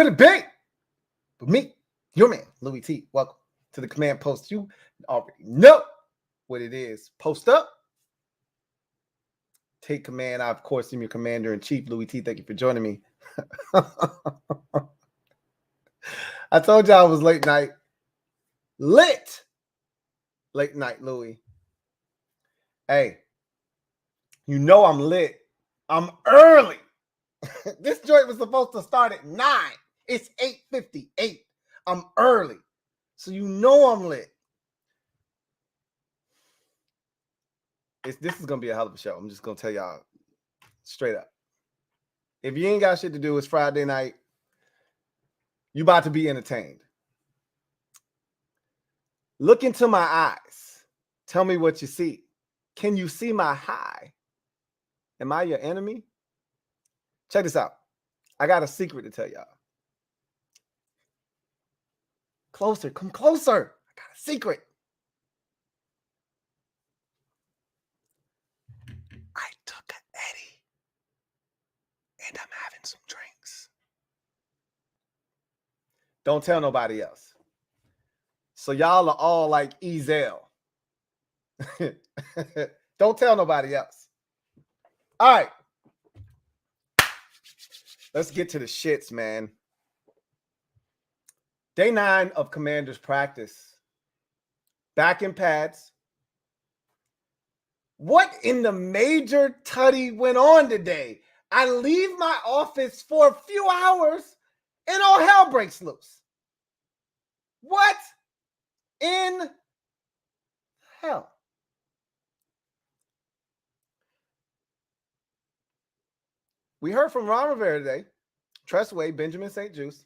could have been. But me, your man, Louie T. Welcome to the command post. You already know what it is. Post up. Take command. I, of course, am your commander-in-chief, Louie T. Thank you for joining me. I told y'all it was late night. Lit. Late night, Louie. Hey, you know I'm lit. I'm early. This joint was supposed to start at 9. It's 8:58. I'm early. So you know I'm lit. This is going to be a hell of a show. I'm just going to tell y'all straight up. If you ain't got shit to do, it's Friday night. You about to be entertained. Look into my eyes. Tell me what you see. Can you see my high? Am I your enemy? Check this out. I got a secret to tell y'all. Closer. Come closer. I got a secret. I took an Eddie. And I'm having some drinks. Don't tell nobody else. So y'all are all like Ezel. Don't tell nobody else. All right. Let's get to the shits, man. Day 9 of Commanders practice. Back in pads. What in the major Tuddy went on today? I leave my office for a few hours and all hell breaks loose. What in hell? We heard from Ron Rivera today, Tress Way, Benjamin St. Juste.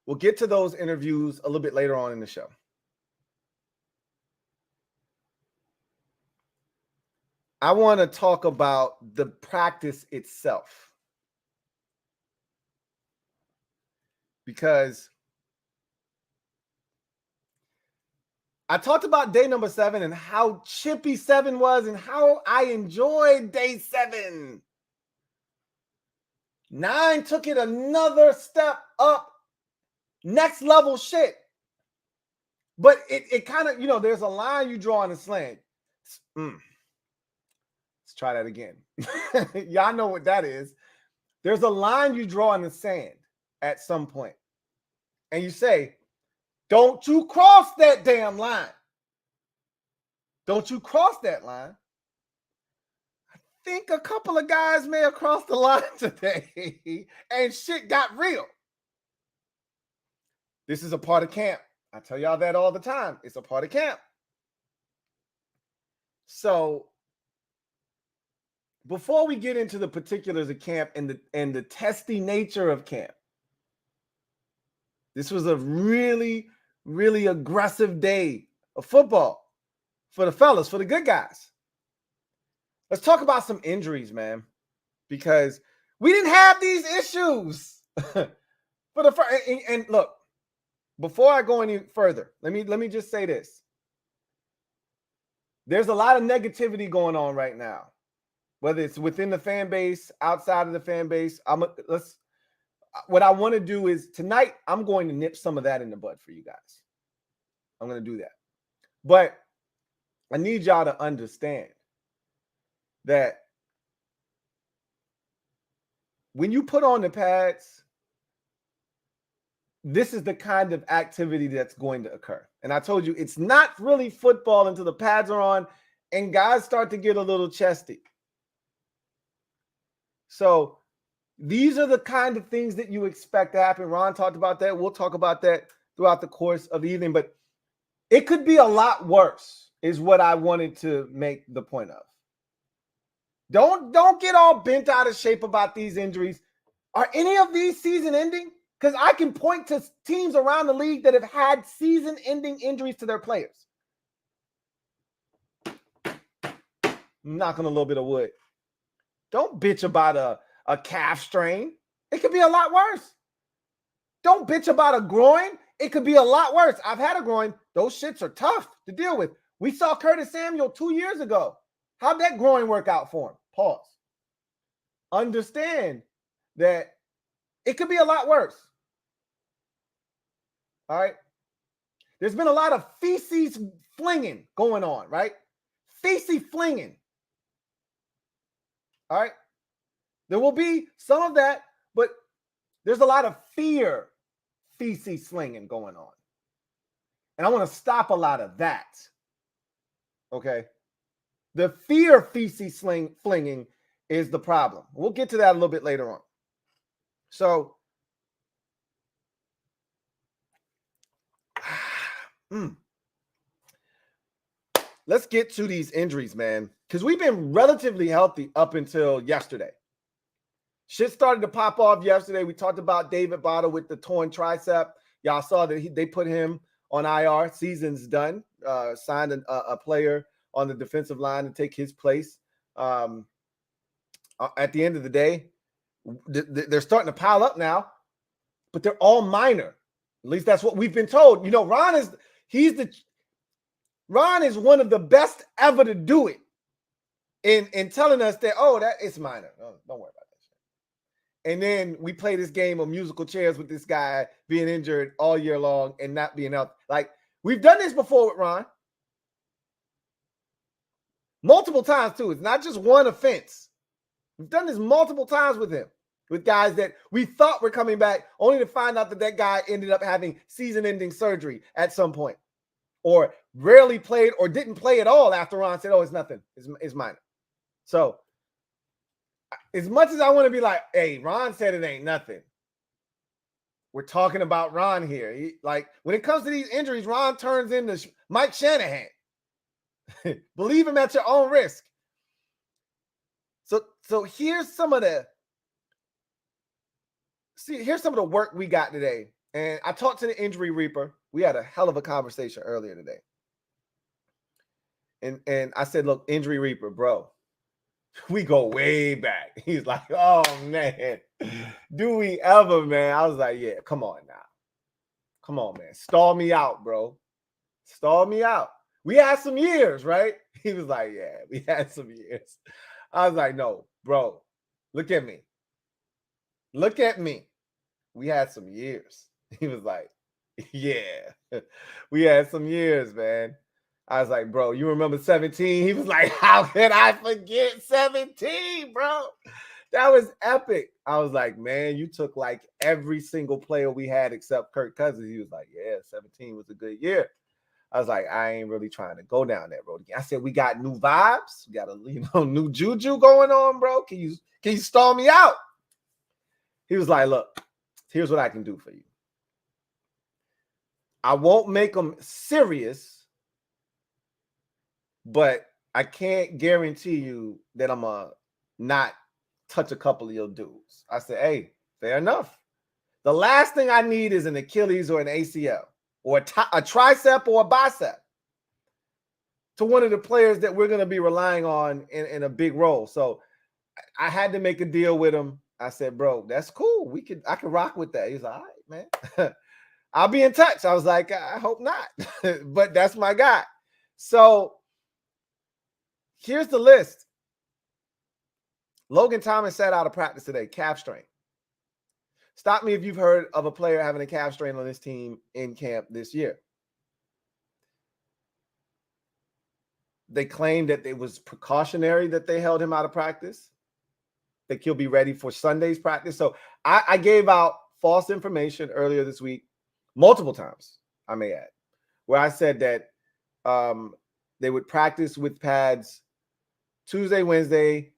We'll get to those interviews a little bit later on in the show. I want to talk about the practice itself. Because I talked about day number 7 and how chippy 7 was and how I enjoyed day 7. 9 took it another step up. Next level shit. But it kind of, you know, there's a line you draw in the slang. Let's try that again. Y'all know what that is. There's a line you draw in the sand at some point. And you say, don't you cross that damn line. Don't you cross that line. I think a couple of guys may have crossed the line today and shit got real. This is a part of camp. I tell y'all that all the time. It's a part of camp. So before we get into the particulars of camp and the testy nature of camp, this was a really, really aggressive day of football for the fellas, for the good guys. Let's talk about some injuries, man, because we didn't have these issues for the first. And look, before I go any further, let me just say this. There's a lot of negativity going on right now, whether it's within the fan base, outside of the fan base. What I want to do is tonight, I'm going to nip some of that in the bud for you guys. I'm going to do that. But I need y'all to understand that when you put on the pads, this is the kind of activity that's going to occur. And I told you, it's not really football until the pads are on and guys start to get a little chesty. So these are the kind of things that you expect to happen. Ron talked about that. We'll talk about that throughout the course of the evening. But it could be a lot worse is what I wanted to make the point of. Don't get all bent out of shape about these injuries. Are any of these season ending? Because I can point to teams around the league that have had season-ending injuries to their players. I'm knocking a little bit of wood. Don't bitch about a calf strain. It could be a lot worse. Don't bitch about a groin. It could be a lot worse. I've had a groin. Those shits are tough to deal with. We saw Curtis Samuel 2 years ago. How'd that groin work out for him? Pause. Understand that it could be a lot worse. All right. There's been a lot of feces flinging going on, right? Feces flinging. All right. There will be some of that, but there's a lot of fear feces slinging going on. And I want to stop a lot of that. Okay. The fear feces flinging is the problem. We'll get to that a little bit later on. So, let's get to these injuries, man, because we've been relatively healthy up until yesterday. Shit started to pop off yesterday. We talked about David Bottle with the torn tricep. Y'all saw that they put him on IR. Season's done. Signed a player on the defensive line to take his place. At the end of the day, they're starting to pile up now, but they're all minor. At least that's what we've been told. You know, Ron is one of the best ever to do it in telling us that, oh, that it's minor. Don't worry about that shit. And then we play this game of musical chairs with this guy being injured all year long and not being healthy. Like, we've done this before with Ron. Multiple times, too. It's not just one offense. We've done this multiple times with him, with guys that we thought were coming back, only to find out that that guy ended up having season-ending surgery at some point, or rarely played or didn't play at all after Ron said, oh, it's nothing. It's minor. So as much as I want to be like, hey, Ron said it ain't nothing, we're talking about Ron here. Like, when it comes to these injuries, Ron turns into Mike Shanahan. Believe him at your own risk. So here's some of the work we got today. And I talked to the injury reaper. We had a hell of a conversation earlier today. And I said, look, injury reaper, bro, we go way back. He's like, oh, man, do we ever, man? I was like, yeah, come on now. Come on, man. Stall me out, bro. Stall me out. We had some years, right? He was like, yeah, we had some years. I was like, no, bro, look at me. Look at me. We had some years. He was like, yeah, we had some years, man. I was like, bro, you remember 17? He was like, how could I forget 17, bro? That was epic. I was like, man, you took like every single player we had except Kirk Cousins. He was like, yeah, 17 was a good year. I was like, I ain't really trying to go down that road again. I said, we got new vibes. We got a new juju going on, bro. Can you stall me out? He was like, look, here's what I can do for you. I won't make them serious, but I can't guarantee you that I'm going to not touch a couple of your dudes. I said, hey, fair enough. The last thing I need is an Achilles or an ACL or a tricep or a bicep to one of the players that we're going to be relying on in a big role. So I had to make a deal with him. I said, bro, that's cool. I can rock with that. He's like, all right, man. I'll be in touch. I was like, I hope not. But that's my guy. So here's the list. Logan Thomas sat out of practice today, calf strain. Stop me if you've heard of a player having a calf strain on this team in camp this year. They claimed that it was precautionary that they held him out of practice. That he'll be ready for Sunday's practice. So I gave out false information earlier this week, multiple times, I may add, where I said that they would practice with pads Tuesday, Wednesday,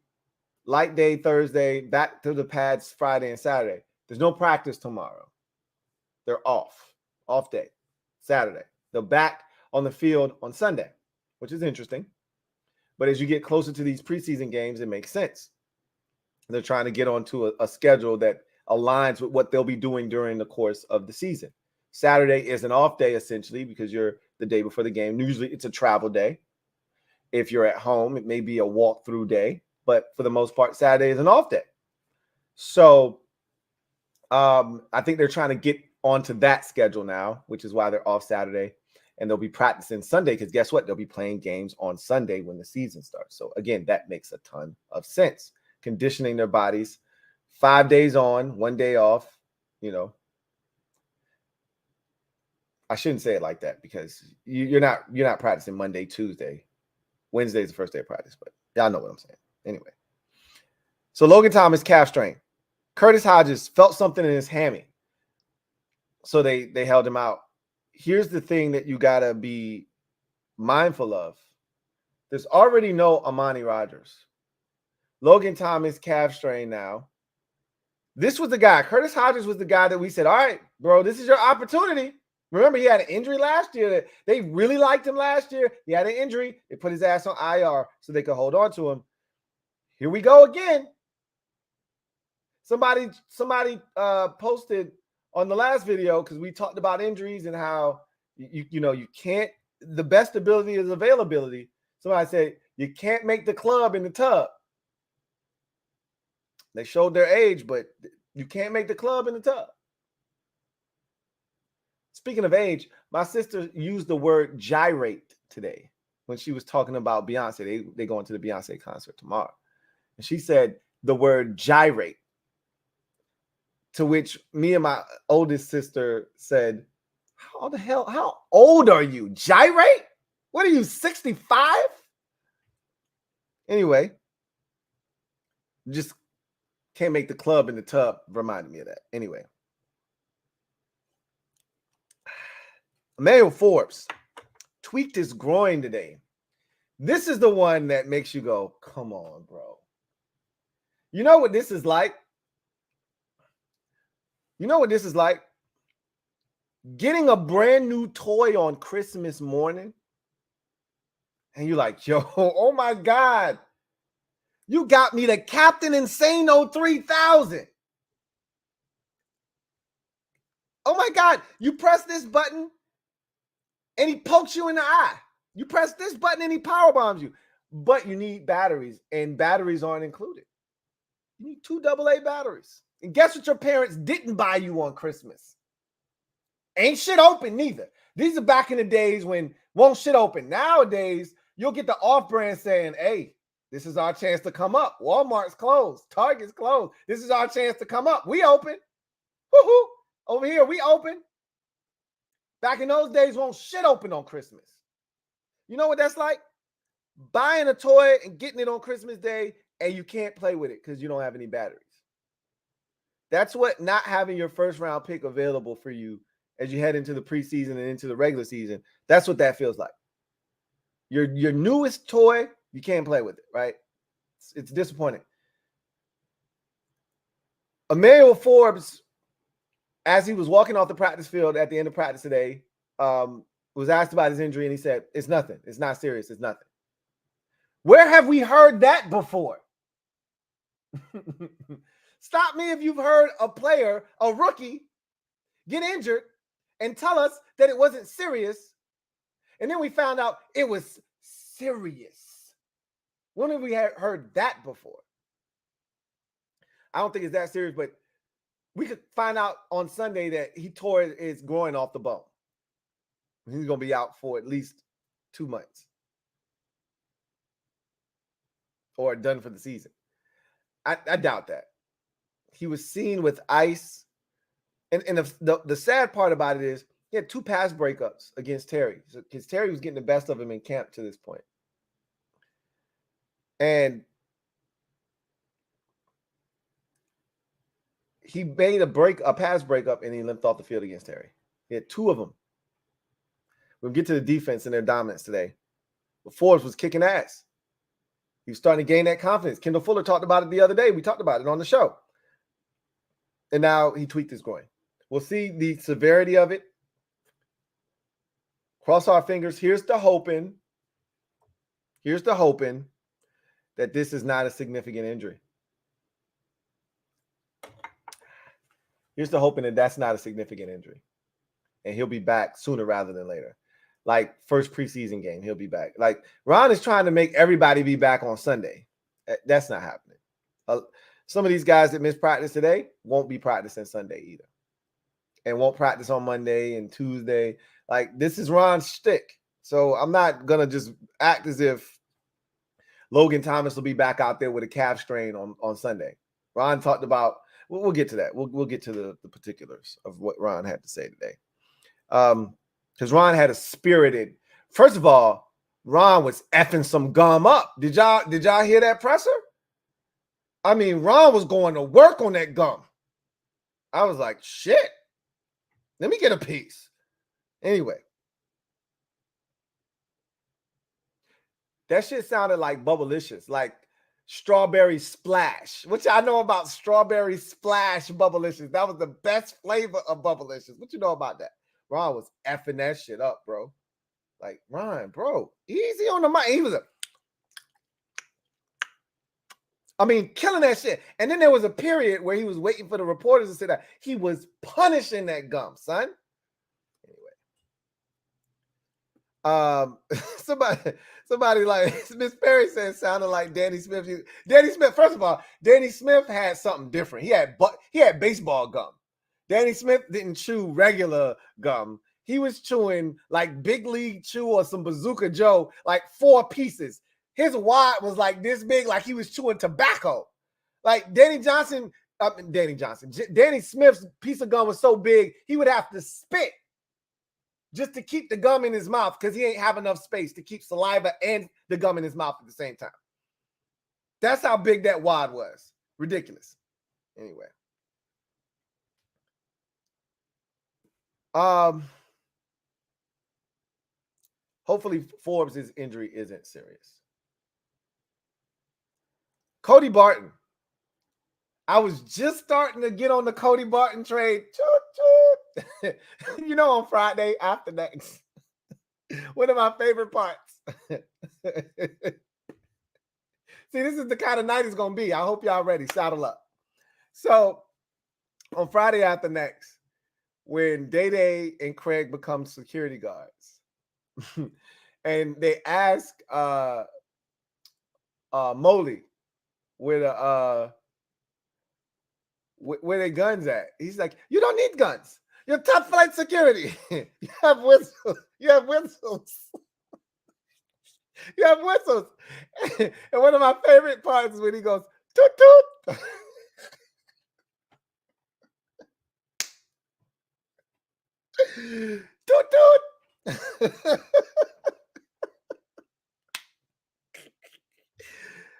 light day Thursday, back to the pads Friday and Saturday. There's no practice tomorrow. They're off day, Saturday. They're back on the field on Sunday, which is interesting. But as you get closer to these preseason games, it makes sense. They're trying to get onto a schedule that aligns with what they'll be doing during the course of the season. Saturday is an off day, essentially, because you're the day before the game. Usually it's a travel day. If you're at home, it may be a walkthrough day. But for the most part, Saturday is an off day. So I think they're trying to get onto that schedule now, which is why they're off Saturday. And they'll be practicing Sunday because guess what? They'll be playing games on Sunday when the season starts. So, again, that makes a ton of sense. Conditioning their bodies 5 days on, 1 day off, you know. I shouldn't say it like that because you're not practicing Monday, Tuesday. Wednesday is the first day of practice, but y'all know what I'm saying. Anyway. So Logan Thomas calf strain. Curtis Hodges felt something in his hammy. So they held him out. Here's the thing that you gotta be mindful of. There's already no Amani Rogers. Logan Thomas calf strain now. This was the guy. Curtis Hodges was the guy that we said, all right, bro, this is your opportunity. Remember, he had an injury last year. They really liked him last year. He had an injury. They put his ass on IR so they could hold on to him. Here we go again. Somebody posted on the last video because we talked about injuries and how you can't. The best ability is availability. Somebody said you can't make the club in the tub. They showed their age, but you can't make the club in the tub. Speaking of age, my sister used the word gyrate today when she was talking about Beyonce. They going to the Beyonce concert tomorrow. And she said the word gyrate, to which me and my oldest sister said, how old are you? Gyrate? What are you, 65? Anyway, just can't make the club in the tub reminded me of that. Anyway. Emmanuel Forbes tweaked his groin today. This is the one that makes you go, come on, bro. You know what this is like? You know what this is like? Getting a brand new toy on Christmas morning. And you're like, yo, oh my God. You got me the Captain Insano 3000. Oh my God. You press this button and he pokes you in the eye. You press this button and he power bombs you. But you need batteries, and batteries aren't included. You need 2 AA batteries. And guess what your parents didn't buy you on Christmas? Ain't shit open neither. These are back in the days when won't shit open. Nowadays, you'll get the off-brand saying, hey, this is our chance to come up. Walmart's closed. Target's closed. This is our chance to come up. We open. Woohoo! Over here, we open. Back in those days, won't shit open on Christmas. You know what that's like? Buying a toy and getting it on Christmas Day, and you can't play with it because you don't have any batteries. That's what not having your first round pick available for you as you head into the preseason and into the regular season. That's what that feels like. Your newest toy, you can't play with it, right? It's disappointing. Emmanuel Forbes, as he was walking off the practice field at the end of practice today, was asked about his injury, and he said, it's nothing. It's not serious. It's nothing. Where have we heard that before? Stop me if you've heard a player, a rookie, get injured and tell us that it wasn't serious, and then we found out it was serious. When have we heard that before? I don't think it's that serious, but we could find out on Sunday that he tore his groin off the bone. He's going to be out for at least 2 months. Or done for the season. I doubt that. He was seen with ice. And the sad part about it is he had 2 pass breakups against Terry. Because Terry was getting the best of him in camp to this point. And he made a pass breakup, and he limped off the field against Terry. He had 2 of them. We'll get to the defense and their dominance today. But Forbes was kicking ass. He was starting to gain that confidence. Kendall Fuller talked about it the other day. We talked about it on the show. And now he tweaked his groin. We'll see the severity of it. Cross our fingers. Here's the hoping. Here's the hoping that this is not a significant injury. Here's the hoping that that's not a significant injury. And he'll be back sooner rather than later. Like first preseason game, he'll be back. Like Ron is trying to make everybody be back on Sunday. That's not happening. Some of these guys that missed practice today won't be practicing Sunday either. And won't practice on Monday and Tuesday. Like this is Ron's shtick. So I'm not going to just act as if Logan Thomas will be back out there with a calf strain on Sunday. Ron talked about we'll get to that. We'll get to the particulars of what Ron had to say today. Because Ron had a spirited. First of all, Ron was effing some gum up. Did y'all hear that presser? I mean, Ron was going to work on that gum. I was like, shit. Let me get a piece. Anyway. That shit sounded like Bubblicious, like strawberry splash. What y'all know about strawberry splash Bubblicious? That was the best flavor of Bubblicious. What you know about that? Ron was effing that shit up, bro. Like, Ron, bro, easy on the mic. He was killing that shit. And then there was a period where he was waiting for the reporters to say that he was punishing that gum, son. Somebody like Miss Perry said sounded like Danny Smith. Danny Smith, first of all, Danny Smith had something different. He had baseball gum. Danny Smith didn't chew regular gum. He was chewing like Big League Chew or some Bazooka Joe, like 4 pieces. His wad was like this big, like he was chewing tobacco. Like Danny Smith's piece of gum was so big, he would have to spit just to keep the gum in his mouth because he ain't have enough space to keep saliva and the gum in his mouth at the same time. That's how big that wad was. Ridiculous. Anyway. Hopefully Forbes' injury isn't serious. Cody Barton. I was just starting to get on the Cody Barton trade. You know, on Friday after next. One of my favorite parts. See, this is the kind of night it's going to be. I hope y'all ready. Saddle up. So, on Friday after next, when Day and Craig become security guards, and they ask Molly where their guns at. He's like, you don't need guns. You're top flight security. You have whistles. You have whistles. You have whistles. And one of my favorite parts is when he goes, toot toot. Toot toot.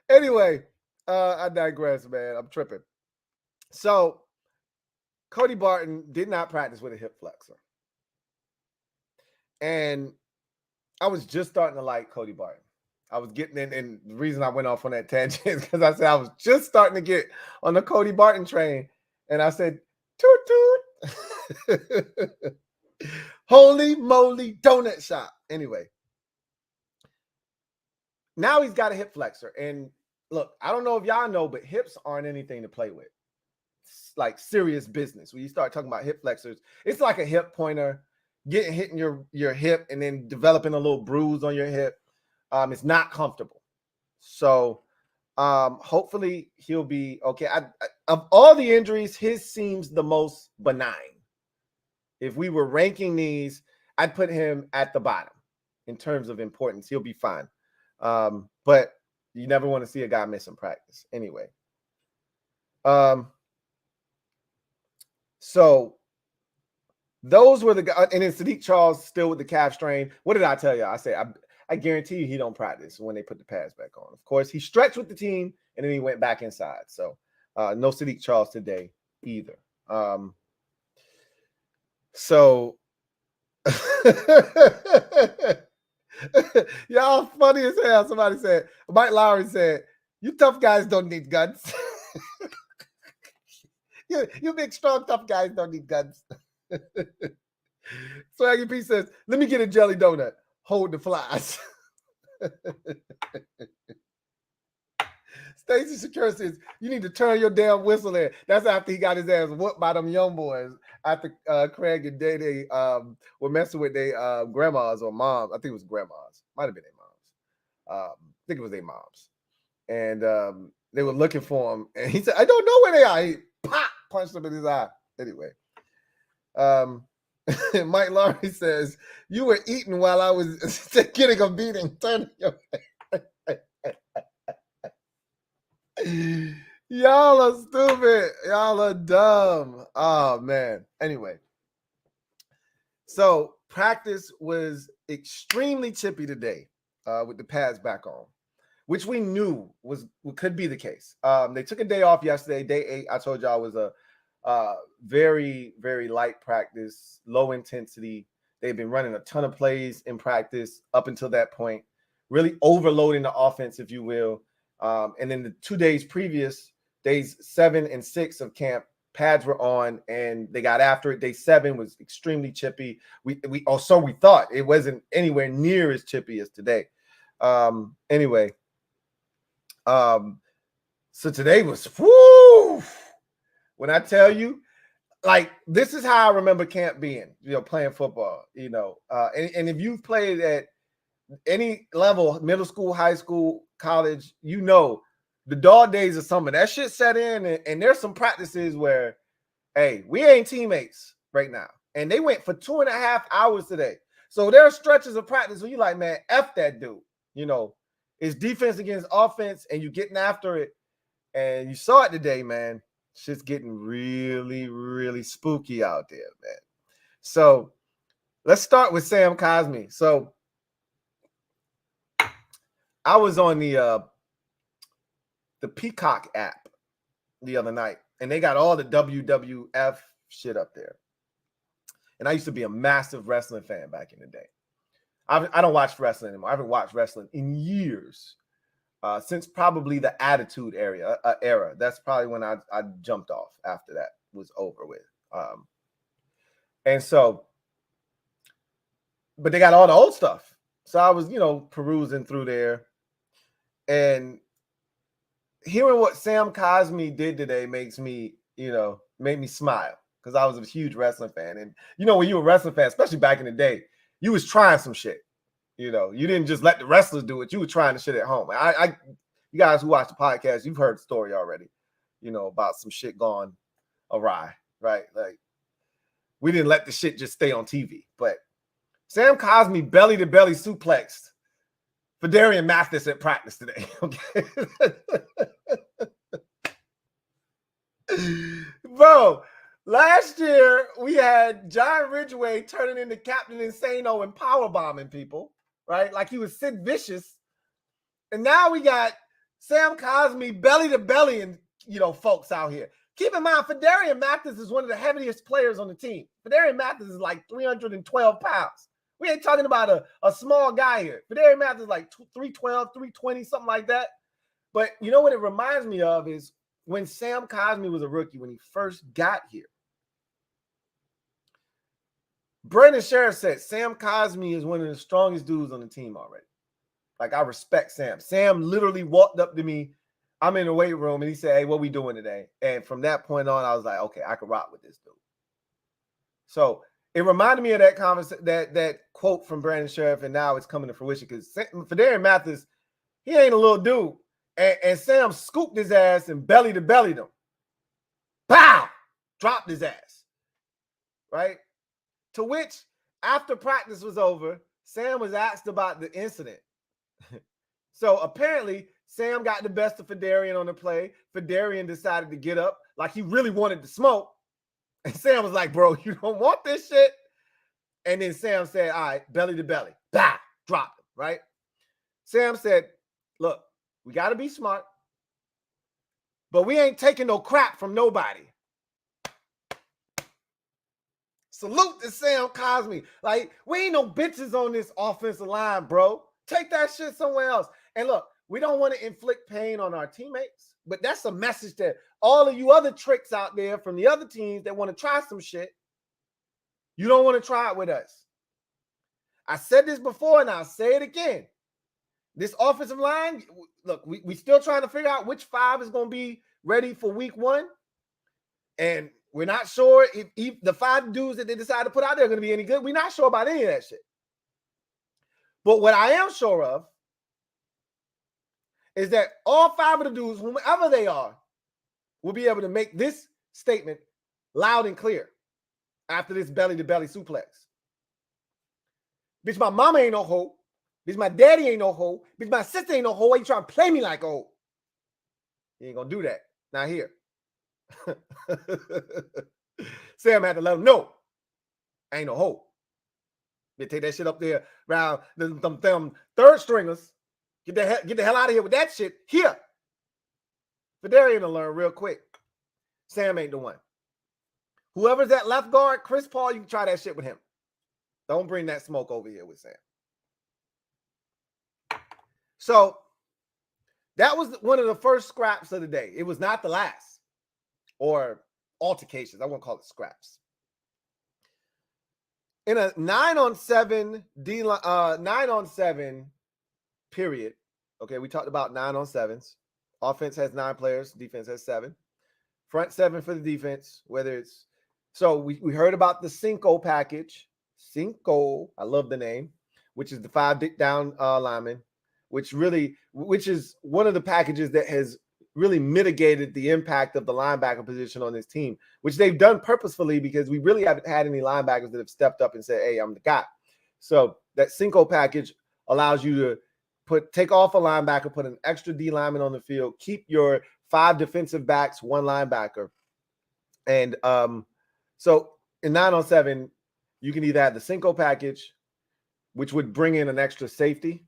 Anyway, I digress, man. I'm tripping. So, Cody Barton did not practice with a hip flexor. And I was just starting to like Cody Barton. I was getting in, and the reason I went off on that tangent is because I said I was just starting to get on the Cody Barton train. And I said, toot toot. Holy moly donut shop. Anyway. Now he's got a hip flexor. And look, I don't know if y'all know, but hips aren't anything to play with. It's like serious business. When you start talking about hip flexors, it's like a hip pointer, hitting your hip and then developing a little bruise on your hip. It's not comfortable. So hopefully he'll be okay. Of all the injuries, his seems the most benign. If we were ranking these, I'd put him at the bottom in terms of importance. He'll be fine. But you never want to see a guy missing practice anyway. So those were the guys, and then Sadiq Charles still with the calf strain. What did I tell you? I said I guarantee you he don't practice when they put the pads back on. Of course, he stretched with the team and then he went back inside. So no Sadiq Charles today either. So y'all funny as hell. Somebody said, Mike Lowry said, you tough guys don't need guns. you big, strong, tough guys don't need guns. Swaggy P says, let me get a jelly donut. Hold the flies. Stacy Secure says, you need to turn your damn whistle in. That's after he got his ass whooped by them young boys. After Craig and Day were messing with their grandmas or moms. I think it was grandmas. Might have been their moms. I think it was their moms. And they were looking for him. And he said, I don't know where they are. He punched him in his eye. Anyway. Mike Laurie says, you were eating while I was getting a beating. Turn your Y'all are stupid. Y'all are dumb. Oh, man. Anyway. So practice was extremely chippy today with the pads back on, which we knew could be the case. They took a day off yesterday. Day 8, I told y'all, was a very, very light practice, low intensity. They've been running a ton of plays in practice up until that point, really overloading the offense, if you will. And then the 2 days previous, days 7 and 6 of camp, pads were on and they got after it. Day 7 was extremely chippy. We thought it wasn't anywhere near as chippy as today. Anyway, so today was whoo. When I tell you, like, this is how I remember camp being, playing football, and if you've played at any level, middle school, high school, college, the dog days of summer, that shit set in, and there's some practices where, hey, we ain't teammates right now. And they went for 2.5 hours today. So there are stretches of practice where you're like, man, F that dude. It's defense against offense, and you getting after it. And you saw it today, man. Shit's getting really, really spooky out there, man. So let's start with Sam Cosmi. So I was on the Peacock app the other night, and they got all the WWF shit up there. And I used to be a massive wrestling fan back in the day. I don't watch wrestling anymore. I haven't watched wrestling in years, since probably the Attitude era. That's probably when I jumped off after that was over with. And so, but they got all the old stuff. So I was, perusing through there, and hearing what Sam Cosmi did today made me smile, because I was a huge wrestling fan. And when you were a wrestling fan, especially back in the day, you was trying some shit. You didn't just let the wrestlers do it. You were trying the shit at home. You guys who watch the podcast, you've heard the story already, about some shit gone awry, right? Like, we didn't let the shit just stay on TV. But Sam Cosmi belly to belly suplexed Fedarian Mathis at practice today. Okay. Bro, last year we had John Ridgway turning into Captain Insano and powerbombing people, right? Like he was Sid Vicious. And now we got Sam Cosmi belly to belly and folks out here. Keep in mind, Fedarian Mathis is one of the heaviest players on the team. Fedarian Mathis is like 312 pounds. We ain't talking about a small guy here. Fedarian Mathis is like 312, 320, something like that. But you know what it reminds me of is when Sam Cosmi was a rookie, when he first got here. Brandon Sheriff said Sam Cosmi is one of the strongest dudes on the team already. Like, I respect Sam. Sam literally walked up to me. I'm in the weight room, and he said, hey, what we doing today? And from that point on, I was like, okay, I can rock with this dude. So it reminded me of that conversation, that quote from Brandon Sheriff, and now it's coming to fruition, because Fedarian Mathis, he ain't a little dude. And Sam scooped his ass and belly to bellied him. Pow! Dropped his ass. Right? To which, after practice was over, Sam was asked about the incident. So apparently, Sam got the best of Fedarian on the play. Fedarian decided to get up like he really wanted to smoke. And Sam was like, bro, you don't want this shit? And then Sam said, all right, belly to belly. Bah! Dropped him, right? Sam said, look, we got to be smart, but we ain't taking no crap from nobody. Salute to Sam Cosmi. Like, we ain't no bitches on this offensive line, bro. Take that shit somewhere else. And look, we don't want to inflict pain on our teammates, but that's a message to all of you other tricks out there from the other teams that want to try some shit. You don't want to try it with us. I said this before, and I'll say it again. This offensive line, look, we still trying to figure out which 5 is going to be ready for week 1. And we're not sure if the 5 dudes that they decide to put out there are going to be any good. We're not sure about any of that shit. But what I am sure of is that all 5 of the dudes, whomever they are, will be able to make this statement loud and clear after this belly-to-belly suplex. Bitch, my mama ain't no hoe. Bitch, my daddy ain't no hoe. Bitch, my sister ain't no hoe. Why you trying to play me like a hoe? You ain't going to do that. Not here. Sam had to let him know. Ain't no hope. They take that shit up there around them third stringers. Get the hell out of here with that shit. Here. Fedarian to learn real quick. Sam ain't the one. Whoever's that left guard, Chris Paul, you can try that shit with him. Don't bring that smoke over here with Sam. So that was one of the first scraps of the day. It was not the last. Or altercations. I won't call it scraps. In a 9-on-7 9-on-7 period. Okay, we talked about 9-on-7s. Offense has 9 players, defense has 7. Front 7 for the defense, whether it's so we heard about the Cinco package. Cinco, I love the name, which is the 5 down linemen, which is one of the packages that has really mitigated the impact of the linebacker position on this team, which they've done purposefully because we really haven't had any linebackers that have stepped up and said, hey, I'm the guy. So that Cinco package allows you to take off a linebacker, put an extra D lineman on the field, keep your 5 defensive backs, 1 linebacker. And so in 9-on-7, you can either have the Cinco package, which would bring in an extra safety.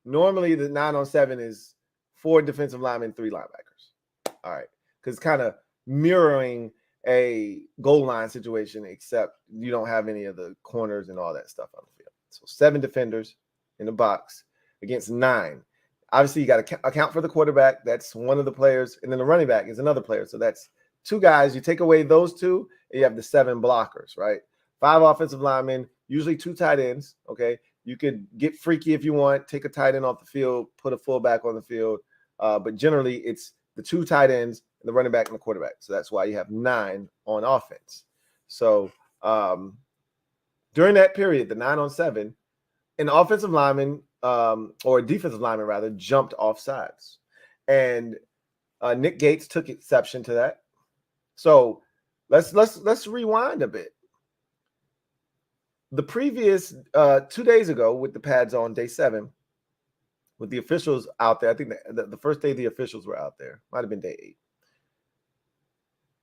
Normally, the 9-on-7 is 4 defensive linemen, 3 linebackers. All right. Because it's kind of mirroring a goal line situation, except you don't have any of the corners and all that stuff on the field. So 7 defenders in the box against 9. Obviously, you got to account for the quarterback. That's one of the players. And then the running back is another player. So that's 2 guys. You take away those 2, and you have the 7 blockers, right? 5 offensive linemen, usually 2 tight ends, okay? You could get freaky if you want, take a tight end off the field, put a fullback on the field. But generally, it's the 2 tight ends, the running back, and the quarterback. So that's why you have 9 on offense. So during that period, the 9-on-7, an offensive lineman or a defensive lineman, rather, jumped off sides. And Nick Gates took exception to that. So let's rewind a bit. The previous 2 days ago, with the pads on day 7, with the officials out there, I think the first day the officials were out there, might have been day 8.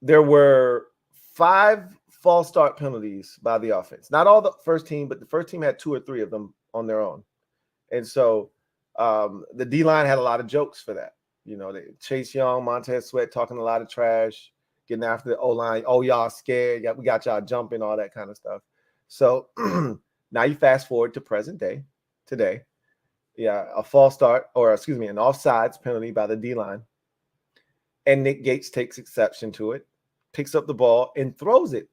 There were 5 false start penalties by the offense. Not all the first team, but the first team had 2 or 3 of them on their own. And so the D-line had a lot of jokes for that. You know, Chase Young, Montez Sweat talking a lot of trash, getting after the O-line. Oh, y'all scared. We got y'all jumping, all that kind of stuff. So now you fast forward to present day, today. Yeah, a false start, or excuse me, an offsides penalty by the D-line. And Nick Gates takes exception to it, picks up the ball, and throws it.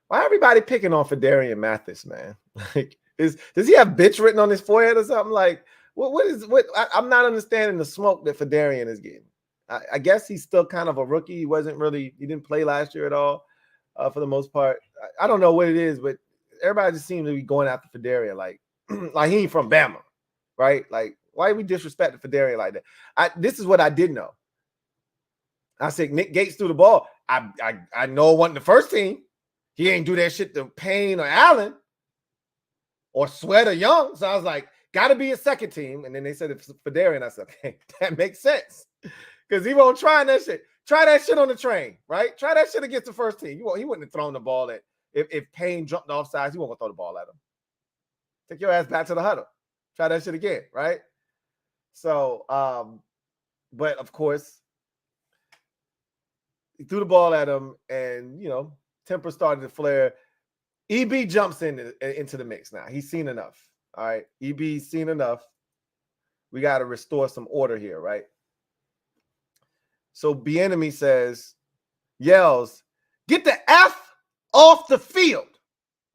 Why everybody picking on Fedarian Mathis, man? Like, does he have bitch written on his forehead or something? Like, I'm not understanding the smoke that Fedarian is getting. I guess he's still kind of a rookie. He didn't play last year at all for the most part. I don't know what it is, but everybody just seems to be going after Fedarian like he ain't from Bama, right? Like, why we disrespect Fedarian like that? This is what I did know. I said Nick Gates threw the ball. I know it wasn't the first team. He ain't do that shit to Payne or Allen or Sweat or Young. So I was like, got to be a second team. And then they said it's Fedarian. I said, okay, that makes sense. Because he won't try that shit. Try that shit on the train, right? Try that shit against the first team. He wouldn't have thrown the ball at if Payne jumped off sides, he won't throw the ball at him. Take your ass back to the huddle. Try that shit again, right? So, but of course, he threw the ball at him, and temper started to flare. EB jumps into the mix now. He's seen enough. All right, EB's seen enough. We got to restore some order here, right? So Bieniemy yells, "Get the F off the field.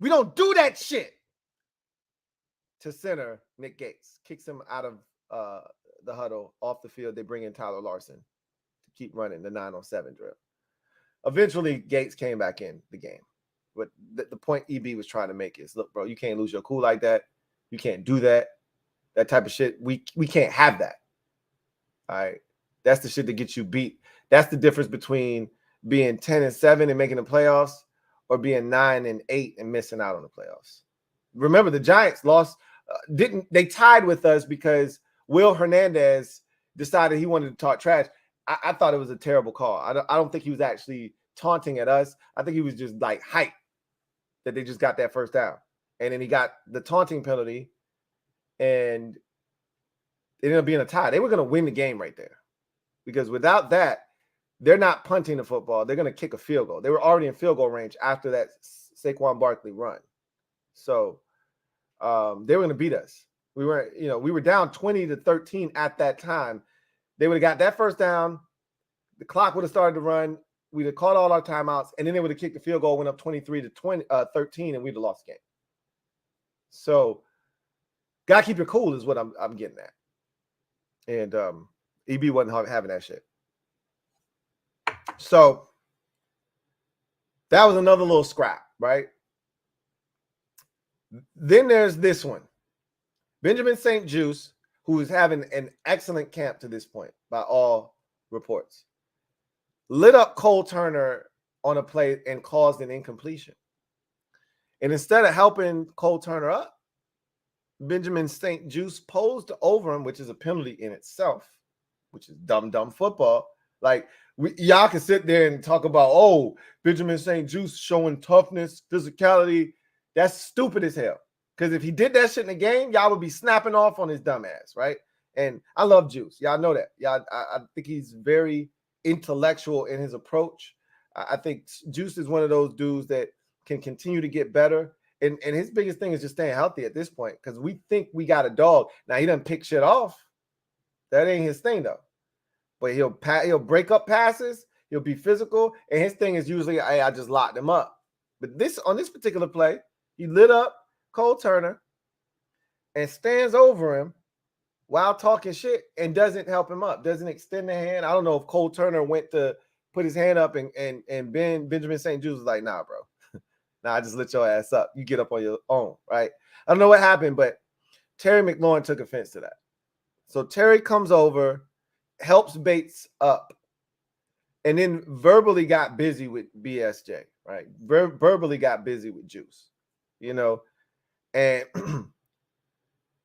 We don't do that shit." To center, Nick Gates kicks him out of the huddle, off the field. They bring in Tyler Larson to keep running the 9-on-7 drill. Eventually, Gates came back in the game. But the point EB was trying to make is, look, bro, you can't lose your cool like that. You can't do that. That type of shit. We can't have that. All right. That's the shit that gets you beat. That's the difference between being 10-7 and making the playoffs or being 9-8 and missing out on the playoffs. Remember, the Giants lost. They tied with us because Will Hernandez decided he wanted to talk trash. I thought it was a terrible call. I don't think he was actually taunting at us. I think he was just like hyped that they just got that first down. And then he got the taunting penalty, and it ended up being a tie. They were going to win the game right there, because without that, they're not punting the football. They're going to kick a field goal. They were already in field goal range after that Saquon Barkley run. So they were going to beat us. We were down 20-13 at that time. They would have got that first down. The clock would have started to run. We'd have called all our timeouts, and then they would have kicked the field goal, went up 23-13, and we'd have lost the game. So, gotta keep your cool is what I'm getting at. And EB wasn't having that shit. So that was another little scrap, right? Then there's this one. Benjamin St. Juste, who is having an excellent camp to this point by all reports, lit up Cole Turner on a play and caused an incompletion. And instead of helping Cole Turner up, Benjamin St. Juste posed over him, which is a penalty in itself, which is dumb football. Like, y'all can sit there and talk about, oh, Benjamin St. Juste showing toughness, physicality. That's stupid as hell. Because if he did that shit in the game, y'all would be snapping off on his dumb ass, right? And I love Juste. Y'all know that. I think he's very intellectual in his approach. I think Juste is one of those dudes that can continue to get better. And his biggest thing is just staying healthy at this point, because we think we got a dog. Now, he doesn't pick shit off. That ain't his thing, though. But he'll break up passes. He'll be physical. And his thing is usually, hey, I just locked him up. But on this particular play, he lit up Cole Turner and stands over him while talking shit and doesn't help him up, doesn't extend the hand. I don't know if Cole Turner went to put his hand up and Benjamin St. Juste was like, nah, bro. Nah, I just lit your ass up. You get up on your own, right? I don't know what happened, but Terry McLaurin took offense to that. So Terry comes over, helps Bates up, and then verbally got busy with BSJ, right? Verbally got busy with Juice, and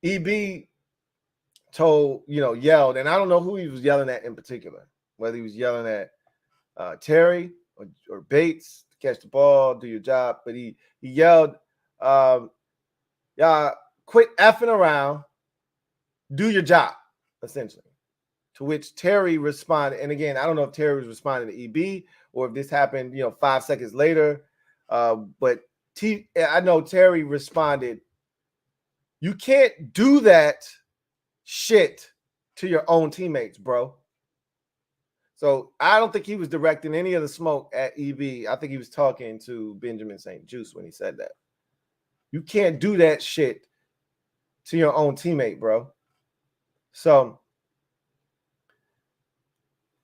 EB yelled, and I don't know who he was yelling at in particular, whether he was yelling at Terry or Bates, catch the ball, do your job. But he yelled, y'all quit effing around, do your job, essentially. To which Terry responded. And again, I don't know if Terry was responding to EB or if this happened, 5 seconds later. But I know Terry responded, you can't do that shit to your own teammates, bro. So I don't think he was directing any of the smoke at EB. I think he was talking to Benjamin St. Juste when he said that. You can't do that shit to your own teammate, bro. So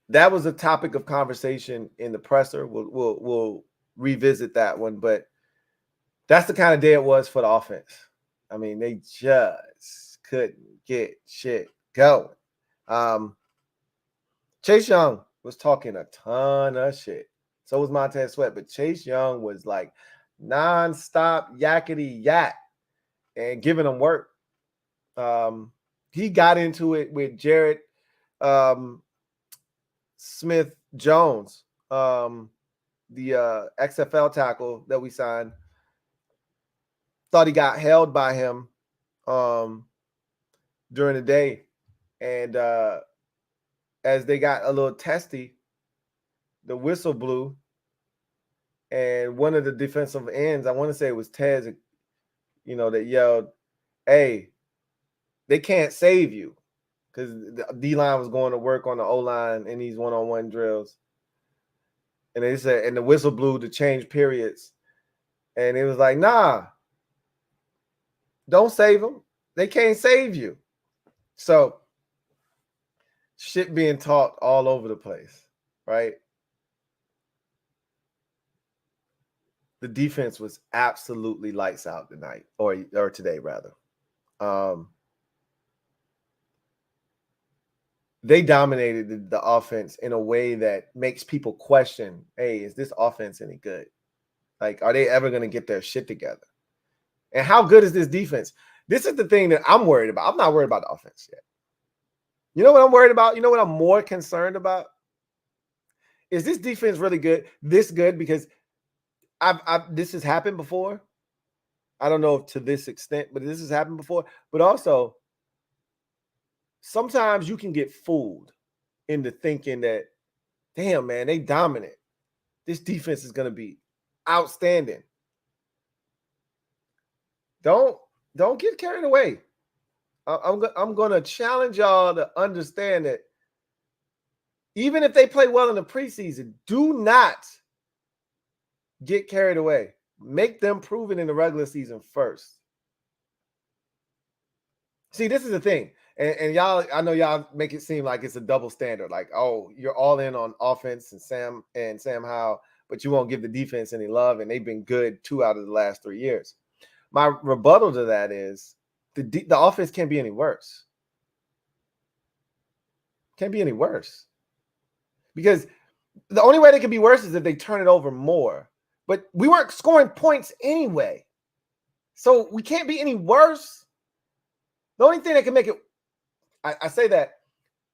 that was a topic of conversation in the presser. We'll revisit that one, but that's the kind of day it was for the offense. I mean, they just couldn't get shit going. Chase Young was talking a ton of shit. So was Montez Sweat, but Chase Young was like nonstop yakety yak and giving them work. He got into it with Jared Smith Jones, the XFL tackle that we signed. Thought he got held by him during the day. And as they got a little testy, the whistle blew. And one of the defensive ends, I want to say it was Tez, that yelled, hey, they can't save you. Because the D-line was going to work on the O-line in these one-on-one drills. And they said, and the whistle blew to change periods. And it was like, nah, don't save them. They can't save you. So shit being talked all over the place, right? The defense was absolutely lights out tonight, or today, rather. They dominated the offense in a way that makes people question, hey, is this offense any good? Like, are they ever going to get their shit together? And how good is this defense? This is the thing that I'm worried about. I'm not worried about the offense yet. You know what I'm worried about? You know what I'm more concerned about? is this defense really good? This good? Because this has happened before. I don't know if to this extent, but this has happened before. But also, sometimes you can get fooled into thinking that, damn, man, they dominant. This defense is going to be outstanding. Don't get carried away. I'm going to challenge y'all to understand that even if they play well in the preseason, do not get carried away. Make them prove it in the regular season first. See, this is the thing. And y'all, I know y'all make it seem like it's a double standard. Like, oh, you're all in on offense and Sam Howell, but you won't give the defense any love. And they've been good 2 out of the last 3 years. My rebuttal to that is the offense can't be any worse. Can't be any worse. Because the only way they can be worse is if they turn it over more. But we weren't scoring points anyway. So we can't be any worse. The only thing that can make it, I say that,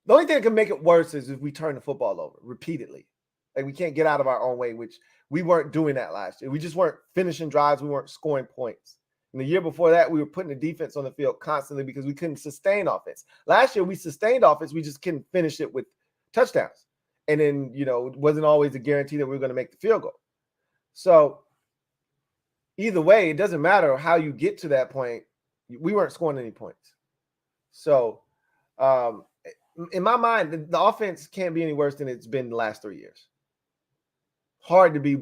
the only thing that can make it worse is if we turn the football over repeatedly. Like we can't get out of our own way, which we weren't doing that last year. We just weren't finishing drives. We weren't scoring points. And the year before that, we were putting the defense on the field constantly because we couldn't sustain offense. Last year, we sustained offense. We just couldn't finish it with touchdowns. And then, it wasn't always a guarantee that we were going to make the field goal. So either way, it doesn't matter how you get to that point. We weren't scoring any points. So in my mind, the offense can't be any worse than it's been the last 3 years. Hard to be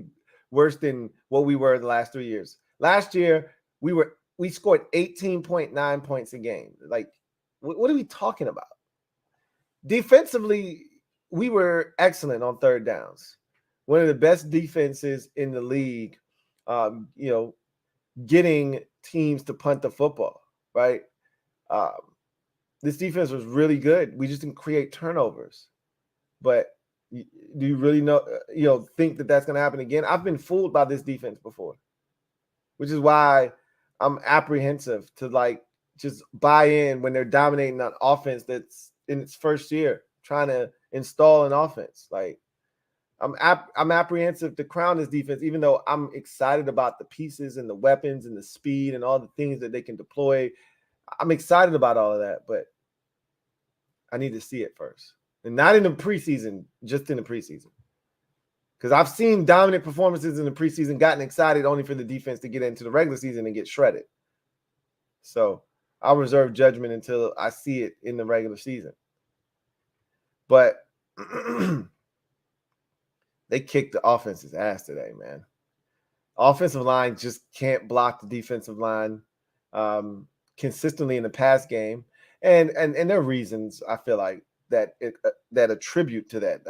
worse than what we were the last 3 years. Last year, we scored 18.9 points a game. Like, what are we talking about? Defensively, we were excellent on third downs. One of the best defenses in the league, getting teams to punt the football, right? This defense was really good. We just didn't create turnovers. But do you really think that that's going to happen again? I've been fooled by this defense before, which is why I'm apprehensive to just buy in when they're dominating an offense that's in its first year, trying to install an offense. Like I'm apprehensive to crown this defense, even though I'm excited about the pieces and the weapons and the speed and all the things that they can deploy. I'm excited about all of that, but I need to see it first. And not in the preseason, just in the preseason. Because I've seen dominant performances in the preseason, gotten excited only for the defense to get into the regular season and get shredded. So I'll reserve judgment until I see it in the regular season. But they kicked the offense's ass today, man. Offensive line just can't block the defensive line consistently in the pass game. And there are reasons, I feel like, that attribute to that.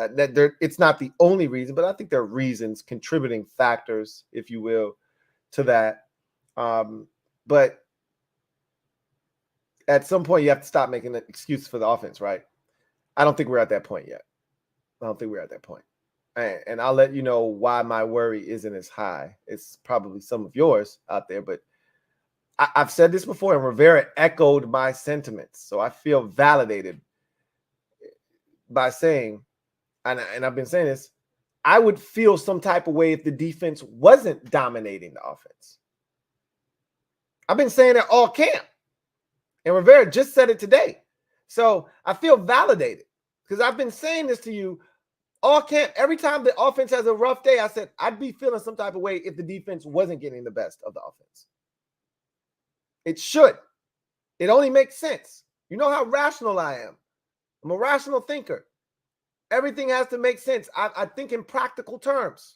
It's not the only reason, but I think there are reasons, contributing factors, if you will, to that. But at some point, you have to stop making an excuse for the offense, right? I don't think we're at that point yet. I don't think we're at that point. And I'll let you know why my worry isn't as high. It's probably some of yours out there, but I've said this before, and Rivera echoed my sentiments. So I feel validated by saying, and I've been saying this, I would feel some type of way if the defense wasn't dominating the offense. I've been saying it all camp. And Rivera just said it today. So I feel validated because I've been saying this to you all camp. Every time the offense has a rough day, I said I'd be feeling some type of way if the defense wasn't getting the best of the offense. It should. It only makes sense. You know how rational I am. I'm a rational thinker. Everything has to make sense. I think in practical terms.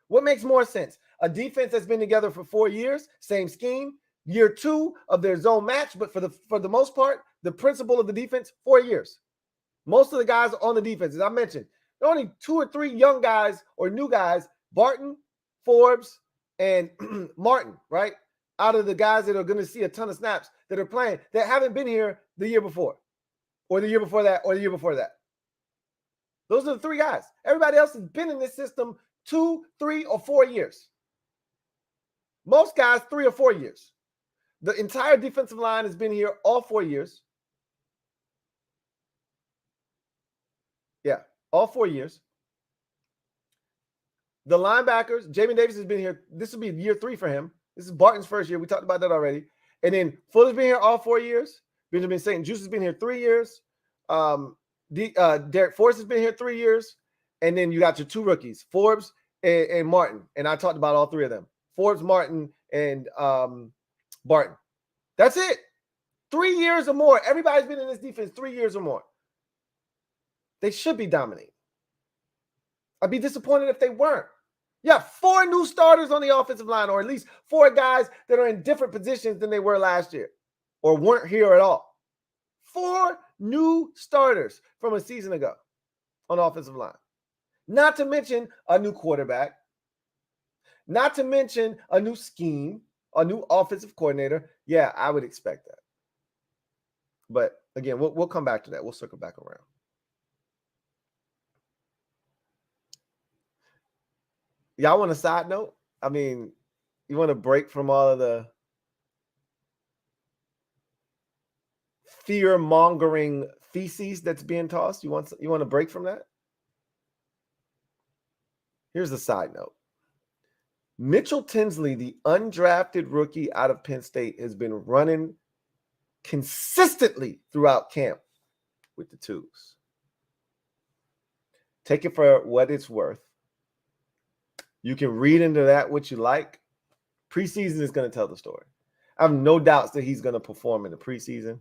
What makes more sense? A defense that's been together for 4 years, same scheme, year 2 of their zone match, but for the most part, the principle of the defense, 4 years. Most of the guys on the defense, as I mentioned, there are only 2 or 3 young guys or new guys, Barton, Forbes, and Martin, right? Out of the guys that are going to see a ton of snaps that are playing that haven't been here the year before, or the year before that, or the year before that. Those are the 3 guys. Everybody else has been in this system 2, 3, or 4 years. Most guys, 3 or 4 years. The entire defensive line has been here all 4 years. Yeah, all 4 years. The linebackers, Jamin Davis has been here. This will be year 3 for him. This is Barton's first year. We talked about that already. And then Fuller's been here all 4 years. Benjamin St. Juste has been here 3 years. Derek Forrest has been here 3 years. And then you got your 2 rookies, Forbes and Martin. And I talked about all 3 of them. Forbes, Martin, and Barton. That's it. 3 years or more. Everybody's been in this defense 3 years or more. They should be dominating. I'd be disappointed if they weren't. You have 4 new starters on the offensive line, or at least 4 guys that are in different positions than they were last year or weren't here at all. 4 new starters from a season ago on the offensive line. Not to mention a new quarterback. Not to mention a new scheme, a new offensive coordinator. Yeah, I would expect that. But again, we'll come back to that. We'll circle back around. Y'all want a side note? I mean, you want to break from all of the fear-mongering feces that's being tossed? You want to break from that? Here's a side note. Mitchell Tinsley, the undrafted rookie out of Penn State, has been running consistently throughout camp with the twos. Take it for what it's worth. You can read into that what you like. Preseason is going to tell the story. I have no doubts that he's going to perform in the preseason.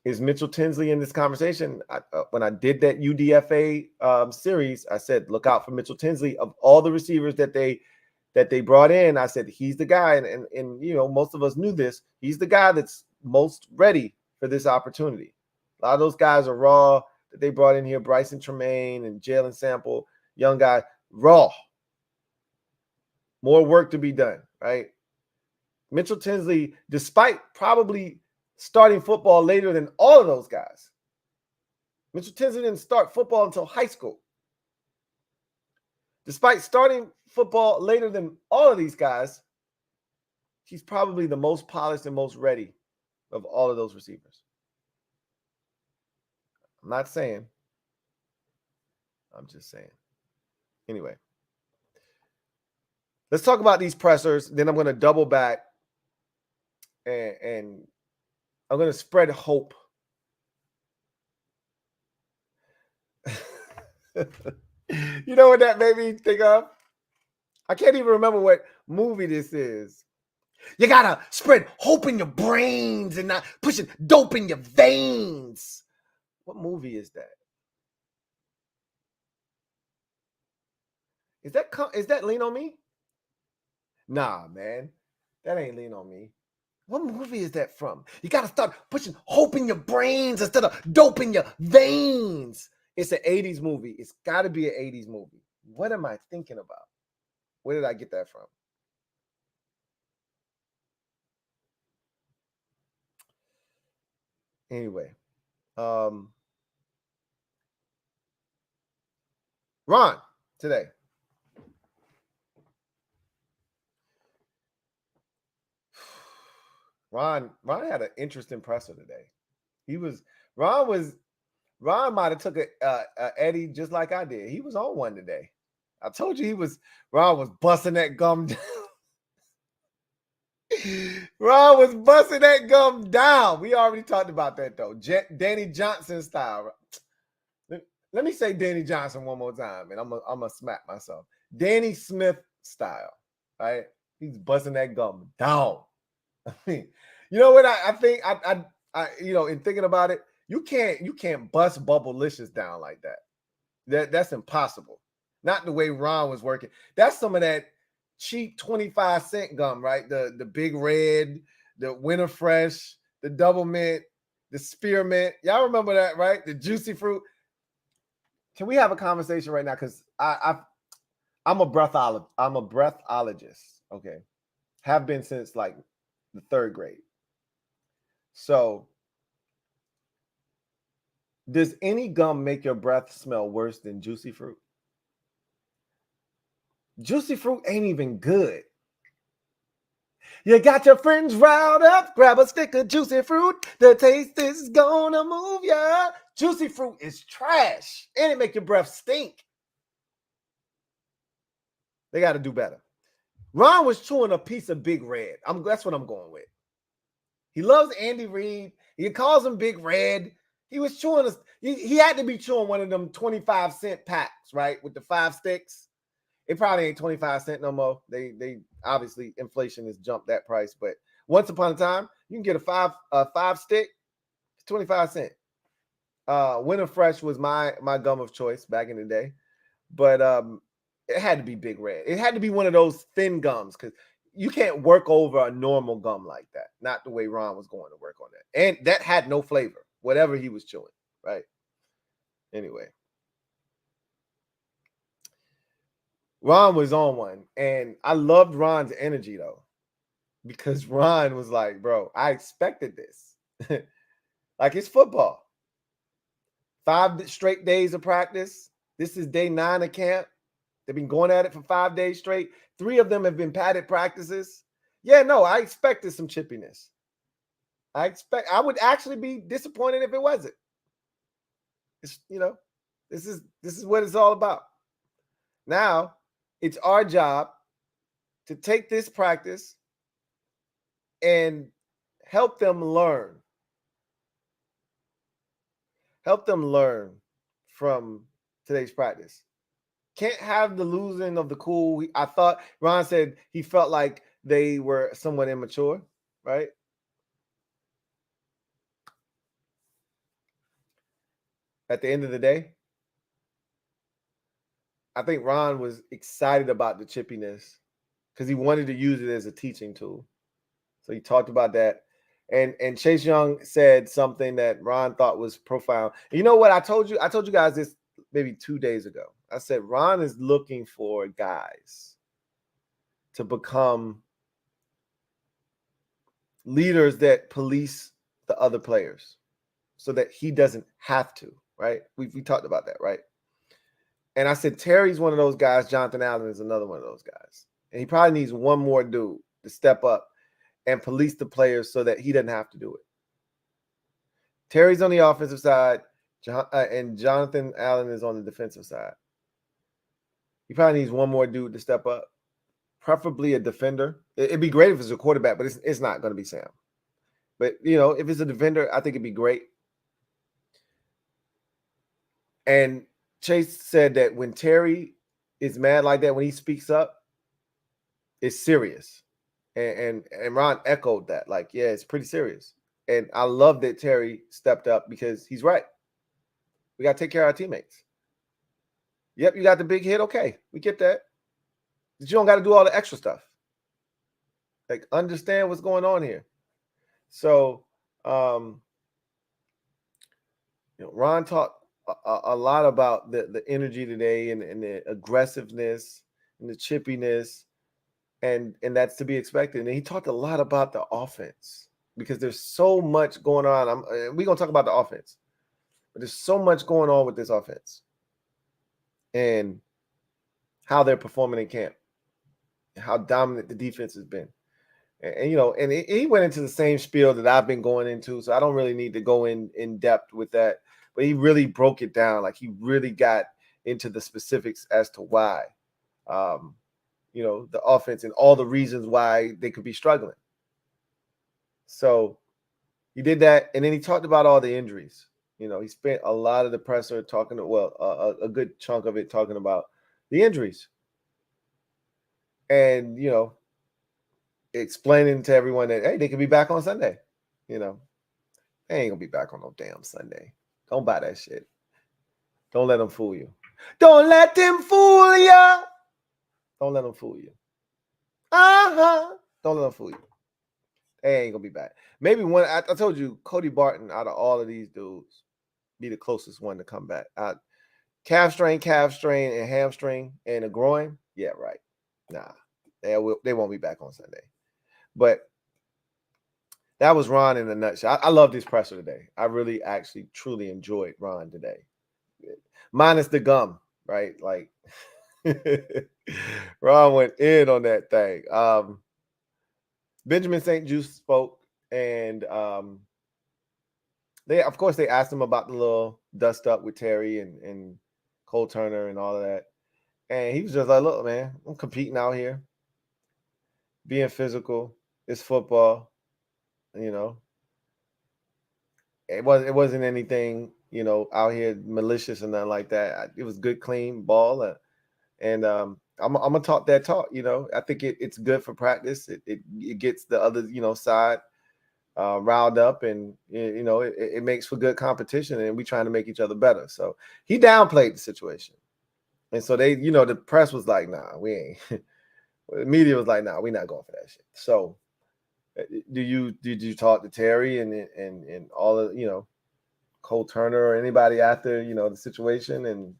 Is Mitchell Tinsley in this conversation? When I did that UDFA series, I said, look out for Mitchell Tinsley. Of all the receivers that they brought in, I said, he's the guy. And you know, most of us knew this. He's the guy that's most ready for this opportunity. A lot of those guys are raw that they brought in here. Bryson Tremaine and Jalen Sample, young guy. Raw. More work to be done, right? Mitchell Tinsley, despite probably starting football later than all of those guys. Mitchell Tinsley didn't start football until high school. Despite starting football later than all of these guys, he's probably the most polished and most ready of all of those receivers. I'm not saying. I'm just saying. Anyway, let's talk about these pressers. Then I'm going to double back and I'm going to spread hope. You know what that made me think of? I can't even remember what movie this is. You got to spread hope in your brains and not pushing dope in your veins. What movie is that? Is that Lean on Me? Nah, man. That ain't Lean on Me. What movie is that from? You got to start pushing hope in your brains instead of dope in your veins. It's an 80s movie. It's got to be an 80s movie. What am I thinking about? Where did I get that from? Anyway. Ron, today. Ron had an interesting presser today. Ron might have took a Eddie just like I did. He was on one today. I told you Ron was busting that gum down. Ron was busting that gum down. We already talked about that though. Danny Johnson style. Let me say Danny Johnson one more time, and I'm gonna smack myself. Danny Smith style, right? He's busting that gum down. I mean, you know what I think? I in thinking about it, you can't bust Bubblicious down like that. That's impossible. Not the way Ron was working. That's some of that cheap 25-cent gum, right? The Big Red, the Winter Fresh, the Double Mint, the Spearmint. Y'all remember that, right? The Juicy Fruit. Can we have a conversation right now? Because I'm a breathologist. Okay, have been since like the 3rd grade. So, does any gum make your breath smell worse than Juicy Fruit? Juicy Fruit ain't even good. You got your friends riled up, grab a stick of Juicy Fruit. The taste is gonna move ya. Juicy Fruit is trash, and it make your breath stink. They got to do better. Ron was chewing a piece of Big Red. That's what I'm going with. He loves Andy Reid. He calls him Big Red. He was chewing he had to be chewing one of them 25-cent packs, right? With the 5 sticks. It probably ain't 25 cents no more. They obviously inflation has jumped that price, but once upon a time, you can get a 5 stick, it's 25 cents. Winter Fresh was my gum of choice back in the day, but it had to be Big Red. It had to be one of those thin gums because you can't work over a normal gum like that. Not the way Ron was going to work on that. And that had no flavor, whatever he was chewing, right? Anyway. Ron was on one, and I loved Ron's energy, though, because Ron was like, bro, I expected this. Like, it's football. 5 straight days of practice. This is day 9 of camp. They've been going at it for 5 days straight. 3 of them have been padded practices. Yeah, no, I expected some chippiness. I would actually be disappointed if it wasn't. It's, this is what it's all about. Now, it's our job to take this practice and help them learn. Help them learn from today's practice. Can't have the losing of the cool. I thought Ron said he felt like they were somewhat immature, right? At the end of the day, I think Ron was excited about the chippiness because he wanted to use it as a teaching tool. So he talked about that. And Chase Young said something that Ron thought was profound. And you know what? I told you guys this maybe 2 days ago. I said Ron is looking for guys to become leaders that police the other players so that he doesn't have to, right? We talked about that, right? And I said Terry's one of those guys. Jonathan Allen is another one of those guys. And he probably needs one more dude to step up and police the players so that he doesn't have to do it. Terry's on the offensive side, and Jonathan Allen is on the defensive side. He probably needs one more dude to step up, preferably a defender. It'd be great if it's a quarterback, but it's not going to be Sam. But, if it's a defender, I think it'd be great. And Chase said that when Terry is mad like that, when he speaks up, it's serious. And Ron echoed that. Like, yeah, it's pretty serious. And I love that Terry stepped up because he's right. We got to take care of our teammates. Yep, you got the big hit. Okay, we get that. But you don't got to do all the extra stuff. Like, understand what's going on here. So, Ron talked a lot about the energy today and the aggressiveness and the chippiness, and that's to be expected. And he talked a lot about the offense because there's so much going on. We're going to talk about the offense, but there's so much going on with this offense and how they're performing in camp, and how dominant the defense has been. And he went into the same spiel that I've been going into, so I don't really need to go in depth with that. But he really broke it down. Like, he really got into the specifics as to why, the offense and all the reasons why they could be struggling. So he did that, and then he talked about all the injuries. He spent a lot of the presser talking, a good chunk of it talking about the injuries. And, explaining to everyone that, hey, they could be back on Sunday. They ain't gonna be back on no damn Sunday. Don't buy that shit. Don't let them fool you. Don't let them fool you. Don't let them fool you. Don't let them fool you. They ain't gonna be back. Maybe one. I told you, Cody Barton, out of all of these dudes, be the closest one to come back. Calf strain, and hamstring, and a groin. Yeah, right. Nah, they won't be back on Sunday. But that was Ron in a nutshell. I love this presser today. I really, actually, truly enjoyed Ron today. Minus the gum, right? Like, Ron went in on that thing. Benjamin St. Juste spoke, and they asked him about the little dust up with Terry and Cole Turner and all of that. And he was just like, look, man, I'm competing out here, being physical. It's football, you know. It wasn't anything, out here malicious and nothing like that. It was good, clean ball. And I'm gonna talk that talk. I think it's good for practice. It gets the other side riled up, and it makes for good competition, and we trying to make each other better. So he downplayed the situation, and so they, the press was like, nah, we ain't. The media was like, nah, we're not going for that shit. So did you talk to Terry and all of Cole Turner or anybody after the situation? And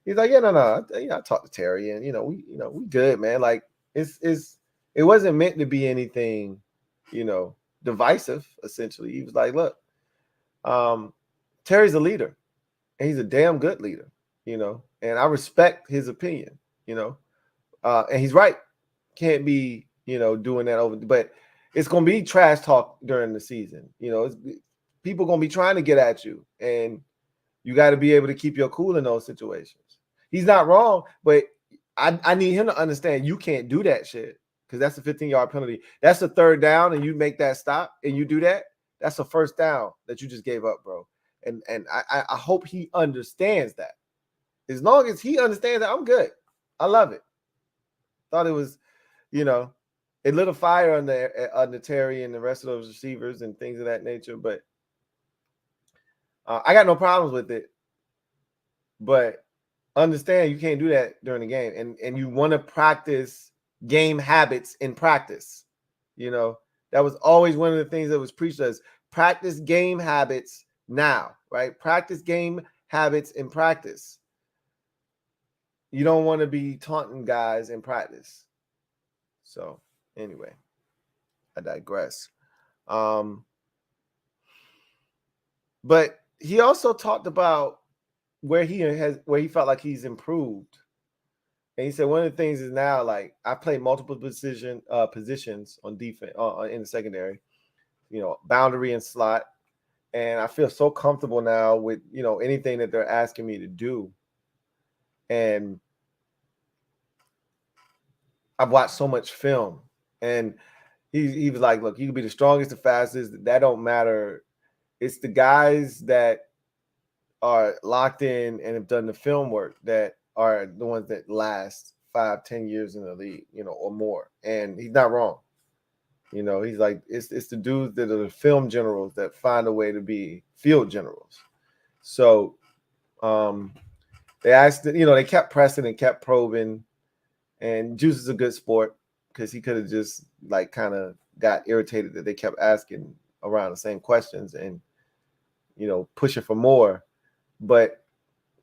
he's like, yeah, no, I talked to Terry, and we good, man. Like it wasn't meant to be anything divisive. Essentially, he was like, look, Terry's a leader, and he's a damn good leader, and I respect his opinion, and he's right. Can't be doing that over, but it's gonna be trash talk during the season. People gonna be trying to get at you, and you got to be able to keep your cool in those situations. He's not wrong, but I need him to understand you can't do that shit, because that's a 15-yard penalty. That's a third down, and you make that stop and you do that. That's a first down that you just gave up, bro. And I hope he understands that. As long as he understands that, I'm good. I love it. Thought it was, it lit a fire under Terry and the rest of those receivers and things of that nature. But I got no problems with it. But understand you can't do that during the game, and you want to practice game habits in practice. That was always one of the things that was preached as practice game habits now, right? Practice game habits in practice. You don't want to be taunting guys in practice. So anyway, I digress. But he also talked about where he felt like he's improved. And he said one of the things is now, like, I play multiple positions on defense in the secondary, boundary and slot. And I feel so comfortable now with, anything that they're asking me to do. And I've watched so much film. And he was like, look, you can be the strongest, the fastest. That don't matter. It's the guys that are locked in and have done the film work that are the ones that last 5-10 years in the league, or more. And he's not wrong. He's like, it's the dudes that are the film generals that find a way to be field generals. So they asked, they kept pressing and kept probing. And Juice is a good sport, because he could have just like kind of got irritated that they kept asking around the same questions and pushing for more. But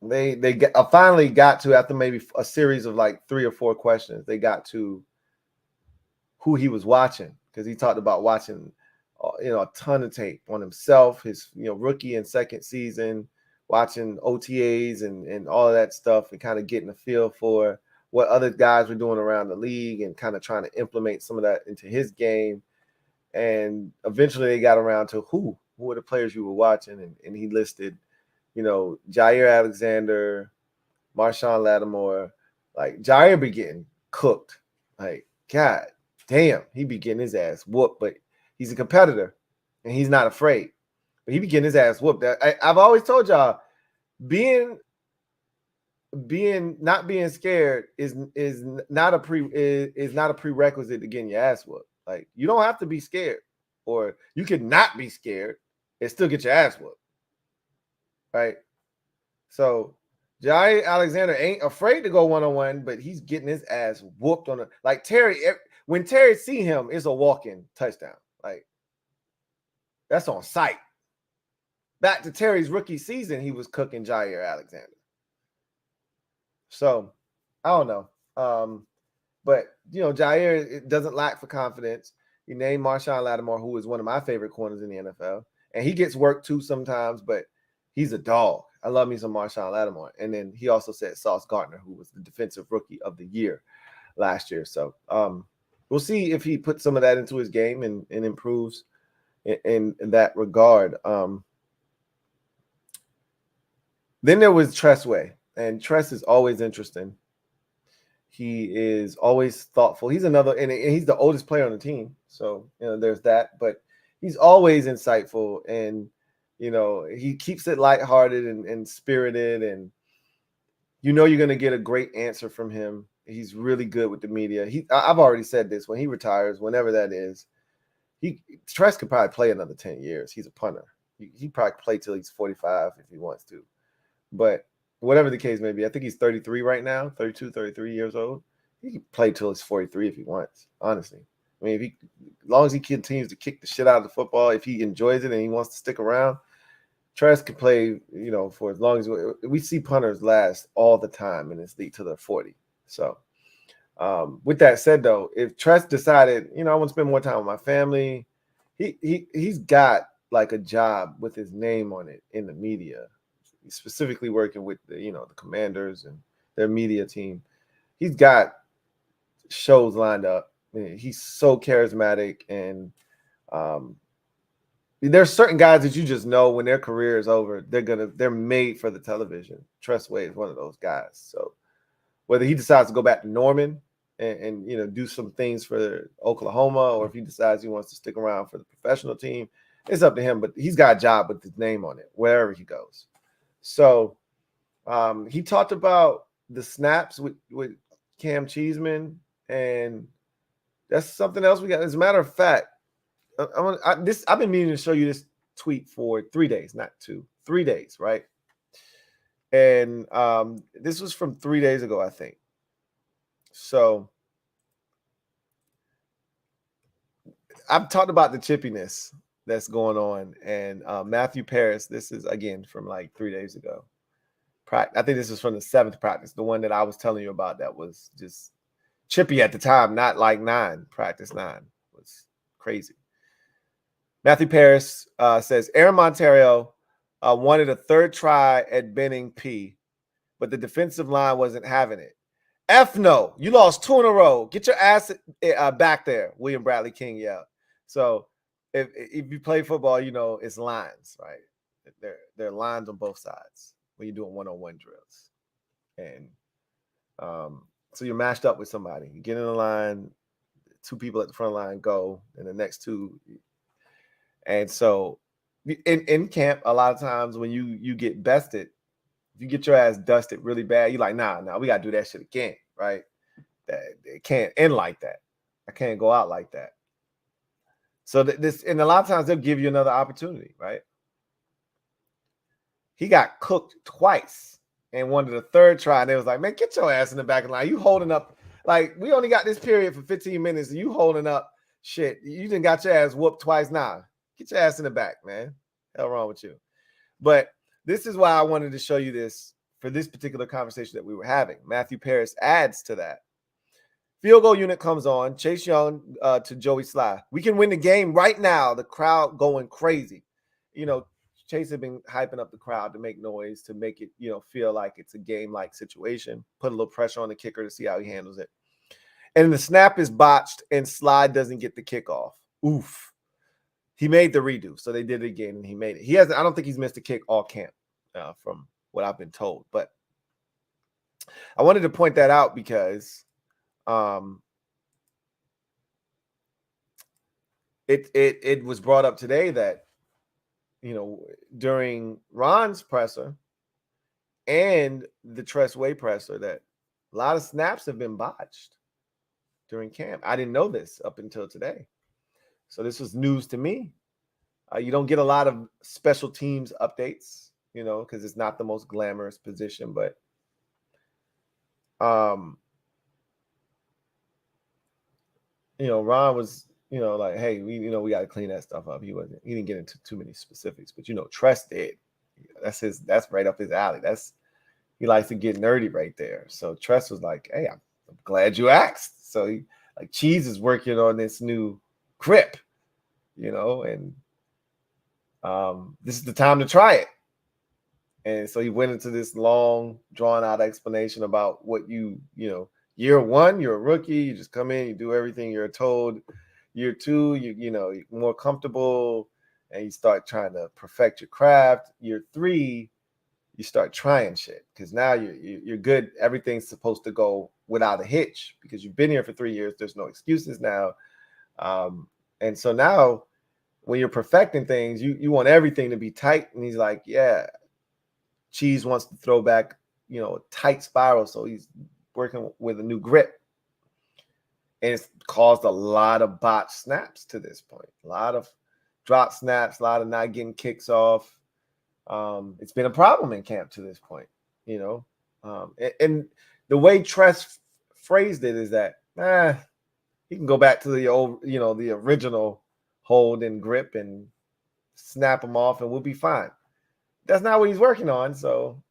they finally got to, after maybe a series of like 3 or 4 questions, they got to who he was watching, because he talked about watching a ton of tape on himself, his rookie and second season, watching OTAs and all of that stuff, and kind of getting a feel for what other guys were doing around the league, and kind of trying to implement some of that into his game. And eventually they got around to who were the players you were watching, and he listed Jair Alexander, Marshawn Lattimore. Like, Jair be getting cooked. Like, God damn, he be getting his ass whooped. But he's a competitor, and he's not afraid. But he be getting his ass whooped. I've always told y'all, not being scared is not a prerequisite to getting your ass whooped. Like, you don't have to be scared, or you could not be scared and still get your ass whooped. Right? So Jair Alexander ain't afraid to go one-on-one, but he's getting his ass whooped on like Terry. When Terry see him, it's a walk-in touchdown. Like, that's on sight. Back to Terry's rookie season, he was cooking Jair Alexander. So I don't know. But Jair doesn't lack for confidence. He named Marshawn Lattimore, who is one of my favorite corners in the NFL. And he gets work too sometimes, but he's a dog. I love me some Marshawn Lattimore. And then he also said Sauce Gardner, who was the defensive rookie of the year last year. So we'll see if he puts some of that into his game and improves in that regard. Then there was Tress Way. And Tress is always interesting. He is always thoughtful. He's another, and he's the oldest player on the team. So, there's that. But he's always insightful, and, he keeps it lighthearted and spirited. And, you're going to get a great answer from him. He's really good with the media. I've already said this, when he retires, whenever that is, Tress could probably play another 10 years. He's a punter. He probably play till he's 45 if he wants to. But whatever the case may be, I think he's 33 right now, 32, 33 years old. He can play till he's 43 if he wants, honestly. I mean, as long as he continues to kick the shit out of the football, if he enjoys it and he wants to stick around, Tress can play, for as long as we see punters last all the time in this league till they're 40. So, with that said, though, if Tress decided, I want to spend more time with my family, he's got like a job with his name on it in the media. He's specifically working with the Commanders and their media team. He's got shows lined up. He's so charismatic, and there's certain guys that you just know when their career is over, they're made for the television. Tress Way is one of those guys. So whether he decides to go back to Norman and do some things for Oklahoma, or if he decides he wants to stick around for the professional team, it's up to him. But he's got a job with his name on it wherever he goes. So he talked about the snaps with Cam Cheeseman, and that's something else we got. As a matter of fact, I've been meaning to show you this tweet for 3 days, not 2, 3 days, right? And this was from 3 days ago, I think. So I've talked about the chippiness that's going on, and Matthew Paris. This is again from like 3 days ago. I think this is from the 7th practice, the one that I was telling you about that was just chippy at the time, not like 9. Practice 9 was crazy. Matthew Paris says Aaron Montario wanted a 3rd try at Benning P, but the defensive line wasn't having it. F no, you lost 2 in a row. Get your ass back there, William Bradley King yelled. So if you play football, it's lines, right? There are lines on both sides when you're doing one-on-one drills. And so you're matched up with somebody. You get in the line, 2 people at the front line go, and the next 2. And so in camp, a lot of times when you get bested, if you get your ass dusted really bad, you're like, nah, we got to do that shit again, right? It can't end like that. I can't go out like that. So and a lot of times they'll give you another opportunity, right? He got cooked twice and wanted a 3rd try, and they was like, man, get your ass in the back of the line. You holding up, like, we only got this period for 15 minutes, and you holding up shit. You done got your ass whooped twice now. Get your ass in the back, man. Hell wrong with you. But this is why I wanted to show you this for this particular conversation that we were having. Matthew Paris adds to that. Field goal unit comes on. Chase Young to Joey Sly. We can win the game right now. The crowd going crazy. Chase had been hyping up the crowd to make noise, to make it, feel like it's a game-like situation. Put a little pressure on the kicker to see how he handles it. And the snap is botched, and Sly doesn't get the kickoff. Oof. He made the redo, so they did it again, and he made it. I don't think he's missed a kick all camp, from what I've been told. But I wanted to point that out because it was brought up today that during Ron's presser and the Tress Way presser, that a lot of snaps have been botched during camp. I didn't know this up until today. So this was news to me. You don't get a lot of special teams updates, because it's not the most glamorous position. But Ron was, like, hey, we got to clean that stuff up. He didn't get into too many specifics, but Tress did. That's right up his alley. He likes to get nerdy right there. So Tress was like, hey, I'm glad you asked. So Cheese is working on this new grip, and this is the time to try it. And so he went into this long, drawn-out explanation about what year 1, you're a rookie, you just come in, you do everything you're told. Year 2, you're more comfortable, and you start trying to perfect your craft. Year 3, you start trying shit, because now you're good. Everything's supposed to go without a hitch because you've been here for 3 years. There's no excuses now. And so now when you're perfecting things, you want everything to be tight. And he's like, yeah, Cheese wants to throw back, you know, a tight spiral. So he's working with a new grip. And it's caused a lot of botched snaps to this point. A lot of drop snaps, a lot of not getting kicks off. It's been a problem in camp to this point, you know. And the way Tress phrased it is that, he can go back to the old, you know, the original hold and grip and snap them off and we'll be fine. That's not what he's working on. So,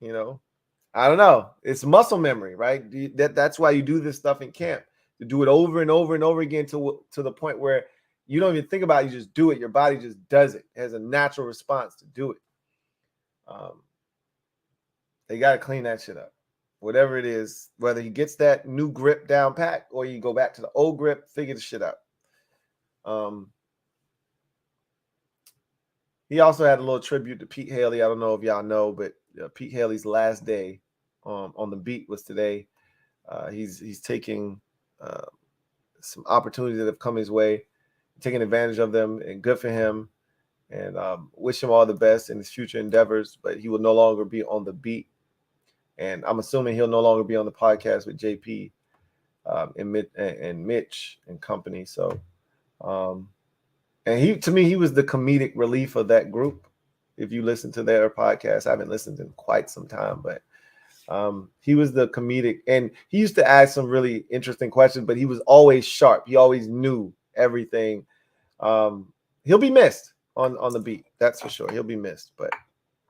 you know, I don't know. It's muscle memory, right? That's why you do this stuff in camp, to do it over and over and over again to the point where you don't even think about it. You just do it. Your body just does it. It has a natural response to do it. They got to clean that shit up. Whatever it is, whether he gets that new grip down pat or you go back to the old grip, figure the shit out. He also had a little tribute to Pete Haley. I don't know if y'all know, but Pete Haley's last day on the beat was today. He's taking some opportunities that have come his way, taking advantage of them, and good for him. And wish him all the best in his future endeavors. But he will no longer be on the beat, and I'm assuming he'll no longer be on the podcast with JP and Mitch and company. So, and to me, he was the comedic relief of that group. If you listen to their podcast, I haven't listened in quite some time, but he was the comedic, and he used to ask some really interesting questions, but he was always sharp. He always knew everything. He'll be missed on the beat. That's for sure. He'll be missed. But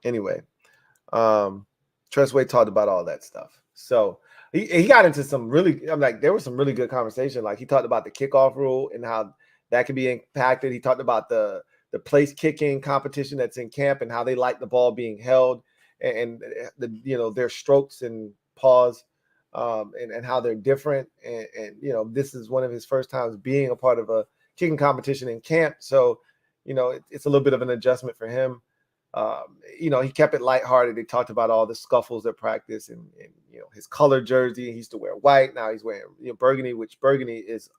anyway, Tress Way talked about all that stuff. So he got into some really, I'm like, there was some really good conversation. Like he talked about the kickoff rule and how that can be impacted. He talked about the place kicking competition that's in camp and how they like the ball being held and the, you know, their strokes and pause and how they're different. And, you know, this is one of his first times being a part of a kicking competition in camp. So, you know, it's a little bit of an adjustment for him. You know, he kept it lighthearted. They talked about all the scuffles at practice and you know, his color jersey. He used to wear white. Now he's wearing, you know, burgundy, which burgundy is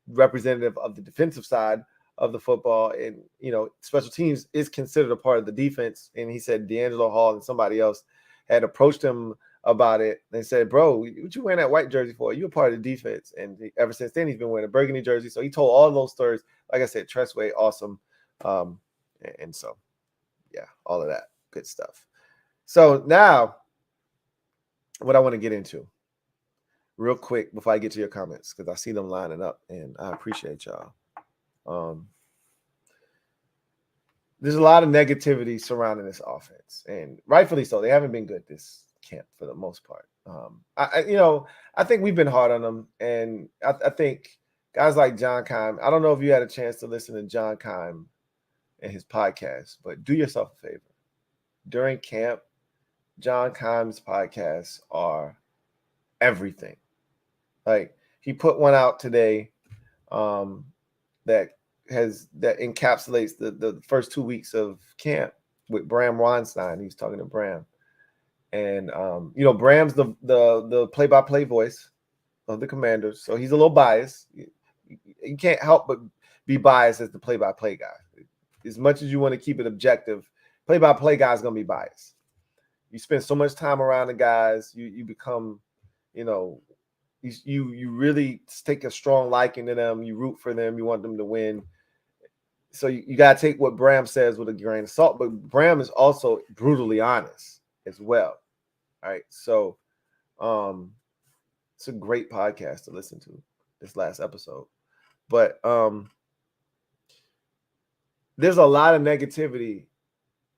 representative of the defensive side of the football. And, you know, special teams is considered a part of the defense. And he said D'Angelo Hall and somebody else had approached him about it. They said, bro, what you wearing that white jersey for? You're a part of the defense. And ever since then, he's been wearing a burgundy jersey. So he told all those stories. Like I said, Tress Way, awesome. And so, yeah, all of that good stuff. So now what I want to get into real quick before I get to your comments, because I see them lining up and I appreciate y'all. There's a lot of negativity surrounding this offense, and rightfully so. They haven't been good this camp for the most part. I think we've been hard on them, and I think guys like John Keim. I don't know if you had a chance to listen to John Keim and his podcast, but do yourself a favor. During camp, John Keim's podcasts are everything. Like he put one out today that encapsulates the first 2 weeks of camp with Bram Weinstein. He's talking to Bram. And you know, Bram's the play-by-play voice of the Commanders. So he's a little biased. You can't help but be biased as the play-by-play guy. As much as you want to keep it objective, play-by-play guy is going to be biased. You spend so much time around the guys, you become, you know, you really take a strong liking to them. You root for them. You want them to win. So you got to take what Bram says with a grain of salt. But Bram is also brutally honest as well. All right. So it's a great podcast to listen to, this last episode. But there's a lot of negativity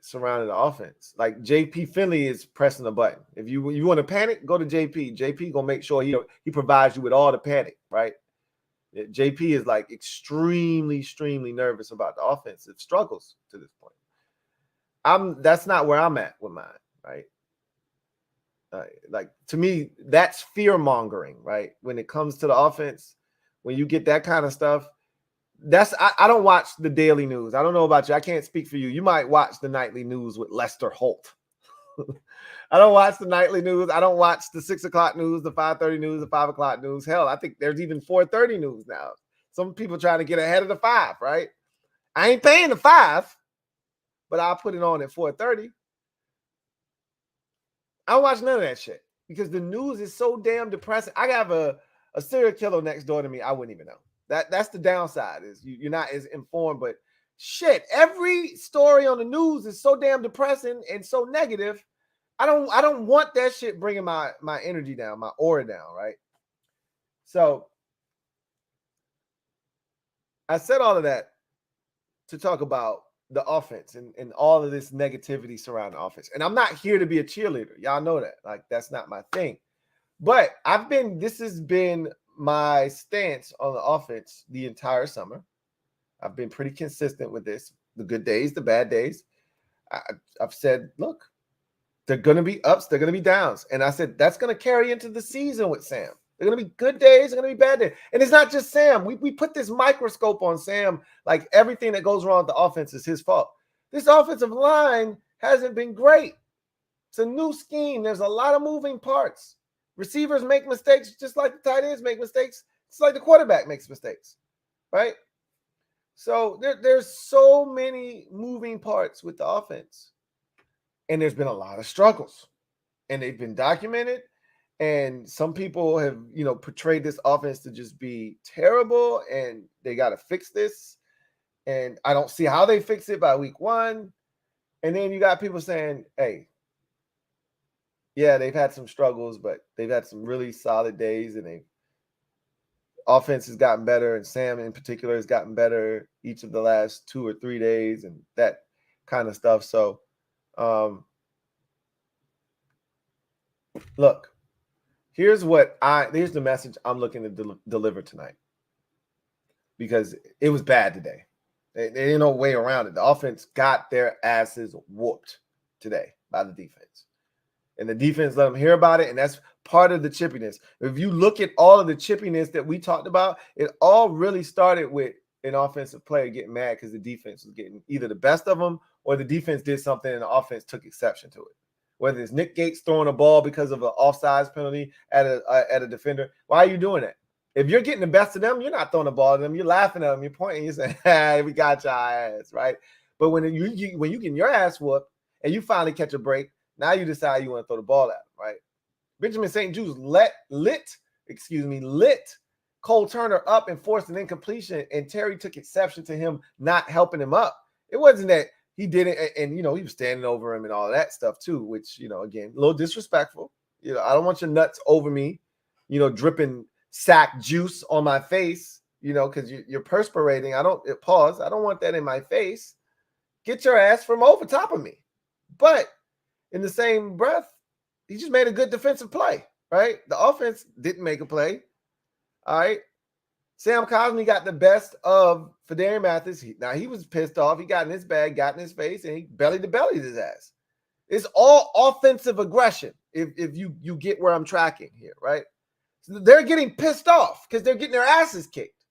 surrounding the offense. Like JP Finley is pressing the button. If you want to panic, go to JP. JP gonna make sure he provides you with all the panic, right? JP is like extremely nervous about the offensive struggles to this point. That's not where I'm at with mine, right? Like to me, that's fear mongering, right? When it comes to the offense, when you get that kind of stuff. I don't watch the daily news. I don't know about you. I can't speak for you. You might watch the nightly news with Lester Holt. I don't watch the nightly news. I don't watch the 6 o'clock news, the 5:30 news, the 5 o'clock news. Hell, I think there's even 4:30 news now. Some people trying to get ahead of the 5, right? I ain't paying the 5, but I'll put it on at 4:30. I don't watch none of that shit because the news is so damn depressing. I have a serial killer next door to me. I wouldn't even know. That's the downside is you're not as informed, but shit, every story on the news is so damn depressing and so negative. I don't want that shit bringing my energy down, my aura down, right? So I said all of that to talk about the offense and all of this negativity surrounding the offense. And I'm not here to be a cheerleader. Y'all know that. Like, that's not my thing. But this has been my stance on the offense the entire summer. I've been pretty consistent with this. The good days, the bad days. I've said, look, they're going to be ups, they're going to be downs. And I said, that's going to carry into the season with Sam. They're going to be good days, they're going to be bad days. And it's not just Sam. We put this microscope on Sam, like everything that goes wrong with the offense is his fault. This offensive line hasn't been great. It's a new scheme. There's a lot of moving parts. Receivers make mistakes just like the tight ends make mistakes. It's like the quarterback makes mistakes, right? So there's so many moving parts with the offense. And there's been a lot of struggles. And they've been documented. And some people have, portrayed this offense to just be terrible. And they got to fix this. And I don't see how they fix it by week 1. And then you got people saying, hey, yeah, they've had some struggles, but they've had some really solid days. And offense has gotten better. And Sam in particular has gotten better each of the last 2 or 3 days and that kind of stuff. So, look, here's the message I'm looking to deliver tonight, because it was bad today. There's no way around it. The offense got their asses whooped today by the defense, and the defense let them hear about it. And that's part of the chippiness. If you look at all of the chippiness that we talked about, it all really started with an offensive player getting mad because the defense was getting either the best of them or the defense did something and the offense took exception to it. Whether it's Nick Gates throwing a ball because of an offsides penalty at a defender. Why are you doing that? If you're getting the best of them, you're not throwing the ball at them. You're laughing at them. You're pointing. You're saying, hey, we got your ass, right? But when you get your ass whooped and you finally catch a break, now you decide you want to throw the ball at them, right? Benjamin St. Juste lit Cole Turner up and forced an incompletion, and Terry took exception to him not helping him up. It wasn't that he did it, and he was standing over him and all that stuff too, which again, a little disrespectful. I don't want your nuts over me, dripping sack juice on my face, because you're perspirating. I don't want that in my face. Get your ass from over top of me. But in the same breath, he just made a good defensive play, right? The offense didn't make a play. All right. Sam Cosmi got the best of Fedarian Mathis. Now he was pissed off. He got in his bag, got in his face, and he belly-to-bellied his ass. It's all offensive aggression, if you get where I'm tracking here, right? So they're getting pissed off because they're getting their asses kicked.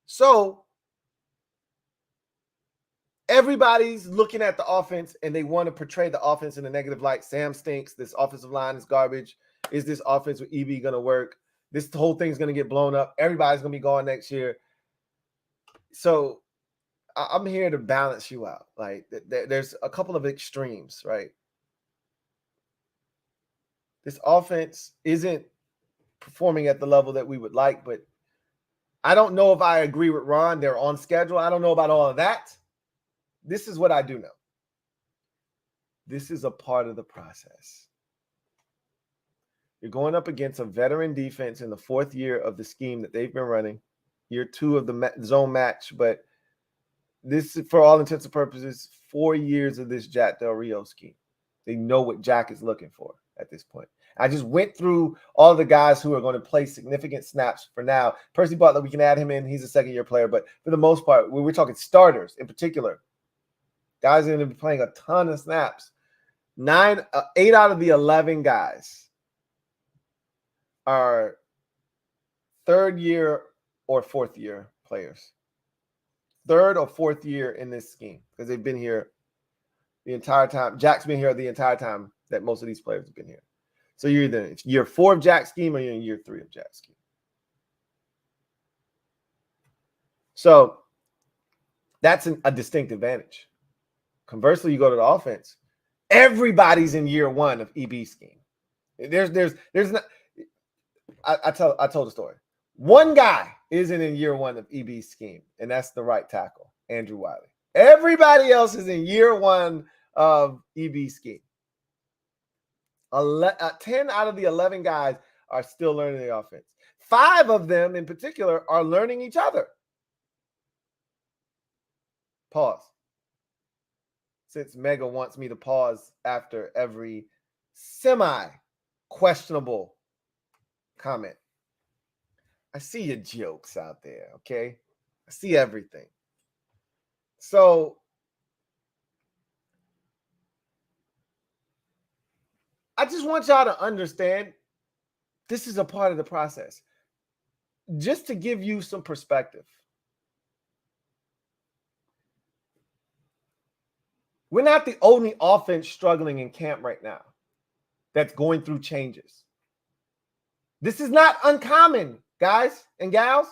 So everybody's looking at the offense and they want to portray the offense in a negative light. Sam stinks. This offensive line is garbage. Is this offense with EB going to work? This whole thing's going to get blown up. Everybody's going to be gone next year. So I'm here to balance you out. Like, there's a couple of extremes, right? This offense isn't performing at the level that we would like, but I don't know if I agree with Ron. They're on schedule. I don't know about all of that. This is what I do know. This is a part of the process. You're going up against a veteran defense in the 4th year of the scheme that they've been running. Year 2 of the zone match, but this is, for all intents and purposes, 4 years of this Jack Del Rio scheme. They know what Jack is looking for at this point. I just went through all the guys who are going to play significant snaps for now. Percy Butler, we can add him in. He's a second-year player, but for the most part, we're talking starters in particular. Guys are going to be playing a ton of snaps. 8 out of the 11 guys are 3rd year or 4th year players. 3rd or 4th year in this scheme because they've been here the entire time. Jack's been here the entire time that most of these players have been here. So you're either in year 4 of Jack's scheme or you're in year 3 of Jack's scheme. So that's a distinct advantage. Conversely, you go to the offense. Everybody's in year 1 of EB scheme. There's not. I told the story. One guy isn't in year 1 of EB scheme, and that's the right tackle, Andrew Wiley. Everybody else is in year 1 of EB scheme. 10 out of the 11 guys are still learning the offense. 5 of them in particular are learning each other. Pause. Since Mega wants me to pause after every semi-questionable comment. I see your jokes out there, okay? I see everything. So I just want y'all to understand this is a part of the process. Just to give you some perspective. We're not the only offense struggling in camp right now that's going through changes. This is not uncommon, guys and gals.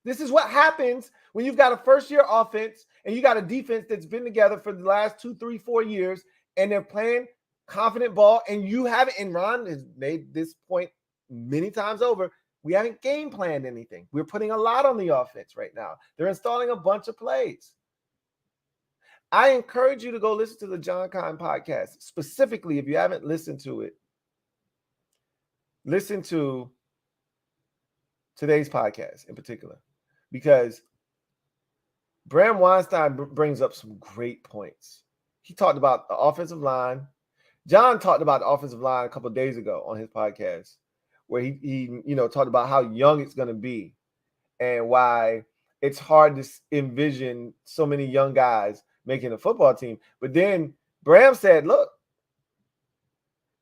This is what happens when you've got a first-year offense and you got a defense that's been together for the last 2, 3, 4 years, and they're playing confident ball, and you haven't, and Ron has made this point many times over, we haven't game planned anything. We're putting a lot on the offense right now. They're installing a bunch of plays. I encourage you to go listen to the John Kahn podcast. Specifically, if you haven't listened to it, listen to today's podcast in particular, because Bram Weinstein brings up some great points. He talked about the offensive line. John talked about the offensive line a couple of days ago on his podcast, where he talked about how young it's going to be and why it's hard to envision so many young guys making a football team. But then Bram said, look,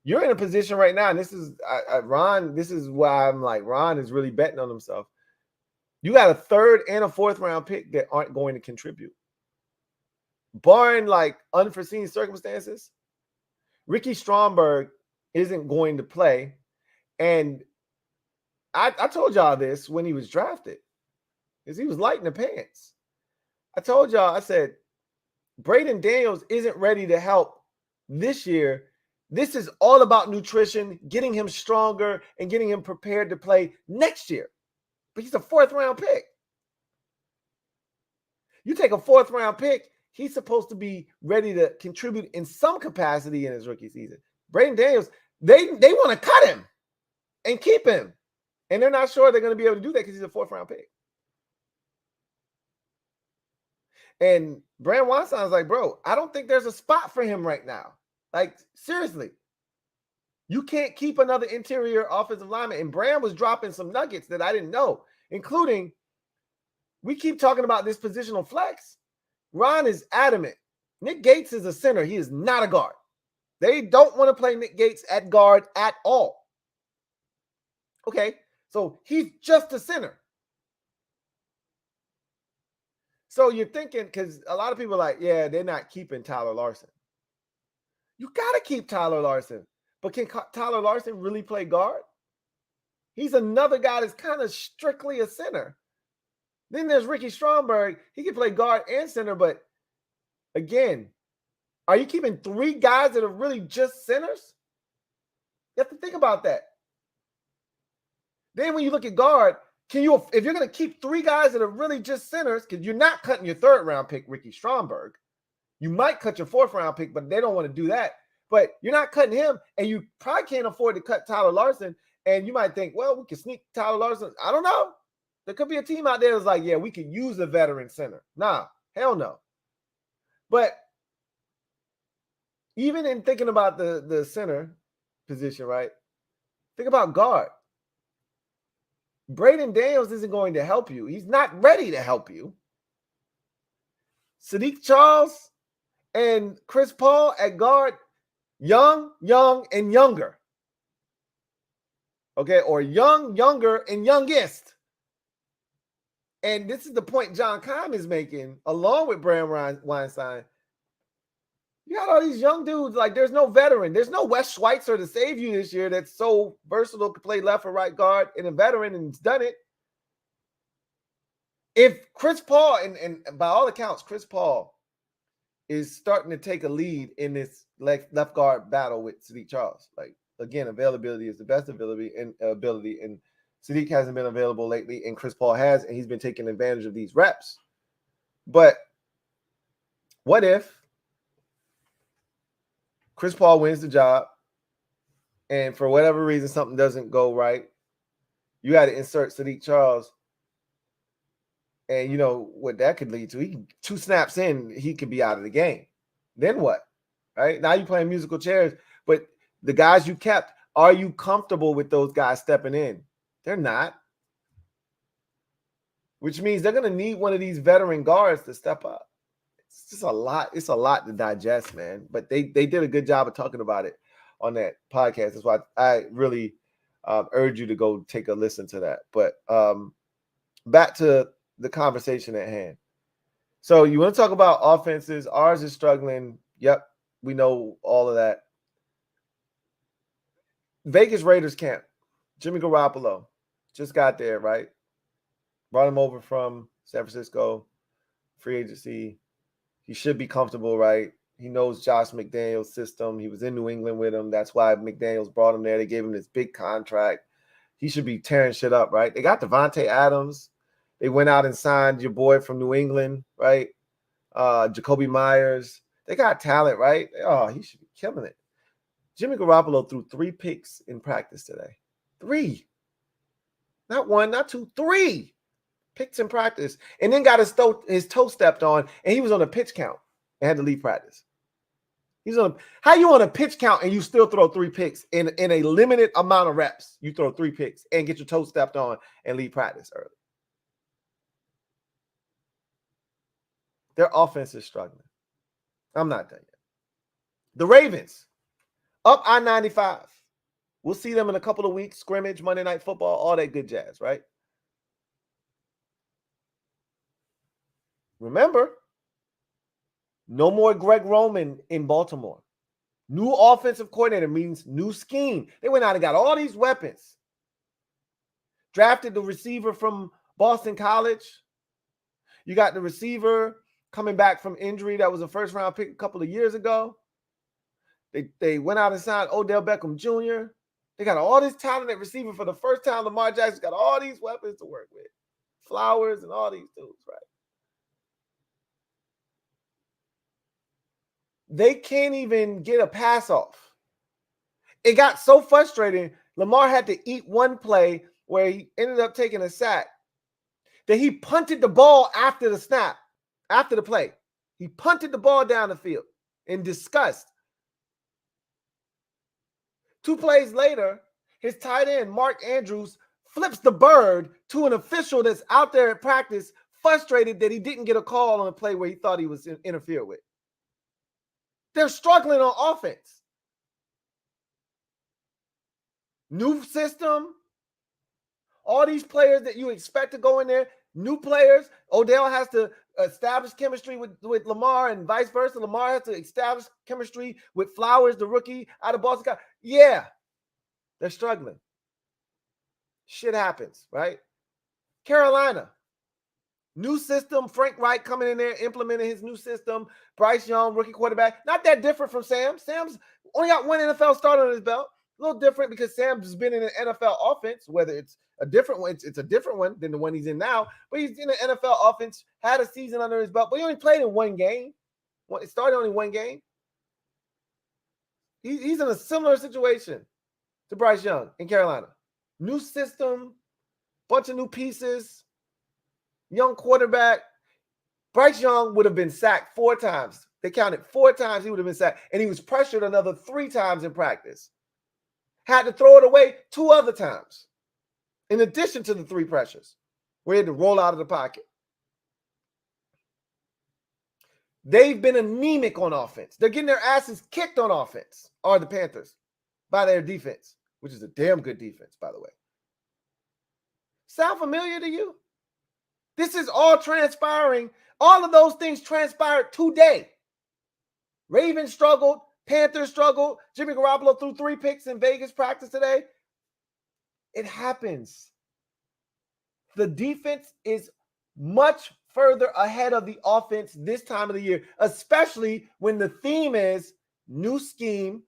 you're in a position right now, and this is Ron, this is why I'm like, Ron is really betting on himself. You got a 3rd and a 4th round pick that aren't going to contribute. Barring like unforeseen circumstances, Ricky Stromberg isn't going to play. And I told y'all this when he was drafted, because he was light in the pants. I told y'all, I said, Braden Daniels isn't ready to help this year. This is all about nutrition, getting him stronger and getting him prepared to play next year. But he's a 4th round pick. You take a 4th round pick, he's supposed to be ready to contribute in some capacity in his rookie season. Braden Daniels, they want to cut him and keep him. And they're not sure they're going to be able to do that because he's a 4th round pick. And Bram Weinstein's like, bro, I don't think there's a spot for him right now. Like, seriously. You can't keep another interior offensive lineman. And Bram was dropping some nuggets that I didn't know, including, we keep talking about this positional flex. Ron is adamant. Nick Gates is a center. He is not a guard. They don't want to play Nick Gates at guard at all. Okay, so he's just a center. So you're thinking, because a lot of people are like, yeah, they're not keeping Tyler Larsen. You got to keep Tyler Larsen. But can Tyler Larsen really play guard? He's another guy that's kind of strictly a center. Then there's Ricky Stromberg. He can play guard and center, but again, are you keeping 3 guys that are really just centers? You have to think about that. Then when you look at guard, if you're going to keep 3 guys that are really just centers, because you're not cutting your 3rd round pick, Ricky Stromberg. You might cut your 4th round pick, but they don't want to do that. But you're not cutting him, and you probably can't afford to cut Tyler Larsen. And you might think, well, we can sneak Tyler Larsen. I don't know. There could be a team out there that's like, yeah, we could use a veteran center. Nah, hell no. But even in thinking about the center position, right? Think about guard. Braden Daniels isn't going to help you. He's not ready to help you. Sadiq Charles and Chris Paul at guard, young, and younger. Okay, or young, younger, and youngest. And this is the point John Kahn is making, along with Bram Weinstein. You got all these young dudes. Like, there's no veteran. There's no Wes Schweitzer to save you this year that's so versatile, can play left or right guard, and a veteran, and he's done it. If Chris Paul, and by all accounts, Chris Paul is starting to take a lead in this left guard battle with Sadiq Charles. Like, again, availability is the best ability, and Sadiq hasn't been available lately, and Chris Paul has, and he's been taking advantage of these reps. But what if Chris Paul wins the job, and for whatever reason something doesn't go right? You got to insert Sadiq Charles, and you know what that could lead to. He can, 2 snaps in, he could be out of the game. Then what? Right? Now you're playing musical chairs, but the guys you kept, are you comfortable with those guys stepping in? They're not. Which means they're going to need one of these veteran guards to step up. It's just a lot. It's a lot to digest, man. But they did a good job of talking about it on that podcast. That's why I really urge you to go take a listen to that. But back to the conversation at hand. So you want to talk about offenses. Ours is struggling. Yep, we know all of that. Vegas Raiders camp. Jimmy Garoppolo just got there, right? Brought him over from San Francisco, free agency. He should be comfortable, right? He knows Josh McDaniels' system. He was in New England with him. That's why McDaniels brought him there. They gave him this big contract. He should be tearing shit up, right? They got Devontae Adams. They went out and signed your boy from New England, right? Jacoby Myers. They got talent, right? Oh, he should be killing it. Jimmy Garoppolo threw 3 picks in practice today. 3. Not 1, not 2, 3 picks in practice. And then got his toe stepped on, and he was on a pitch count and had to leave practice. How you on a pitch count and you still throw 3 picks in a limited amount of reps? You throw 3 picks and get your toe stepped on and leave practice early. Their offense is struggling. I'm not done yet. The Ravens, up I-95. We'll see them in a couple of weeks. Scrimmage, Monday Night Football, all that good jazz, right? Remember, no more Greg Roman in Baltimore. New offensive coordinator means new scheme. They went out and got all these weapons. Drafted the receiver from Boston College. You got the receiver coming back from injury that was a first-round pick a couple of years ago. They went out and signed Odell Beckham Jr. They got all this talented receiver for the first time. Lamar Jackson's got all these weapons to work with. Flowers and all these dudes, right? They can't even get a pass off. It got so frustrating. Lamar had to eat one play where he ended up taking a sack that he punted the ball after the snap, after the play. He punted the ball down the field in disgust. 2 plays later, his tight end, Mark Andrews, flips the bird to an official that's out there at practice, frustrated that he didn't get a call on a play where he thought he was interfered with. They're struggling on offense. New system. All these players that you expect to go in there, new players. Odell has to establish chemistry with Lamar and vice versa. Lamar has to establish chemistry with Flowers, the rookie out of Boston. Yeah, they're struggling. Shit happens, right? Carolina. New system. Frank Reich coming in there, implementing his new system. Bryce Young, rookie quarterback. Not that different from Sam. Sam's only got 1 NFL start on his belt. A little different because Sam's been in an NFL offense, whether it's a different one, it's a different one than the one he's in now. But he's in an NFL offense, had a season under his belt, but he only played in 1 game. It started only 1 game. He's in a similar situation to Bryce Young in Carolina. New system, bunch of new pieces. Young quarterback. Bryce Young would have been sacked 4 times. They counted 4 times he would have been sacked. And he was pressured another 3 times in practice. Had to throw it away 2 other times. In addition to the 3 pressures. We had to roll out of the pocket. They've been anemic on offense. They're getting their asses kicked on offense, are the Panthers, by their defense, which is a damn good defense, by the way. Sound familiar to you? This is all transpiring. All of those things transpired today. Ravens struggled. Panthers struggled. Jimmy Garoppolo threw 3 picks in Vegas practice today. It happens. The defense is much further ahead of the offense this time of the year, especially when the theme is new scheme,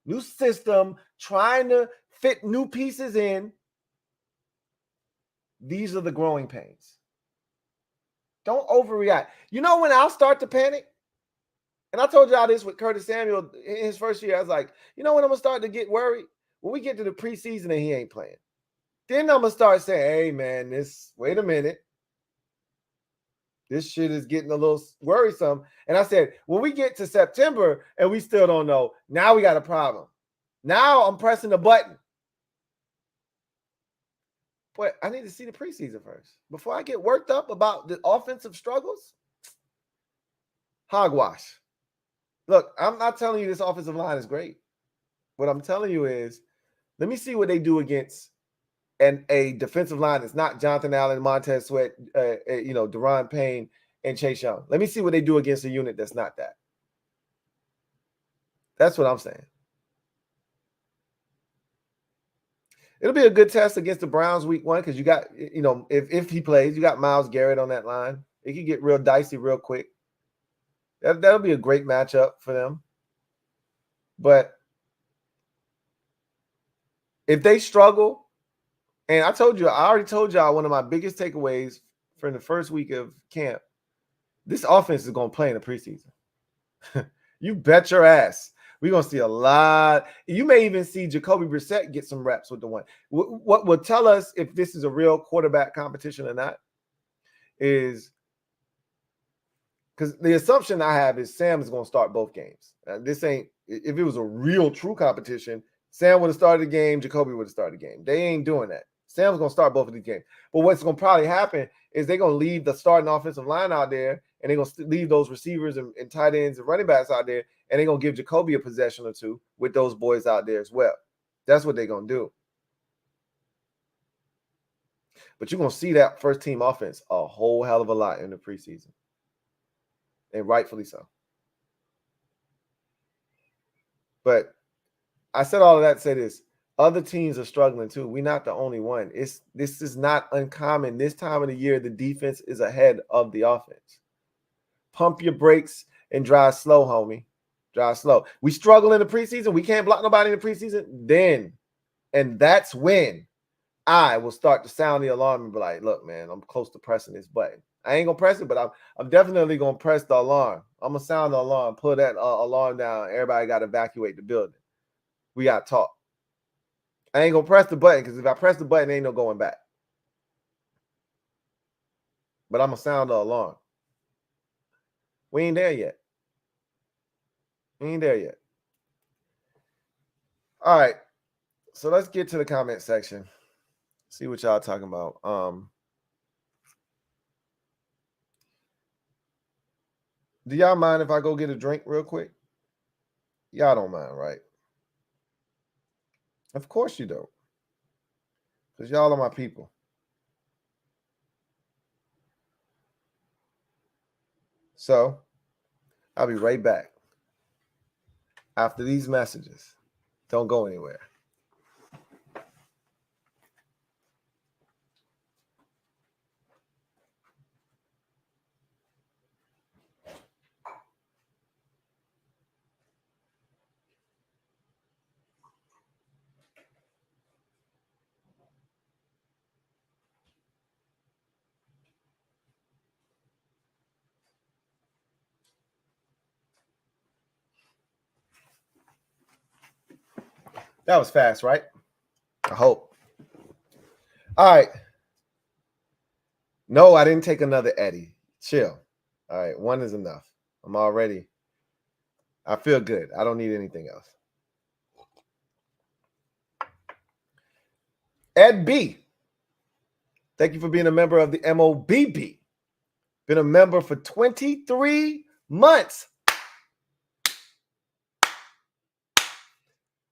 new system, trying to fit new pieces in. These are the growing pains. Don't overreact. You know when I'll start to panic? And I told y'all this with Curtis Samuel in his first year. I was like, you know when I'm going to start to get worried? When we get to the preseason and he ain't playing. Then I'm going to start saying, hey, man, wait a minute. This shit is getting a little worrisome. And I said, when we get to September and we still don't know, now we got a problem. Now I'm pressing the button. But I need to see the preseason first. Before I get worked up about the offensive struggles, hogwash. Look, I'm not telling you this offensive line is great. What I'm telling you is, let me see what they do against a defensive line that's not Jonathan Allen, Montez Sweat, Deron Payne, and Chase Young. Let me see what they do against a unit that's not that. That's what I'm saying. It'll be a good test against the Browns week 1 because you got, if he plays, you got Myles Garrett on that line. It can get real dicey real quick. That'll be a great matchup for them. But if they struggle, and I already told y'all one of my biggest takeaways from the first week of camp, this offense is going to play in the preseason. You bet your ass. We're going to see a lot. You may even see Jacoby Brissett get some reps with the one. What will tell us if this is a real quarterback competition or not is because the assumption I have is Sam is going to start both games. This ain't, if it was a real true competition, Sam would have started the game, Jacoby would have started the game. They ain't doing that. Sam's going to start both of these games. But what's going to probably happen is they're going to leave the starting offensive line out there, and they're going to leave those receivers and tight ends and running backs out there, and they're going to give Jacoby a possession or two with those boys out there as well. That's what they're going to do. But you're going to see that first-team offense a whole hell of a lot in the preseason, and rightfully so. But I said all of that to say this. Other teams are struggling too. We're not the only one. This is not uncommon. This time of the year, the defense is ahead of the offense. Pump your brakes and drive slow, homie. Drive slow. We struggle in the preseason. We can't block nobody in the preseason. And that's when I will start to sound the alarm and be like, look, man, I'm close to pressing this button. I ain't going to press it, but I'm definitely going to press the alarm. I'm going to sound the alarm, pull that alarm down. Everybody got to evacuate the building. We got to talk. I ain't going to press the button because if I press the button, ain't no going back. But I'm going to sound the alarm. We ain't there yet. All right. So let's get to the comment section. See what y'all talking about. Do y'all mind if I go get a drink real quick? Y'all don't mind, right? Of course you don't. Because y'all are my people. So I'll be right back after these messages. Don't go anywhere. That was fast, right? I hope. All right. No, I didn't take another Eddie. Chill. All right. One is enough. I feel good. I don't need anything else. Ed B. Thank you for being a member of the MOBB. Been a member for 23 months.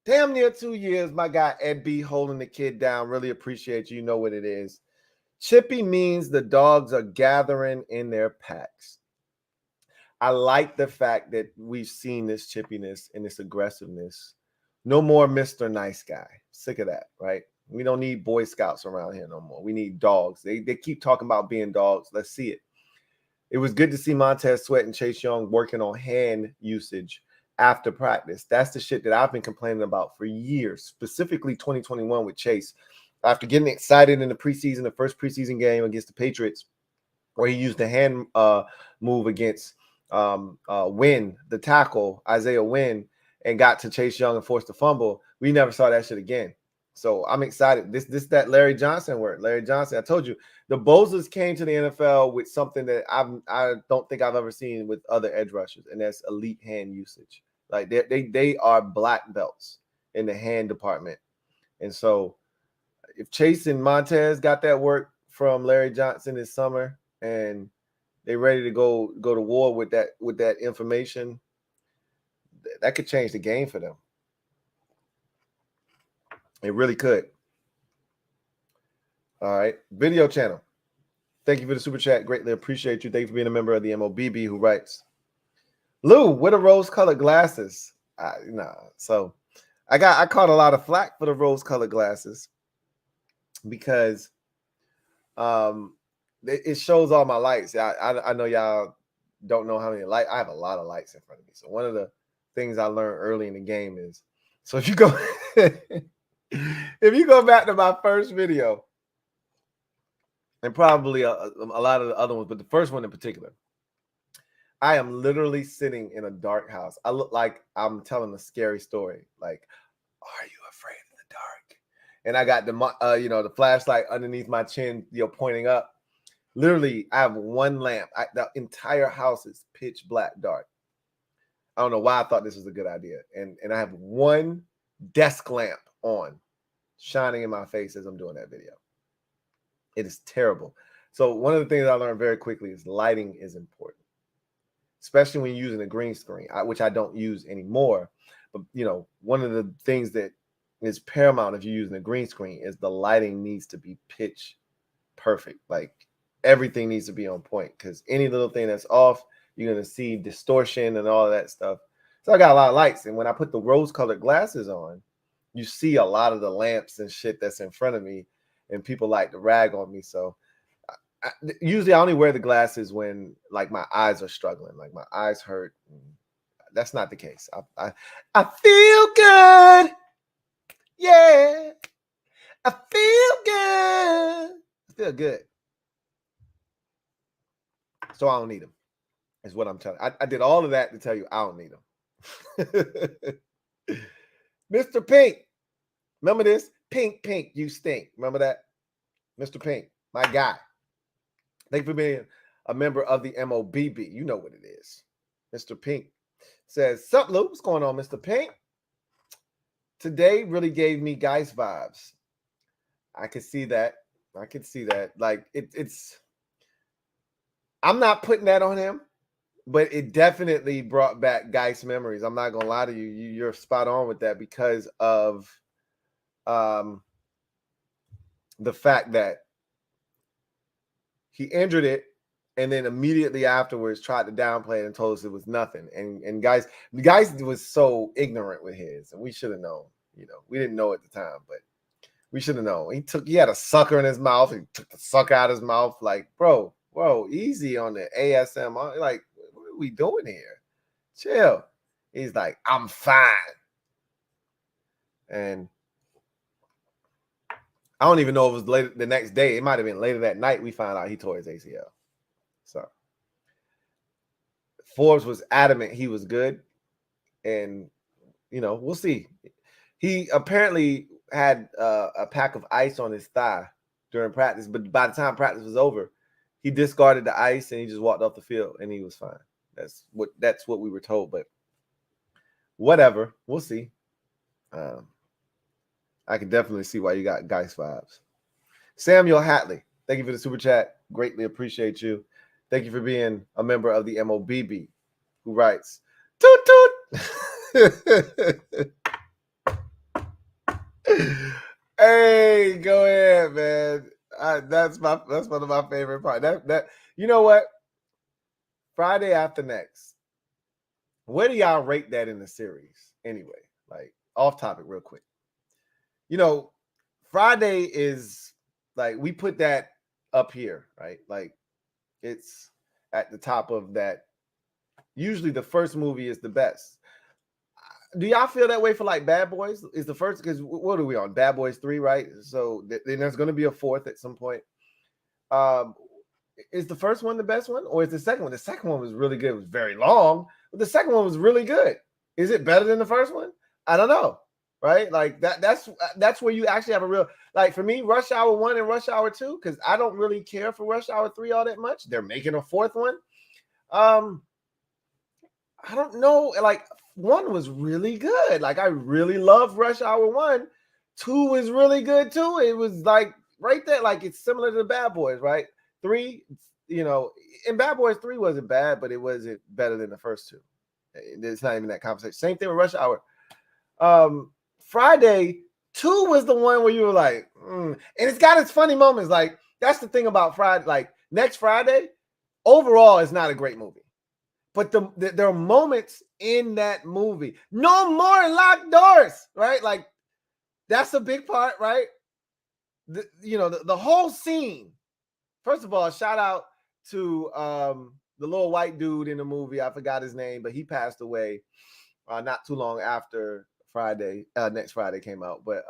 Damn near 2 years, my guy Ed B holding the kid down. Really appreciate you. You know what it is. Chippy means the dogs are gathering in their packs. I like the fact that we've seen this chippiness and this aggressiveness. No more Mr. Nice Guy. Sick of that, right? We don't need Boy Scouts around here no more. We need dogs. They keep talking about being dogs. Let's see it. It was good to see Montez Sweat and Chase Young working on hand usage after practice. That's the shit that I've been complaining about for years, specifically 2021 with Chase. After getting excited in the preseason, the first preseason game against the Patriots, where he used the hand move against Wynn, the tackle, Isaiah Wynn, and got to Chase Young and forced a fumble. We never saw that shit again. So I'm excited. This that Larry Johnson work. Larry Johnson, I told you, the Bozas came to the NFL with something that I don't think I've ever seen with other edge rushers, and that's elite hand usage. Like they are black belts in the hand department. And so if Chase and Montez got that work from Larry Johnson this summer and they ready to go to war with that information, that could change the game for them. It really could. All right. Video channel. Thank you for the super chat. Greatly appreciate you. Thank you for being a member of the MOBB who writes, Lou, what are rose-colored glasses? So I caught a lot of flack for the rose-colored glasses because it shows all my lights. I know y'all don't know how many lights. I have a lot of lights in front of me. So one of the things I learned early in the game is, so if you go if you go back to my first video, and probably a lot of the other ones, but the first one in particular, I am literally sitting in a dark house. I look like I'm telling a scary story. Like, are you afraid of the dark? And I got the the flashlight underneath my chin, pointing up. Literally, I have one lamp. The entire house is pitch black dark. I don't know why I thought this was a good idea. And I have one desk lamp on, shining in my face as I'm doing that video. It is terrible. So one of the things I learned very quickly is lighting is important, especially when you're using a green screen, which I don't use anymore. But, one of the things that is paramount if you're using a green screen is the lighting needs to be pitch perfect. Like everything needs to be on point, because any little thing that's off, you're going to see distortion and all of that stuff. So I got a lot of lights. And when I put the rose-colored glasses on, you see a lot of the lamps and shit that's in front of me, and people like to rag on me. So usually I only wear the glasses when like my eyes are struggling, like my eyes hurt. That's not the case. I feel good. Yeah. I feel good. I feel good. So I don't need them, is what I'm telling you. I did all of that to tell you I don't need them. Mr. Pink. Remember this? Pink, you stink. Remember that? Mr. Pink, my guy. Thank you for being a member of the MOBB. You know what it is. Mr. Pink says, sup, Lou? What's going on, Mr. Pink? Today really gave me Geist vibes. I could see that. Like, it's... I'm not putting that on him, but it definitely brought back Geist memories. I'm not going to lie to you. You're spot on with that because of the fact that he injured it and then immediately afterwards tried to downplay it and told us it was nothing. And guys was so ignorant with his, and we should have known. We didn't know at the time, but we should have known. He had a sucker in his mouth. He took the sucker out of his mouth. Like, bro, easy on the ASMR. Like, what are we doing here? Chill. He's like, I'm fine. And I don't even know if it was later the next day. It might have been later that night we found out he tore his ACL. So Forbes was adamant he was good. And, we'll see. He apparently had a pack of ice on his thigh during practice. But by the time practice was over, he discarded the ice and he just walked off the field and he was fine. That's what we were told. But whatever. We'll see. I can definitely see why you got Geist vibes. Samuel Hatley, thank you for the super chat. Greatly appreciate you. Thank you for being a member of the MOBB who writes, toot toot. Hey, go ahead, man. That's one of my favorite parts. That you know what? Friday after next. Where do y'all rate that in the series? Anyway, like off topic real quick. You know, Friday is like we put that up here, right? Like it's at the top of that. Usually the first movie is the best. Do y'all feel that way for like Bad Boys? Is the first, because what are we on? Bad Boys 3, right? So then there's going to be a fourth at some point. Is the first one the best one, or is the second one? The second one was really good. It was very long, but the second one was really good. Is it better than the first one? I don't know, right? Like that's where you actually have a real, like for me, Rush Hour 1 and Rush Hour 2, because I don't really care for Rush Hour 3 all that much. They're making a fourth one. I don't know. Like 1 was really good. Like I really love Rush Hour 1. 2 was really good too. It was like right there. Like it's similar to Bad Boys, right? 3, you know, and Bad Boys 3 wasn't bad, but it wasn't better than the first 2. It's not even that conversation. Same thing with Rush Hour. Friday 2 was the one where you were like, and it's got its funny moments. Like that's the thing about Friday. Like next Friday, overall, it's not a great movie. But there are moments in that movie. No more locked doors, right? Like that's a big part, right? The whole scene. First of all, shout out to the little white dude in the movie. I forgot his name, but he passed away not too long after Friday. Next Friday came out, but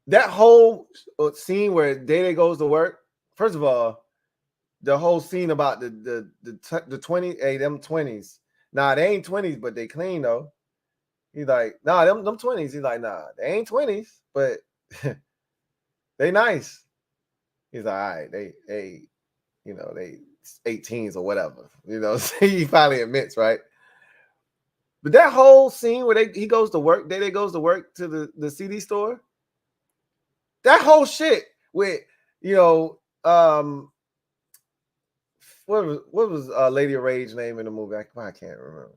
that whole scene where Day goes to work. First of all, the whole scene about the 20, hey, them 20s. Nah, they ain't 20s, but they clean though. He's like, nah, them 20s. He's like, nah, they ain't 20s, but they nice. He's like, all right, they, you know, they 18s or whatever. You know, he finally admits, right? But that whole scene where he goes to work, Day goes to work to the CD store. That whole shit with, you know, what was Lady of Rage name in the movie? I can't remember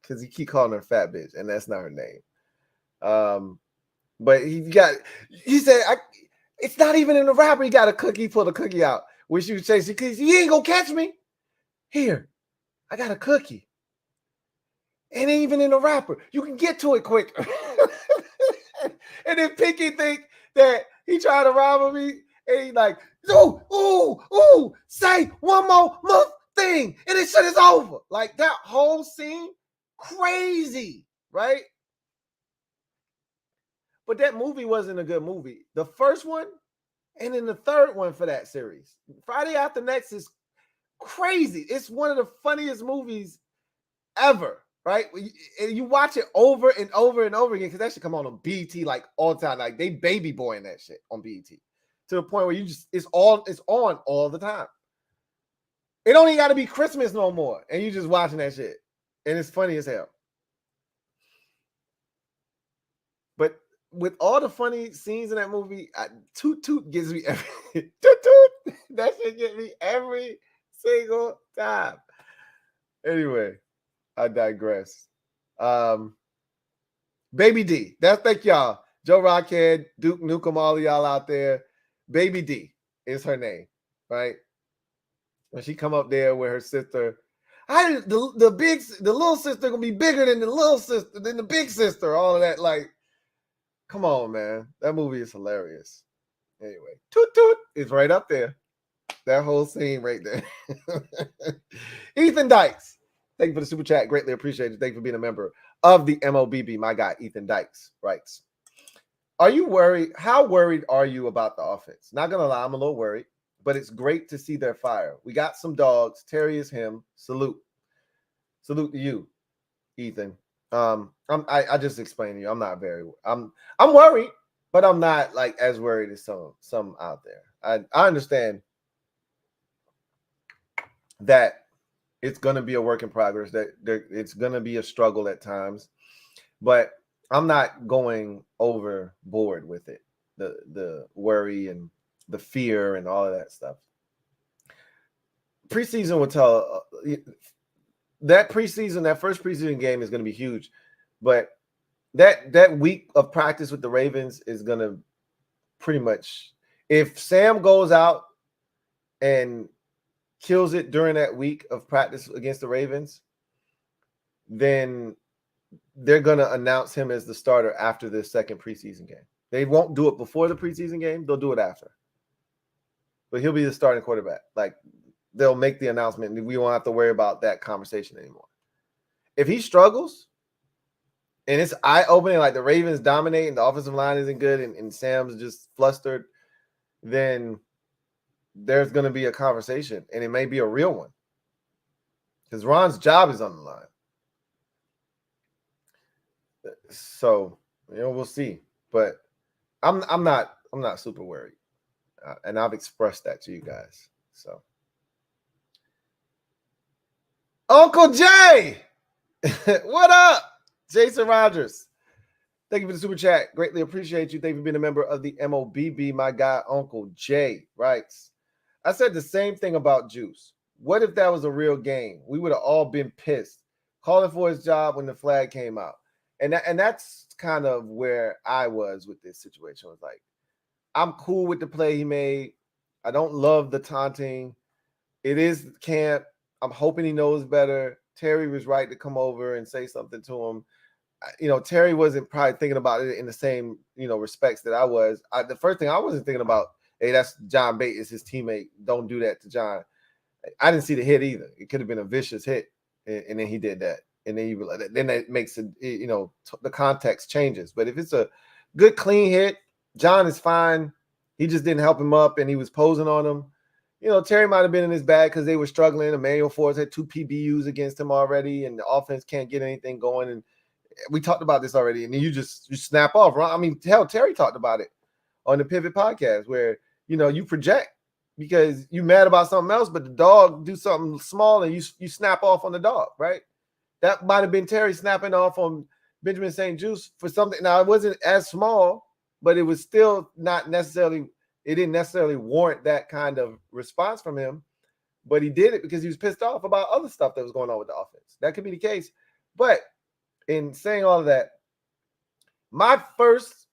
because he keep calling her fat bitch, and that's not her name. But he said, it's not even in the rapper. He got a cookie, pulled a cookie out. Which you say, because you ain't gonna catch me. Here, I got a cookie. It ain't even in the wrapper. You can get to it quick. And then Pinky think that he tried to rob me. And he's like, ooh, say one more thing. And this shit is over. Like that whole scene, crazy, right? But that movie wasn't a good movie. The first one, and then the third one for that series. Friday After Next is crazy. It's one of the funniest movies ever, right? You watch it over and over and over again because that should come on BET like all the time. Like they baby boying that shit on BET to the point where it's on all the time. It don't even got to be Christmas no more, and you just watching that shit, and it's funny as hell. But with all the funny scenes in that movie, Toot gives me every Toot. That shit gets me every single time. Anyway, I digress. Baby D. Thank y'all. Joe Rockhead, Duke Nukem, all of y'all out there. Baby D is her name, right? When she come up there with her sister, the little sister gonna be bigger than the little sister, than the big sister, all of that. Like, come on, man. That movie is hilarious. Anyway, Toot is right up there. That whole scene right there. Ethan Dykes. Thank you for the super chat. Greatly appreciated. Thank you for being a member of the MOBB. My guy, Ethan Dykes, writes, are you worried? How worried are you about the offense? Not going to lie, I'm a little worried, but it's great to see their fire. We got some dogs. Terry is him. Salute. Salute to you, Ethan. I just explained to you. I'm not very, I'm worried, but I'm not like as worried as some out there. I understand that it's going to be a work in progress, that it's going to be a struggle at times, but I'm not going overboard with it. The worry and the fear and all of that stuff. Preseason will tell that first preseason game is going to be huge, but that week of practice with the Ravens is going to pretty much, if Sam goes out and kills it during that week of practice against the Ravens, then they're going to announce him as the starter after the second preseason game. They won't do it before the preseason game. They'll do it after. But he'll be the starting quarterback. Like, they'll make the announcement, and we won't have to worry about that conversation anymore. If he struggles, and it's eye-opening, like the Ravens dominate and the offensive line isn't good and Sam's just flustered, then there's going to be a conversation, and it may be a real one. Because Ron's job is on the line. So, we'll see. But I'm not super worried. And I've expressed that to you guys. So, Uncle Jay, what up? Jason Rogers, thank you for the super chat. Greatly appreciate you. Thank you for being a member of the MOBB. My guy, Uncle Jay, writes, I said the same thing about Juice. What if that was a real game? We would have all been pissed, calling for his job when the flag came out. And that's kind of where I was with this situation. I was like, I'm cool with the play he made. I don't love the taunting. It is camp. I'm hoping he knows better. Terry was right to come over and say something to him. Terry wasn't probably thinking about it in the same, respects that I was. The first thing I wasn't thinking about, hey, that's John Bate, is his teammate. Don't do that to John. I didn't see the hit either. It could have been a vicious hit, and then he did that. And then that makes it, the context changes. But if it's a good, clean hit, John is fine. He just didn't help him up, and he was posing on him. Terry might have been in his bag because they were struggling. Emmanuel Forbes had 2 PBUs against him already, and the offense can't get anything going. And we talked about this already, and then you snap off. Right? I mean, hell, Terry talked about it on the Pivot podcast where, you project because you mad about something else, but the dog do something small and you snap off on the dog, right? That might have been Terry snapping off on Benjamin St. Juste for something. Now, it wasn't as small, but it was still not necessarily – it didn't necessarily warrant that kind of response from him, but he did it because he was pissed off about other stuff that was going on with the offense. That could be the case. But in saying all of that, my first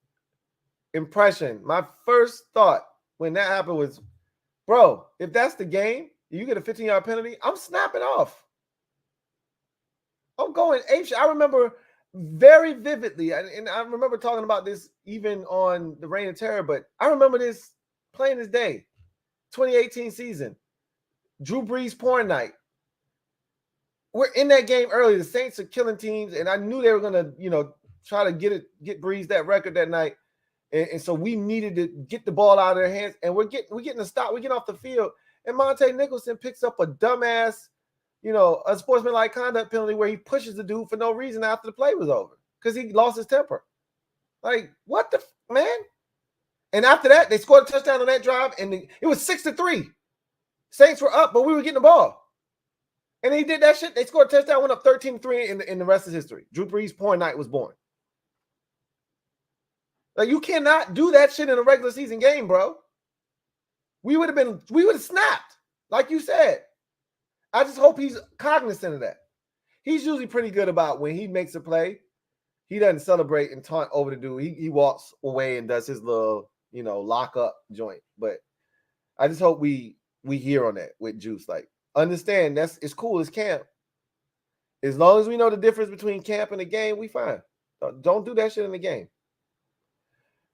impression, my first thought when that happened was, bro, if that's the game, you get a 15-yard penalty, I'm snapping off. I'm going apeshit. I remember very vividly, and I remember talking about this even on the Reign of Terror, but I remember this plain as day. 2018 season, Drew Brees porn night. We're in that game early. The Saints are killing teams, and I knew they were going to, try to get Brees that record that night. And so we needed to get the ball out of their hands, and we're getting a stop. We get off the field, and Monte Nicholson picks up a dumbass, a sportsmanlike conduct penalty where he pushes the dude for no reason after the play was over because he lost his temper. Like, what the man? And after that, they scored a touchdown on that drive, and it was 6-3. Saints were up, but we were getting the ball. And he did that shit. They scored a touchdown, went up 13-3, in the rest of history. Drew Brees' porn night was born. Like, you cannot do that shit in a regular season game, bro. We would have snapped, like you said. I just hope he's cognizant of that. He's usually pretty good about when he makes a play, he doesn't celebrate and taunt over the dude. He walks away and does his little, lock up joint. But I just hope we hear on that with Juice. Like, understand it's cool. It's camp. As long as we know the difference between camp and the game, we fine. Don't do that shit in the game.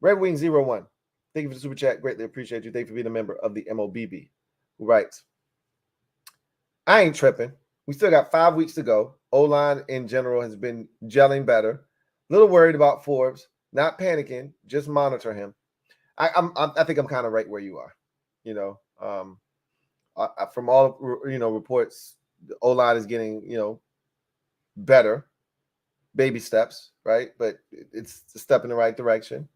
Red Wing 01. Thank you for the super chat. Greatly appreciate you. Thank you for being a member of the MOBB. Who writes, I ain't tripping. We still got 5 weeks to go. O-line in general has been gelling better. A little worried about Forbes. Not panicking. Just monitor him. I think I'm kind of right where you are. From all reports, the O-line is getting better. Baby steps, right? But it's a step in the right direction.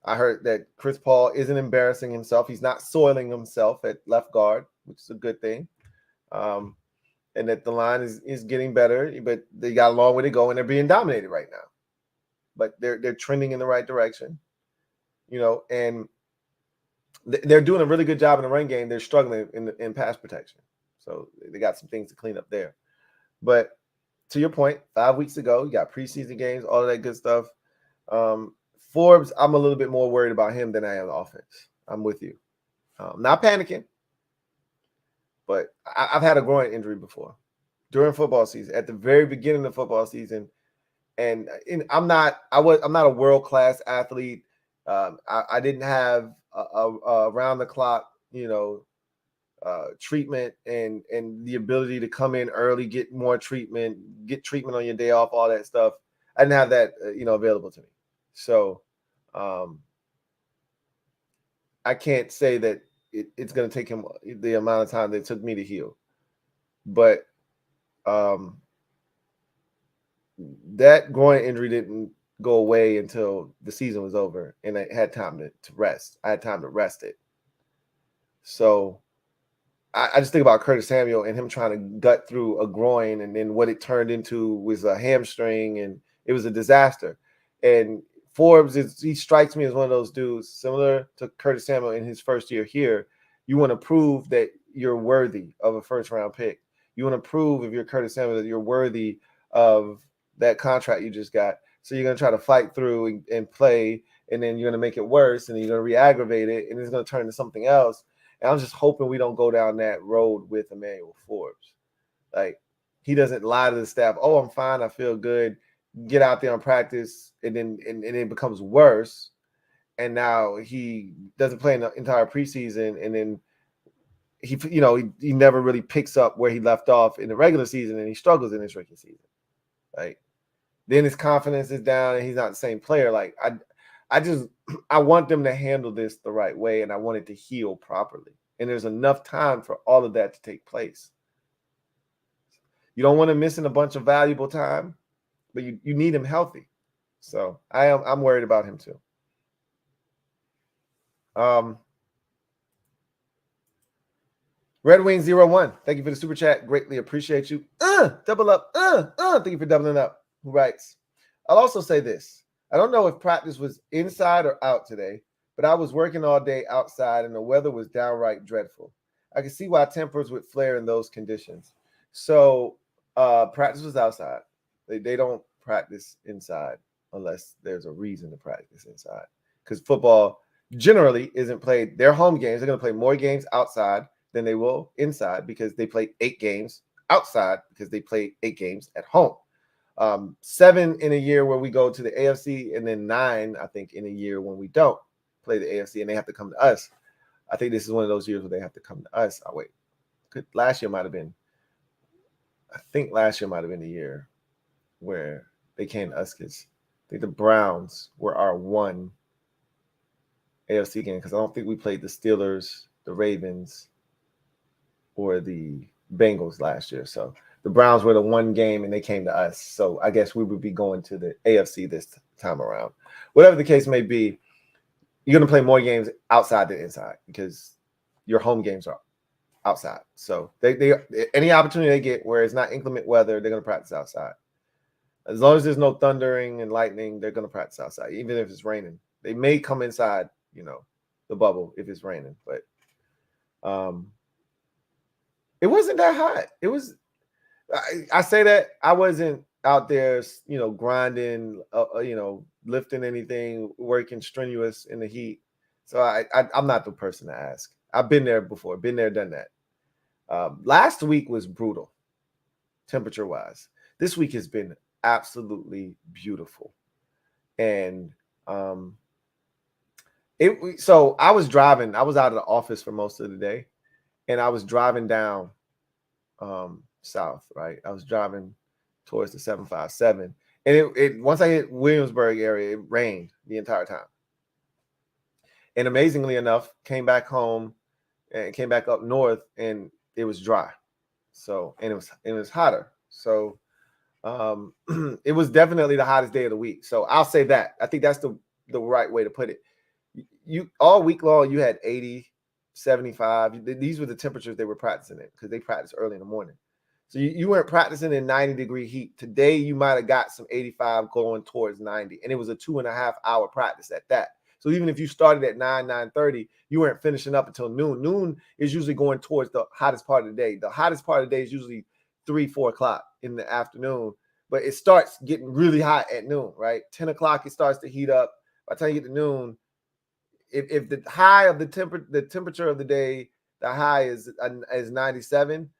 I heard that Chris Paul isn't embarrassing himself. He's not soiling himself at left guard, which is a good thing. And that the line is getting better, but they got a long way to go, and they're being dominated right now. But they're trending in the right direction, and they're doing a really good job in the run game. They're struggling in pass protection, so they got some things to clean up there. But to your point, 5 weeks ago, you got preseason games, all of that good stuff. Forbes, I'm a little bit more worried about him than I am the offense. I'm with you. Not panicking, But I've had a groin injury before during football season, at the very beginning of football season. And I'm not a world-class athlete. I didn't have a around the clock, treatment and the ability to come in early, get more treatment, get treatment on your day off, all that stuff. I didn't have that, available to me. So I can't say that it's going to take him the amount of time that it took me to heal. But that groin injury didn't go away until the season was over, and I had time to rest. I had time to rest it. So I just think about Curtis Samuel and him trying to gut through a groin, and then what it turned into was a hamstring, and it was a disaster. And Forbes, he strikes me as one of those dudes similar to Curtis Samuel in his first year here. You want to prove that you're worthy of a first-round pick. You want to prove, if you're Curtis Samuel, that you're worthy of that contract you just got. So you're going to try to fight through and play, and then you're going to make it worse, and then you're going to re-aggravate it, and it's going to turn into something else. And I'm just hoping we don't go down that road with Emmanuel Forbes. Like, he doesn't lie to the staff, oh, I'm fine, I feel good, get out there and practice, and then and it becomes worse. And now he doesn't play in the entire preseason, and then he never really picks up where he left off in the regular season, and he struggles in his rookie season. Like, then his confidence is down, and he's not the same player. Like, I want them to handle this the right way, and I want it to heal properly. And there's enough time for all of that to take place. You don't want to miss in a bunch of valuable time, but you need him healthy. So I'm worried about him too. Red Wing 01, thank you for the super chat. Greatly appreciate you. Double up. Thank you for doubling up. Who writes? I'll also say this. I don't know if practice was inside or out today, but I was working all day outside and the weather was downright dreadful. I can see why tempers would flare in those conditions. So practice was outside. They don't practice inside unless there's a reason to practice inside, because football generally isn't played. Their home games, they're going to play more games outside than they will inside, because they play 8 games outside because they play 8 games at home. 7 in a year where we go to the AFC, and then 9, I think, in a year when we don't play the AFC and they have to come to us. I think this is one of those years where they have to come to us. Oh, wait. Last year might have been the year where they came to us, because I think the Browns were our one AFC game, because I don't think we played the Steelers, the Ravens, or the Bengals last year. So the Browns were the one game and they came to us. So I guess we would be going to the AFC this time around. Whatever the case may be, you're going to play more games outside than inside, because your home games are outside. So they any opportunity they get where it's not inclement weather, they're going to practice outside. As long as there's no thundering and lightning, they're going to practice outside, even if it's raining. They may come inside, the bubble if it's raining, but it wasn't that hot. It was. I say that I wasn't out there, grinding, lifting anything, working strenuous in the heat. So I'm not the person to ask. I've been there before, been there, done that. Last week was brutal, temperature-wise. This week has been absolutely beautiful, and so I was driving. I was out of the office for most of the day, and I was driving down south, right? I was driving towards the 757, and it once I hit Williamsburg area, it rained the entire time. And amazingly enough, came back home and came back up north, and it was dry. So, and it was hotter. So it was definitely the hottest day of the week. So I'll say that. I think that's the right way to put it. You all week long, you had 80, 75. These were the temperatures they were practicing in, because they practice early in the morning. So you weren't practicing in 90-degree heat. Today, you might have got some 85 going towards 90. And it was a 2.5-hour practice at that. So even if you started at 9:30, you weren't finishing up until noon. Noon is usually going towards the hottest part of the day. The hottest part of the day is usually 3, 4 o'clock in the afternoon. But it starts getting really hot at noon, right? 10 o'clock, it starts to heat up. By the time you get to noon, if the high of the temperature of the day, The high is 97.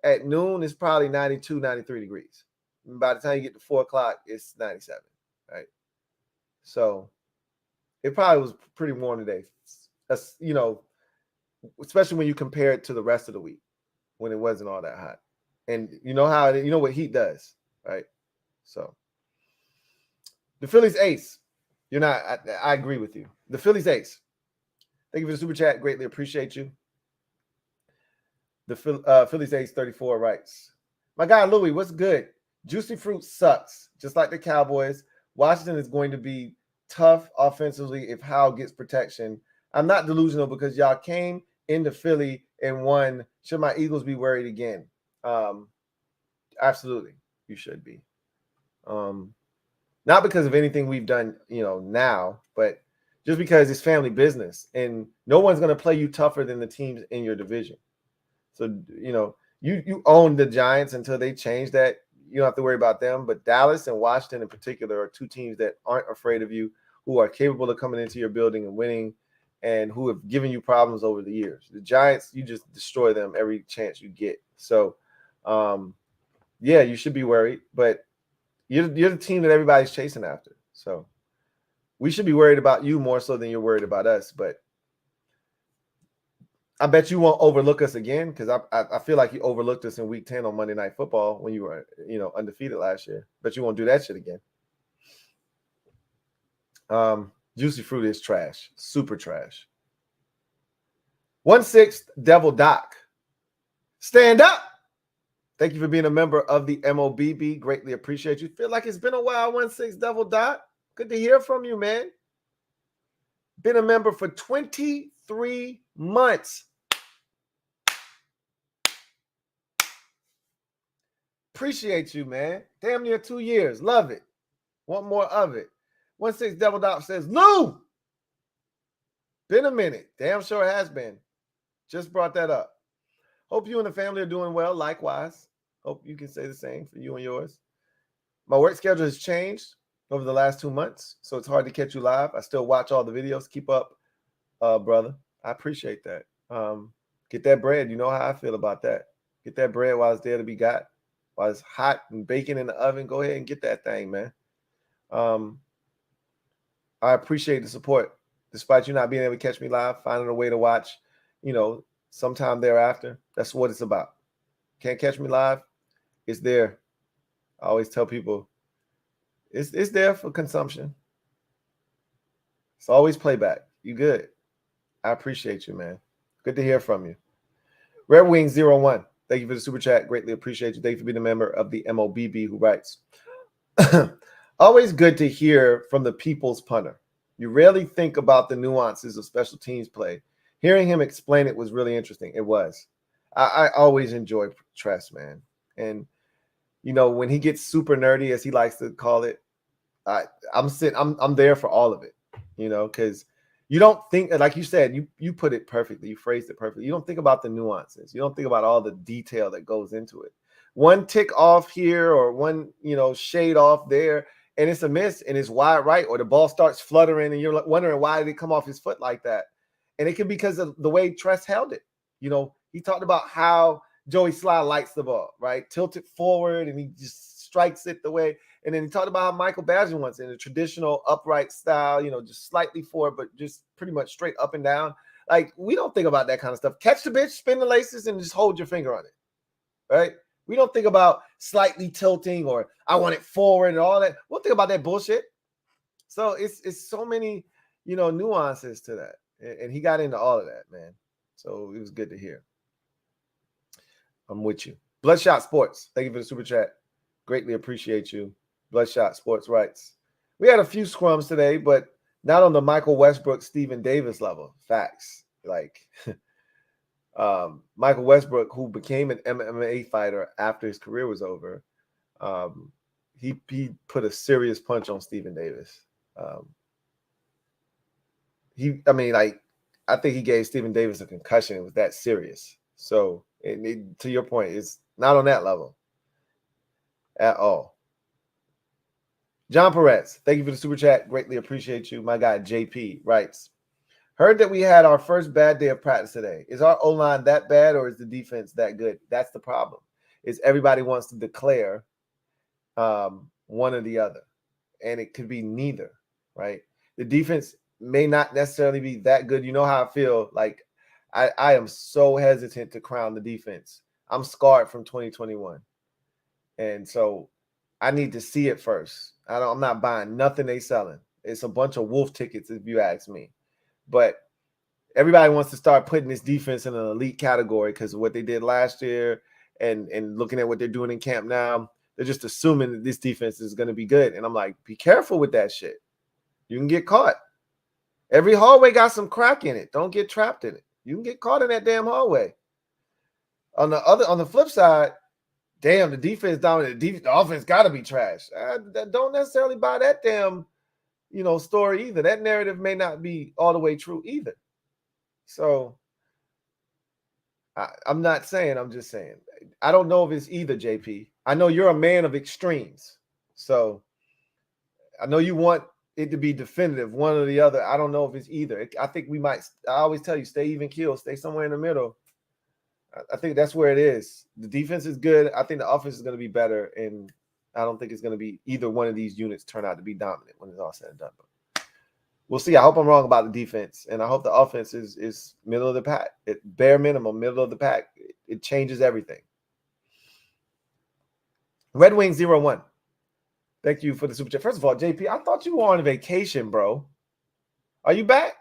At noon, it's probably 92, 93 degrees. And by the time you get to 4 o'clock, it's 97, right? So it probably was pretty warm today. You know, especially when you compare it to the rest of the week when it wasn't all that hot. And you know what heat does, right? So the Phillies ace. I agree with you. The Phillies ace. Thank you for the super chat. Greatly appreciate you. The Phillies ace 34 writes, my guy Louie, what's good? Juicy fruit sucks, just like the Cowboys. Washington is going to be tough offensively if Howell gets protection. I'm not delusional because y'all came into Philly and won. Should my Eagles be worried again? Absolutely, you should be. Not because of anything we've done, now, but just because it's family business, and no one's going to play you tougher than the teams in your division. So, you own the Giants until they change that. You don't have to worry about them. But Dallas and Washington in particular are two teams that aren't afraid of you, who are capable of coming into your building and winning, and who have given you problems over the years. The Giants, you just destroy them every chance you get. So, yeah, you should be worried, but you're the team that everybody's chasing after. So we should be worried about you more so than you're worried about us. But I bet you won't overlook us again, because I feel like you overlooked us in Week 10 on Monday Night Football when you were undefeated last year. But you won't do that shit again. Juicy fruit is trash, super trash. 1/6 Devil Doc, stand up. Thank you for being a member of the MOBB. Greatly appreciate you. Feel like it's been a while, 1/6 Devil Doc. Good to hear from you, man. Been a member for 23 months. Appreciate you, man. Damn near 2 years. Love it. Want more of it. 1/6 Devil Doc says, Lou! Been a minute. Damn sure it has been. Just brought that up. Hope you and the family are doing well. Likewise. Hope you can say the same for you and yours. My work schedule has changed over the last 2 months, so it's hard to catch you live. I still watch all the videos. Keep up, brother. I appreciate that. Get that bread. You know how I feel about that. Get that bread while it's there to be got. While it's hot and baking in the oven, go ahead and get that thing, man. I appreciate the support. Despite you not being able to catch me live, finding a way to watch, sometime thereafter. That's what it's about. Can't catch me live? It's there. I always tell people it's there for consumption. It's always playback. You good. I appreciate you, man. Good to hear from you. Red Wing 01. Thank you for the super chat. Greatly appreciate you. Thank you for being a member of the MOBB, who writes, always good to hear from the people's punter. You rarely think about the nuances of special teams play. Hearing him explain it was really interesting. It was. I always enjoy Tress, man. And, when he gets super nerdy, as he likes to call it, I'm there for all of it, because you don't think, like you said, you put it perfectly. You phrased it perfectly. You don't think about the nuances. You don't think about all the detail that goes into it. One tick off here or one, shade off there, and it's a miss and it's wide right, or the ball starts fluttering and you're wondering why did it come off his foot like that? And it can be because of the way Tress held it. He talked about how Joey Sly likes the ball, right? Tilt it forward and he just strikes it the way. And then he talked about how Michael Badger wants in a traditional upright style, just slightly forward, but just pretty much straight up and down. Like, we don't think about that kind of stuff. Catch the bitch, spin the laces, and just hold your finger on it, right? We don't think about slightly tilting or I want it forward and all that. We'll think about that bullshit. So it's so many, nuances to that. And he got into all of that, man. So it was good to hear. I'm with you. Bloodshot Sports. Thank you for the super chat. Greatly appreciate you. Bloodshot Sports writes, we had a few scrums today, but not on the Michael Westbrook, Stephen Davis level. Facts. Like, Michael Westbrook, who became an MMA fighter after his career was over, he put a serious punch on Stephen Davis. I think he gave Stephen Davis a concussion. It was that serious. So, to your point, it's not on that level at all. John Perez, thank you for the super chat. Greatly appreciate you. My guy JP writes, Heard that we had our first bad day of practice today. Is our O-line that bad or is the defense that good? That's the problem. Is everybody wants to declare one or the other. And it could be neither, right? The defense may not necessarily be that good. You know how I feel. Like I am so hesitant to crown the defense. I'm scarred from 2021. And so I need to see it first. I'm not buying nothing they selling. It's a bunch of wolf tickets if you ask me. But everybody wants to start putting this defense in an elite category because of what they did last year and looking at what they're doing in camp now. They're just assuming that this defense is going to be good. And I'm like, be careful with that shit. You can get caught. Every hallway got some crack in it. Don't get trapped in it. You can get caught in that damn hallway. On the flip side, damn, the defense dominated. The offense got to be trash. I don't necessarily buy that damn, story either. That narrative may not be all the way true either. So I'm not saying, I'm just saying. I don't know if it's either, JP. I know you're a man of extremes. So I know you want it to be definitive, one or the other. I don't know if it's either. I think I always tell you, stay even keel, stay somewhere in the middle. I think that's where it is. The defense is good. I think the offense is going to be better. And I don't think it's going to be either one of these units turn out to be dominant when it's all said and done. But we'll see. I hope I'm wrong about the defense. And I hope the offense is middle of the pack. At bare minimum, middle of the pack. It changes everything. Red Wing 01. Thank you for the super chat. First of all, JP, I thought you were on vacation, bro. Are you back?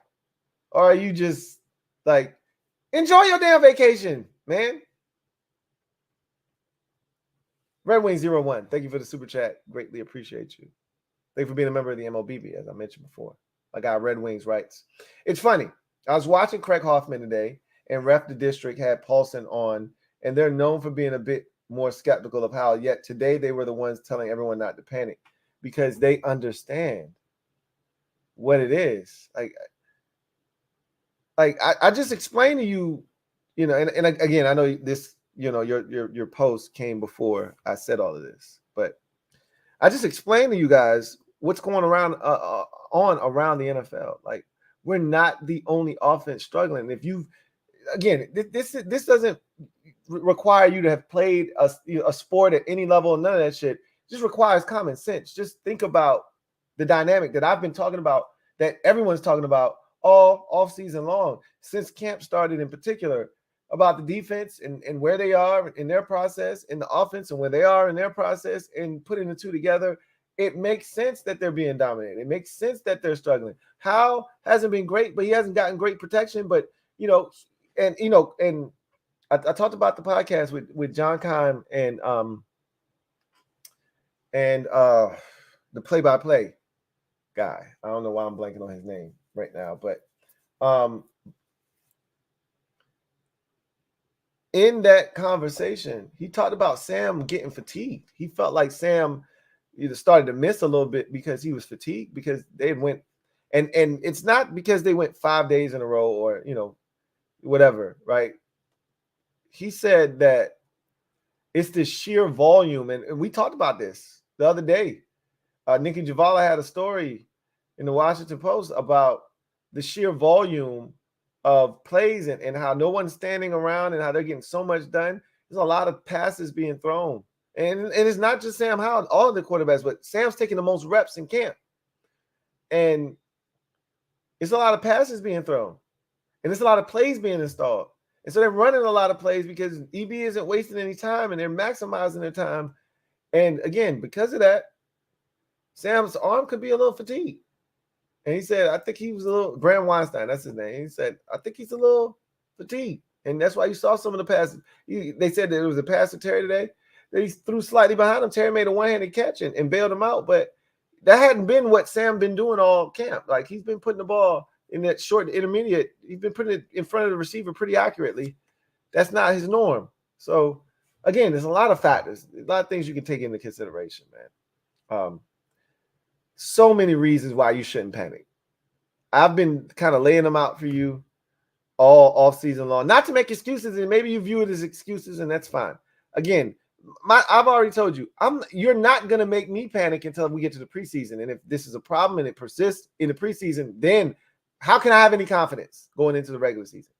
Or are you just like, enjoy your damn vacation, man? Red Wing 01. Thank you for the super chat. Greatly appreciate you. Thank you for being a member of the MOBB, as I mentioned before. My guy Red Wings writes, it's funny. I was watching Craig Hoffman today, and Ref the District had Paulson on, and they're known for being a bit more skeptical of Howell, yet today they were the ones telling everyone not to panic because they understand what it is. Like I just explained to you, and again, I know this, your post came before I said all of this, but I just explained to you guys what's going around around the NFL. Like, we're not the only offense struggling. If you, again, this doesn't require you to have played a sport at any level, none of that shit. It just requires common sense. Just think about the dynamic that I've been talking about, that everyone's talking about all off season long, since camp started in particular, about the defense and where they are in their process, in the offense and where they are in their process, and putting the two together. It makes sense that they're being dominated. It makes sense that they're struggling. Howell hasn't been great, but he hasn't gotten great protection. But and I talked about the podcast with John Kahn and the play-by-play guy. I don't know why I'm blanking on his name right now, but in that conversation, he talked about Sam getting fatigued. He felt like Sam either started to miss a little bit because he was fatigued, because they went and it's not because they went 5 days in a row or whatever, right? He said that it's the sheer volume, and we talked about this the other day. Nikki Javala had a story in the Washington Post about the sheer volume of plays and how no one's standing around and how they're getting so much done. There's a lot of passes being thrown. And it's not just Sam Howell, all of the quarterbacks, but Sam's taking the most reps in camp. And it's a lot of passes being thrown. And it's a lot of plays being installed. And so they're running a lot of plays because EB isn't wasting any time, and they're maximizing their time. And again, because of that, Sam's arm could be a little fatigued. And he said, I think he was a little, Graham Weinstein, that's his name. He said, I think he's a little fatigued. And that's why you saw some of the passes. They said that it was a pass to Terry today. He threw slightly behind him. Terry made a one-handed catch and bailed him out. But that hadn't been what Sam been doing all camp. Like, he's been putting the ball in that short intermediate. He's been putting it in front of the receiver pretty accurately. That's not his norm. So, again, there's a lot of factors. A lot of things you can take into consideration, man. So many reasons why you shouldn't panic. I've been kind of laying them out for you all off season long. Not to make excuses, and maybe you view it as excuses, and that's fine. Again, I've already told you, you're not going to make me panic until we get to the preseason. And if this is a problem and it persists in the preseason, then How can I have any confidence going into the regular season?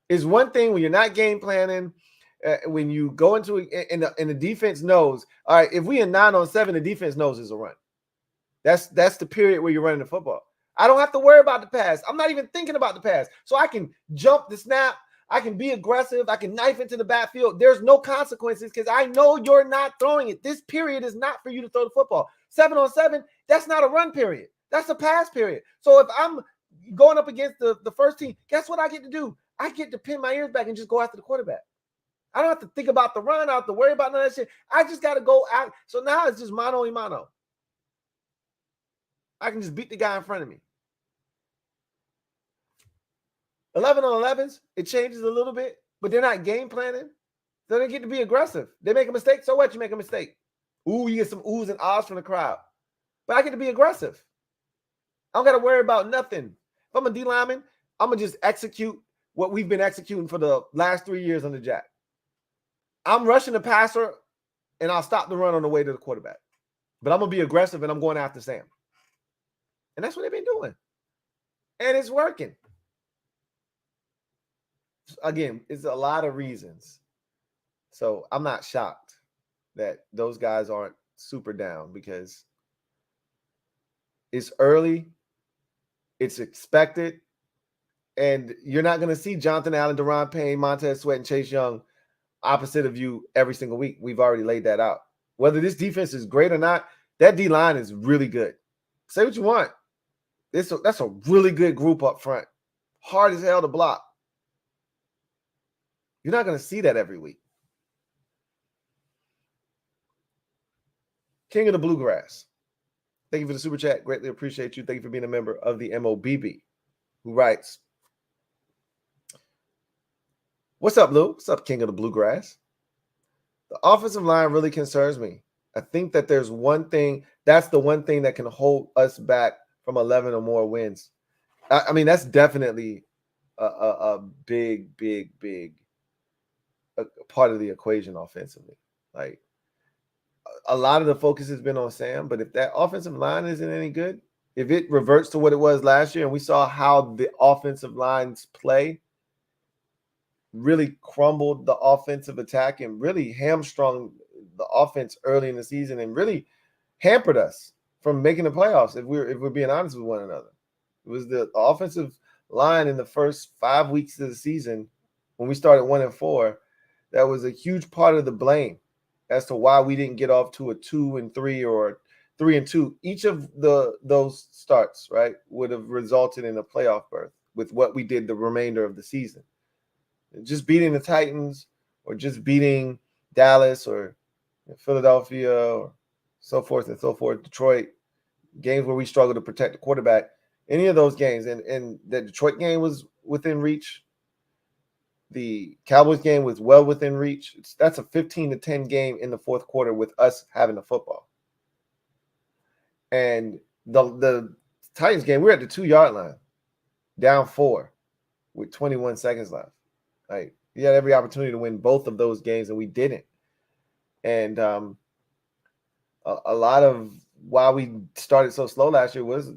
It's one thing when you're not game planning, when you go into it and the defense knows, all right, if we are 9-on-7, the defense knows it's a run. That's the period where you're running the football. I don't have to worry about the pass. I'm not even thinking about the pass. So I can jump the snap. I can be aggressive. I can knife into the backfield. There's no consequences because I know you're not throwing it. This period is not for you to throw the football. 7-on-7, that's not a run period. That's a pass period. So if I'm going up against the first team, guess what I get to do? I get to pin my ears back and just go after the quarterback. I don't have to think about the run. I don't have to worry about none of that shit. I just got to go out. So now it's just mano a mano. I can just beat the guy in front of me. 11-on-11s, it changes a little bit, but they're not game planning. So they get to be aggressive. They make a mistake. So what? You make a mistake. Ooh, you get some oohs and ahs from the crowd. But I get to be aggressive. I don't got to worry about nothing. If I'm a D lineman, I'm going to just execute what we've been executing for the last 3 years on the Jack. I'm rushing the passer, and I'll stop the run on the way to the quarterback. But I'm going to be aggressive, and I'm going after Sam. And that's what they've been doing. And it's working. Again, it's a lot of reasons. So I'm not shocked that those guys aren't super down because it's early, it's expected, and you're not going to see Jonathan Allen, Deron Payne, Montez Sweat, and Chase Young opposite of you every single week. We've already laid that out. Whether this defense is great or not, that D-line is really good. Say what you want. That's a really good group up front. Hard as hell to block. You're not going to see that every week. King of the Bluegrass. Thank you for the super chat. Greatly appreciate you. Thank you for being a member of the MOBB. Who writes, what's up, Lou? What's up, King of the Bluegrass? The offensive line really concerns me. I think that there's one thing, that's the one thing that can hold us back from 11 or more wins. I mean, that's definitely a big part of the equation offensively. Like, a lot of the focus has been on Sam, but if that offensive line isn't any good, if it reverts to what it was last year, and we saw how the offensive lines play really crumbled the offensive attack and really hamstrung the offense early in the season and really hampered us from making the playoffs, if we're being honest with one another. It was the offensive line in the first 5 weeks of the season when we started 1-4 that was a huge part of the blame as to why we didn't get off to a 2-3 or 3-2. Each of those starts, right, would have resulted in a playoff berth with what we did the remainder of the season. Just beating the Titans or just beating Dallas or Philadelphia or so forth and so forth, Detroit, games where we struggled to protect the quarterback, any of those games, and the Detroit game was within reach. The Cowboys game was well within reach. That's a 15-10 game in the fourth quarter with us having the football. And the Titans game, we were at the 2-yard line, down 4 with 21 seconds left. Like, we had every opportunity to win both of those games, and we didn't. And a lot of why we started so slow last year was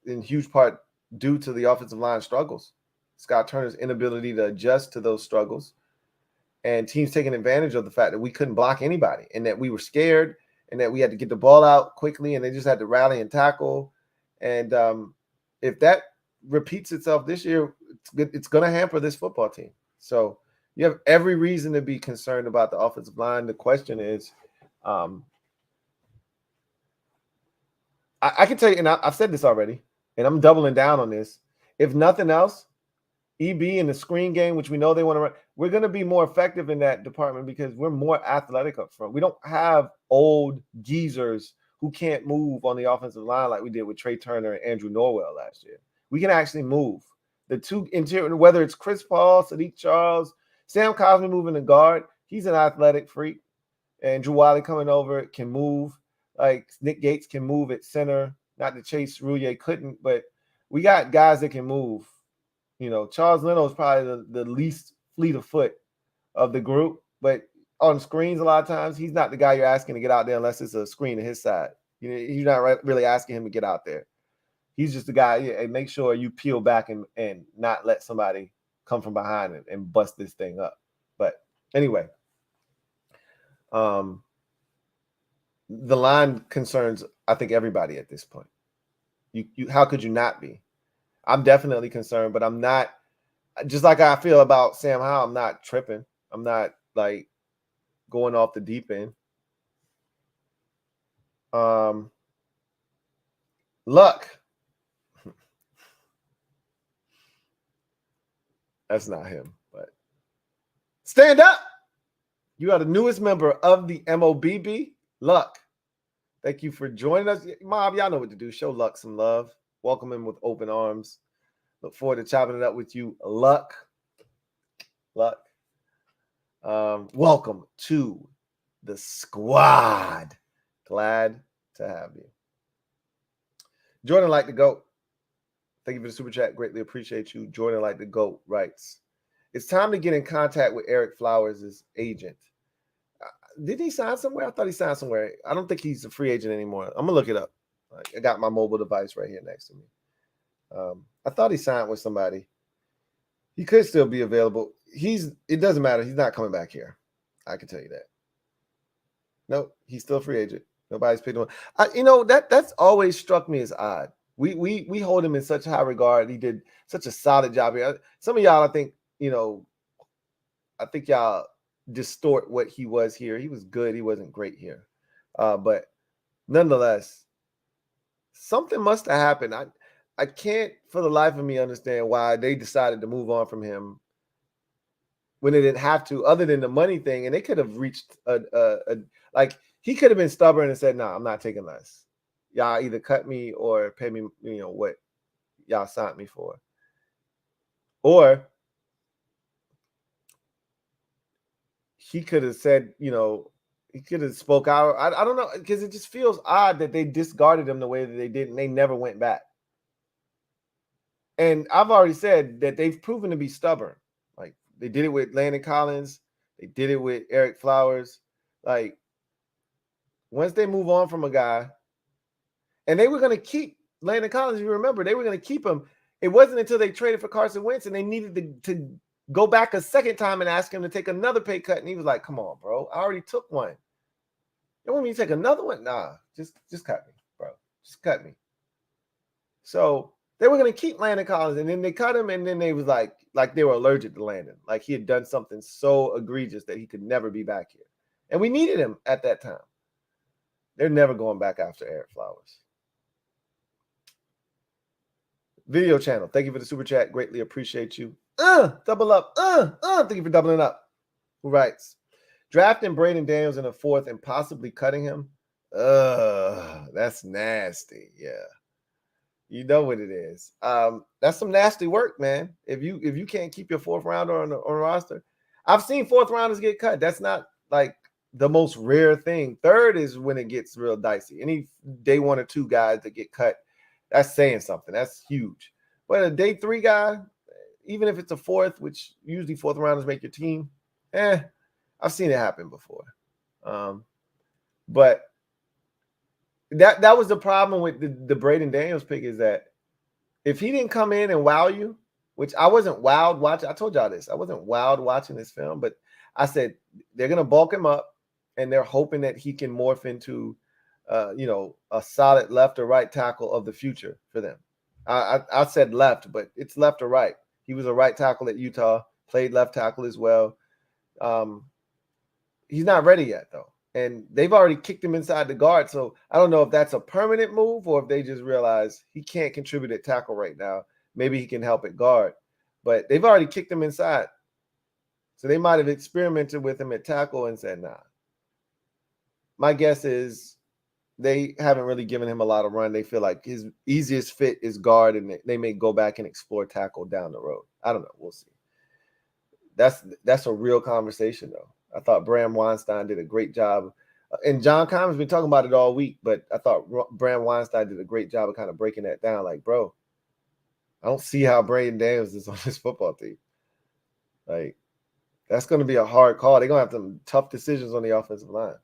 in huge part due to the offensive line struggles. Scott Turner's inability to adjust to those struggles, and teams taking advantage of the fact that we couldn't block anybody and that we were scared and that we had to get the ball out quickly and they just had to rally and tackle. And if that repeats itself this year, it's going to hamper this football team. So you have every reason to be concerned about the offensive line. The question is, I can tell you, and I've said this already, and I'm doubling down on this. If nothing else, EB in the screen game, which we know they want to run, we're going to be more effective in that department because we're more athletic up front. We don't have old geezers who can't move on the offensive line like we did with Trey Turner and Andrew Norwell last year. We can actually move. The two interior, whether it's Chris Paul, Sadiq Charles, Sam Cosmi moving the guard, he's an athletic freak. And Drew Wiley coming over can move. Like Nick Gates can move at center. Not that Chase Roulier couldn't, but we got guys that can move. You know, Charles Leno is probably the least fleet of foot of the group, but on screens a lot of times, he's not the guy you're asking to get out there unless it's a screen to his side. You know, you're not really asking him to get out there. He's just the guy. Yeah, and make sure you peel back and not let somebody come from behind and bust this thing up. But anyway, the line concerns, I think, everybody at this point. You how could you not be? I'm definitely concerned, but I'm not. Just like I feel about Sam Howell, I'm not tripping. I'm not like going off the deep end. Luck. That's not him, but stand up. You are the newest member of the MOBB. Luck. Thank you for joining us. Mob, y'all know what to do. Show Luck some love. Welcome him with open arms. Look forward to chopping it up with you, Luck. Luck. Welcome to the squad. Glad to have you. Jordan like the GOAT. Thank you for the super chat. Greatly appreciate you. Jordan like the GOAT writes, it's time to get in contact with Eric Flowers' agent. Did he sign somewhere? I thought he signed somewhere. I don't think he's a free agent anymore. I'm going to look it up. I got my mobile device right here next to me. I thought he signed with somebody. He could still be available. It doesn't matter. He's not coming back here. I can tell you that. No, he's still a free agent. Nobody's picked him up. That's always struck me as odd. We hold him in such high regard. He did such a solid job here. Some of y'all, I think y'all distort what he was here. He was good. He wasn't great here. But nonetheless, something must have happened. I can't for the life of me understand why they decided to move on from him when they didn't have to, other than the money thing. And they could have reached he could have been stubborn and said, no, I'm not taking less. Y'all either cut me or pay me, what y'all signed me for. Or he could have said, he could have spoke out. I don't know, because it just feels odd that they discarded him the way that they did, and they never went back. And I've already said that they've proven to be stubborn. Like, they did it with Landon Collins. They did it with Eric Flowers. Like, once they move on from a guy, and they were going to keep Landon Collins, you remember, they were going to keep him. It wasn't until they traded for Carson Wentz and they needed to go back a second time and ask him to take another pay cut. And he was like, come on, bro. I already took one. You want me to take another one? Nah, just cut me, bro. Just cut me. So they were going to keep Landon Collins, and then they cut him, and then they was like they were allergic to Landon. Like he had done something so egregious that he could never be back here. And we needed him at that time. They're never going back after Eric Flowers. Video channel. Thank you for the super chat. Greatly appreciate you. Double up. Thank you for doubling up. Who writes? Drafting Braden Daniels in the 4th and possibly cutting him. That's nasty. Yeah. You know what it is. That's some nasty work, man. If you can't keep your 4th rounder on the roster. I've seen 4th rounders get cut. That's not like the most rare thing. 3rd is when it gets real dicey. Any day 1 or 2 guys that get cut, that's saying something. That's huge. But a day 3 guy, even if it's a 4th, which usually 4th rounders make your team, I've seen it happen before. But that was the problem with the Braden Daniels pick, is that if he didn't come in and wow you, which I wasn't wowed watching. I told y'all this. I wasn't wowed watching this film, but I said they're going to bulk him up, and they're hoping that he can morph into, a solid left or right tackle of the future for them. I said left, but it's left or right. He was a right tackle at Utah, played left tackle as well. He's not ready yet, though. And they've already kicked him inside the guard. So I don't know if that's a permanent move or if they just realize he can't contribute at tackle right now. Maybe he can help at guard. But they've already kicked him inside. So they might have experimented with him at tackle and said, nah. My guess is they haven't really given him a lot of run. They feel like his easiest fit is guard, and they may go back and explore tackle down the road. I don't know. We'll see. That's a real conversation, though. I thought Bram Weinstein did a great job. And John Connor's been talking about it all week, but I thought Bram Weinstein did a great job of kind of breaking that down. Like, bro, I don't see how Braden Daniels is on this football team. Like, that's going to be a hard call. They're going to have some tough decisions on the offensive line.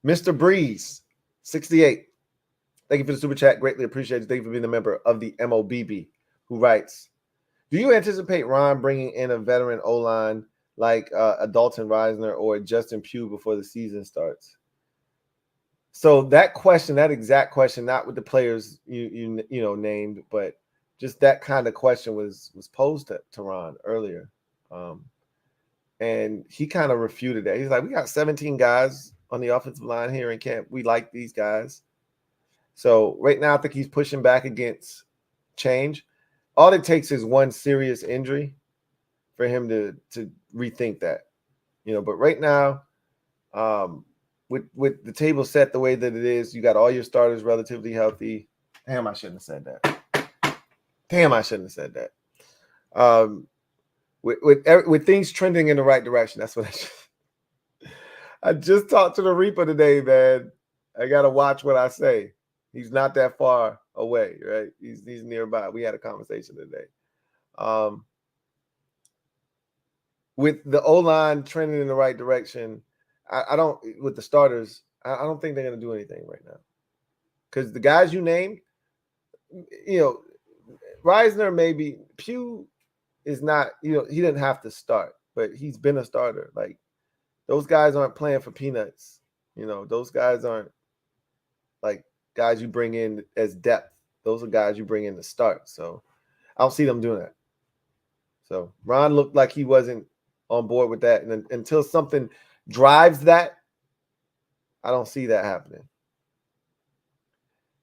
Mr. Breeze, 68. Thank you for the super chat. Greatly appreciate it. Thank you for being a member of the MOBB, who writes, do you anticipate Ron bringing in a veteran O-line like a Dalton Reisner or a Justin Pugh before the season starts? So that question, that exact question, not with the players you named, but just that kind of question was posed to Ron earlier. And he kind of refuted that. He's like, we got 17 guys on the offensive line here in camp. We like these guys. So right now, I think he's pushing back against change. All it takes is one serious injury for him to rethink that, But right now, with the table set the way that it is, you got all your starters relatively healthy. Damn, I shouldn't have said that. With things trending in the right direction, that's what I should. I just talked to the Reaper today, man. I gotta watch what I say. He's not that far away, right? He's nearby. We had a conversation today. With the O-line trending in the right direction, I don't, with the starters, I don't think they're gonna do anything right now. Because the guys you named, Reisner maybe, Pugh is not, he didn't have to start, but he's been a starter. Like, those guys aren't playing for peanuts. Those guys aren't like guys you bring in as depth. Those are guys you bring in to start. So I don't see them doing that. So Ron looked like he wasn't on board with that. And until something drives that, I don't see that happening.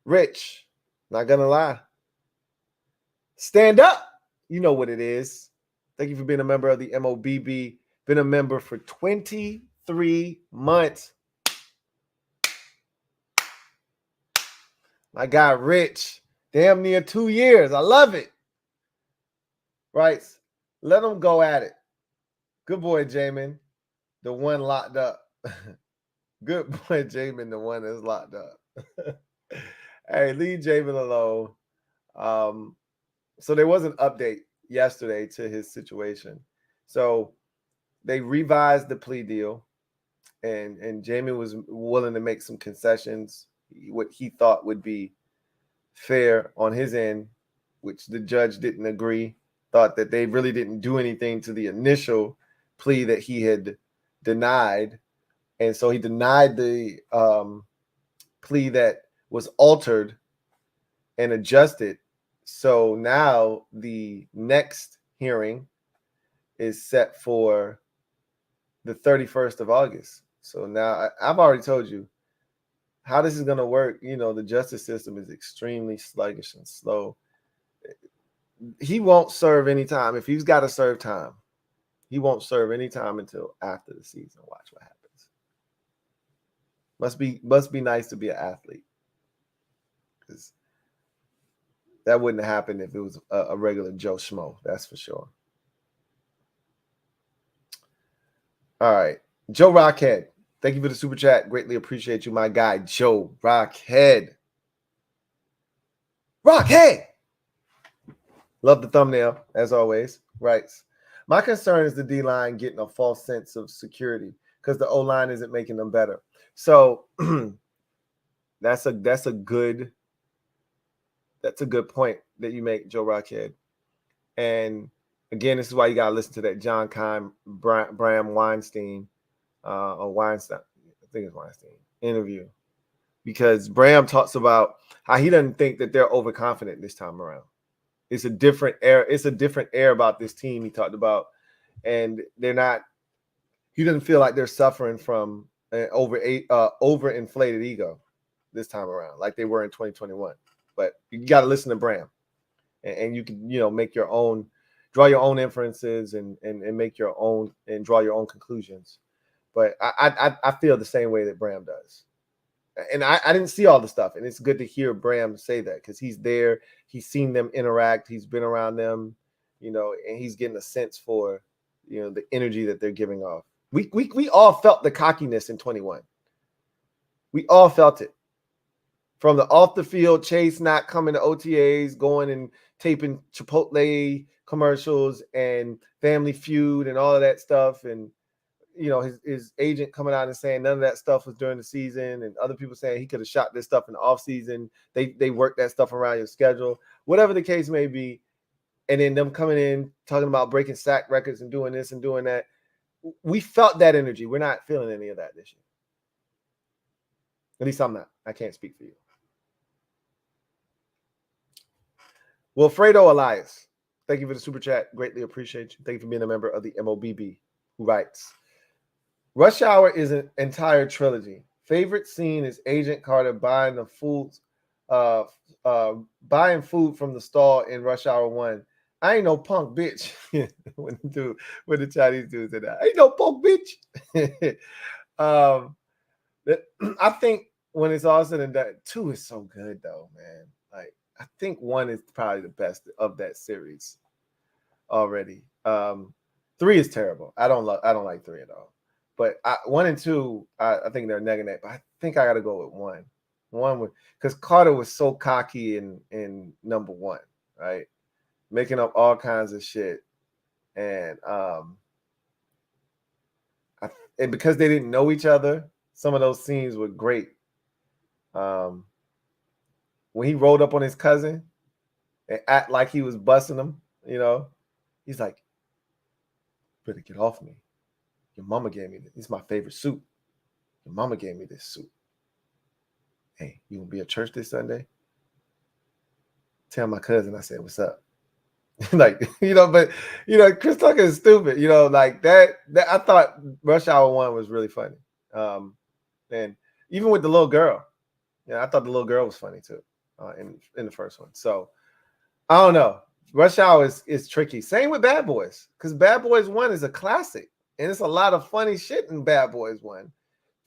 Rich, not gonna lie. Stand up. You know what it is. Thank you for being a member of the MOBB. Been a member for 23 months. My guy, Rich, damn near 2 years. I love it. Right? Let them go at it. Good boy, Jamin, the one locked up. Good boy, Jamin, the one that's locked up. Hey, leave Jamin alone. So there was an update yesterday to his situation. So they revised the plea deal, and Jamin was willing to make some concessions, what he thought would be fair on his end, which the judge didn't agree, thought that they really didn't do anything to the initial plea that he had denied. And so he denied the plea that was altered and adjusted. So now the next hearing is set for the 31st of August. So now I've already told you how this is going to work. The justice system is extremely sluggish and slow. He won't serve any time. If he's got to serve time, he won't serve any time until after the season. Watch what happens. Must be nice to be an athlete, because that wouldn't have happened if it was a regular Joe Schmo. That's for sure. All right. Joe Rockhead, thank you for the super chat. Greatly appreciate you, my guy, Joe Rockhead. Rockhead! Love the thumbnail, as always. Right. My concern is the D-line getting a false sense of security because the O-line isn't making them better. So that's a good point that you make, Joe Rockhead. And again, this is why you got to listen to that John Kime, Bram Weinstein, or Weinstein, I think it's Weinstein, interview. Because Bram talks about how he doesn't think that they're overconfident this time around. It's a different air. It's a different air about this team he talked about. And they're not, he doesn't feel like they're suffering from an overinflated ego this time around, like they were in 2021. But you got to listen to Bram. And you can, make your own, draw your own inferences and make your own and draw your own conclusions. But I feel the same way that Bram does. And I didn't see all the stuff. And it's good to hear Bram say that because he's there. He's seen them interact. He's been around them, and he's getting a sense for, the energy that they're giving off. We all felt the cockiness in 21. We all felt it. From the off the field, Chase not coming to OTAs, going and taping Chipotle commercials and Family Feud and all of that stuff. And, you know, his agent coming out and saying none of that stuff was during the season, and other people saying he could have shot this stuff in the off season. They worked that stuff around your schedule, whatever the case may be. And then them coming in talking about breaking sack records and doing this and doing that. We felt that energy. We're not feeling any of that this year. At least I'm not. I can't speak for you. Wilfredo Elias, thank you for the super chat. Greatly appreciate you. Thank you for being a member of the MOBB, who writes, Rush Hour is an entire trilogy. Favorite scene is Agent Carter buying the food, buying food from the stall in Rush Hour 1. I ain't no punk bitch. when the Chinese dude said that. I ain't no punk bitch. I think when it's all said and done, 2 is so good though, man. Like, I think 1 is probably the best of that series already. 3 is terrible. I don't like 3 at all. But 1 and 2, I think they're neck and neck. But I think I got to go with 1. 1 because Carter was so cocky in number 1, right? Making up all kinds of shit, and because they didn't know each other, some of those scenes were great. When he rolled up on his cousin and act like he was busting him, you know, he's like, "Better get off me. Your mama gave me this. This is my favorite suit. Your mama gave me this suit. Hey, you gonna be at church this Sunday? Tell my cousin I said, what's up?" Like, you know, but you know, Chris Tucker is stupid, you know, like that I thought Rush Hour 1 was really funny. And even with the little girl, I thought the little girl was funny too, in the first one. So I don't know. Rush Hour is tricky. Same with Bad Boys, because Bad Boys 1 is a classic, and it's a lot of funny shit in Bad Boys 1.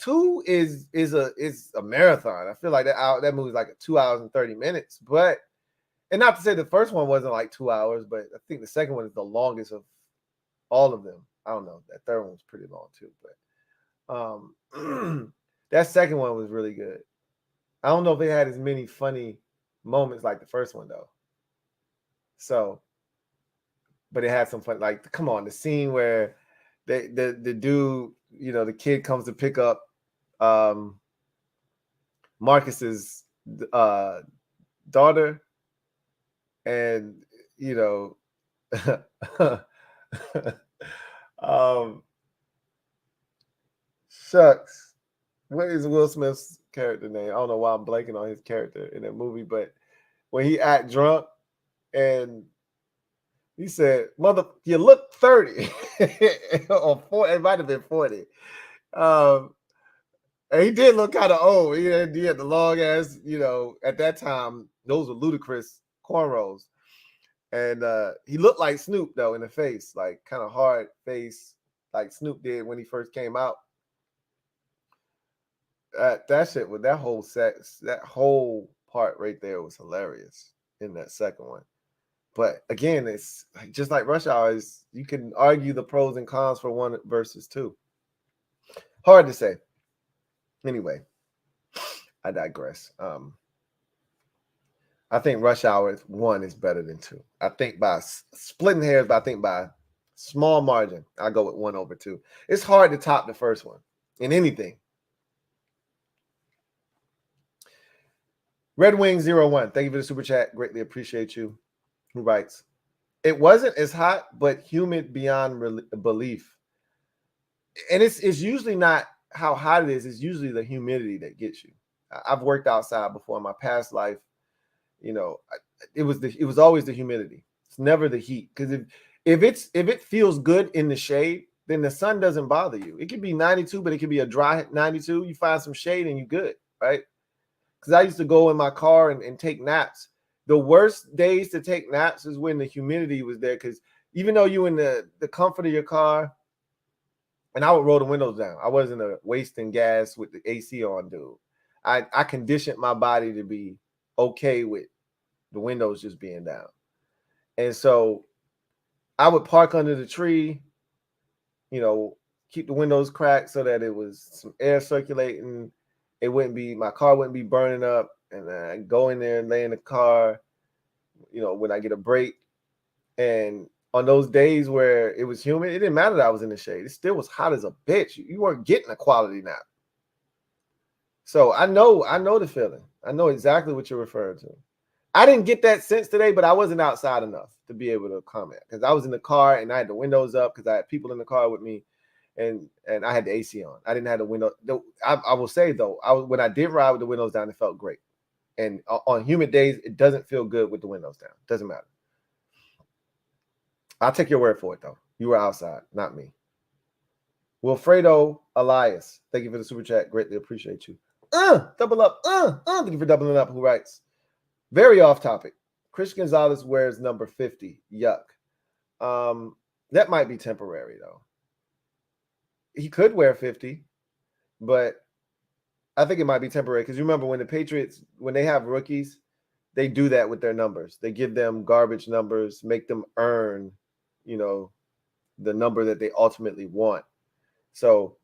2 is a marathon. I feel like that movie's like 2 hours and 30 minutes, but. And not to say the first one wasn't like 2 hours, but I think the second one is the longest of all of them. I don't know. That third one was pretty long too, but that second one was really good. I don't know if they had as many funny moments like the first one though. So, but it had some fun. Like, come on, the scene where the dude, you know, the kid comes to pick up Marcus's daughter. And you know, shucks. What is Will Smith's character name? I don't know why I'm blanking on his character in that movie, but when he act drunk and he said, "Mother, you look 30," or 40, it might have been 40. And he did look kind of old. He had the long ass, you know, at that time, those were ludicrous cornrows. And he looked like Snoop though in the face, like kind of hard face, like Snoop did when he first came out. That shit with that whole part right there was hilarious in that second one. But again, it's just like Rush Hour. You can argue the pros and cons for 1 versus 2. Hard to say. Anyway, I digress. I think Rush Hour 1 is better than 2. I think by splitting hairs, but I think by small margin, I go with 1 over 2. It's hard to top the first one in anything. Red Wing 01, thank you for the super chat. Greatly appreciate you. Who writes, it wasn't as hot, but humid beyond belief. And it's usually not how hot it is. It's usually the humidity that gets you. I've worked outside before in my past life. You know, it was always the humidity. It's never the heat. Because if it feels good in the shade, then the sun doesn't bother you. It could be 92, but it could be a dry 92. You find some shade and you're good, right? Because I used to go in my car and take naps. The worst days to take naps is when the humidity was there. Because even though you in the comfort of your car, and I would roll the windows down. I wasn't wasting gas with the AC on, dude. I conditioned my body to be okay with the windows just being down. And so I would park under the tree, you know, keep the windows cracked so that it was some air circulating. My car wouldn't be burning up. And I go in there and lay in the car, you know, when I get a break. And on those days where it was humid, it didn't matter that I was in the shade. It still was hot as a bitch. You weren't getting a quality nap. So I know the feeling. I know exactly what you're referring to. I didn't get that sense today, but I wasn't outside enough to be able to comment because I was in the car and I had the windows up because I had people in the car with me, and I had the AC on. I didn't have the window. I will say though, when I did ride with the windows down, it felt great. And on humid days, it doesn't feel good with the windows down. Doesn't matter. I'll take your word for it though. You were outside, not me. Wilfredo Elias, thank you for the super chat. Greatly appreciate you. Double up. Thank you for doubling up. Who writes? Very off topic. Chris Gonzalez wears number 50. Yuck. That might be temporary though. He could wear 50, but I think it might be temporary because you remember when the Patriots, when they have rookies, they do that with their numbers. They give them garbage numbers, make them earn, the number that they ultimately want. So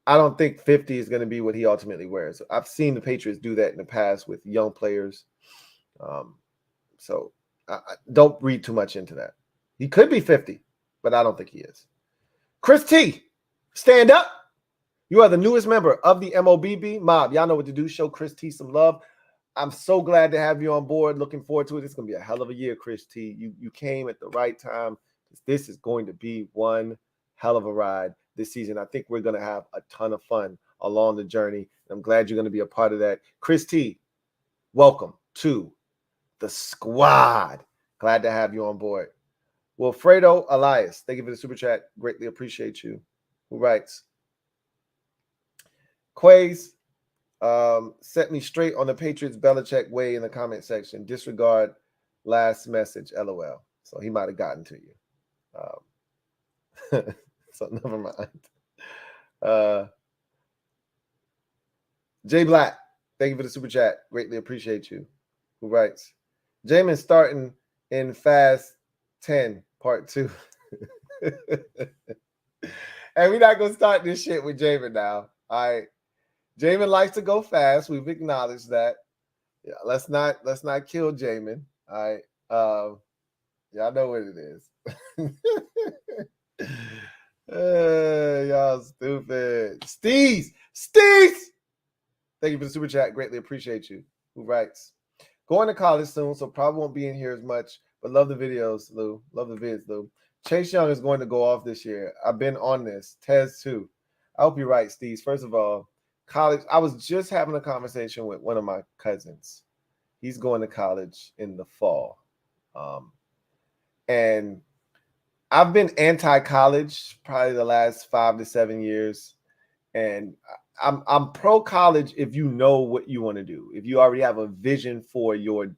I don't think 50 is going to be what he ultimately wears. I've seen the Patriots do that in the past with young players. So I don't read too much into that. He could be 50, but I don't think he is. Chris T, stand up. You are the newest member of the MOBB mob. Y'all know what to do. Show Chris T some love. I'm so glad to have you on board. Looking forward to it. It's going to be a hell of a year, Chris T. You came at the right time. This is going to be one hell of a ride this season. I think we're going to have a ton of fun along the journey. I'm glad you're going to be a part of that. Chris T, welcome to the squad. Glad to have you on board. Wilfredo Elias, thank you for the super chat. Greatly appreciate you. Who writes? Quays, set me straight on the Patriots Belichick way in the comment section. Disregard last message, LOL. So he might have gotten to you. So never mind. Jay Black, thank you for the super chat. Greatly appreciate you. Who writes? Jamin starting in Fast 10, Part 2. And we're not going to start this shit with Jamin now. All right. Jamin likes to go fast. We've acknowledged that. Yeah, let's not kill Jamin. All right. Y'all know what it is. Y'all stupid. Steez! Thank you for the super chat. Greatly appreciate you. Who writes? Going to college soon, so probably won't be in here as much, but love the videos, Lou. Love the vids, Lou. Chase Young is going to go off this year. I've been on this. Tez too. I hope you're right, Steve. First of all, college. I was just having a conversation with one of my cousins. He's going to college in the fall. And I've been anti-college probably the last 5 to 7 years. And I'm pro-college if you know what you want to do. If you already have a vision for your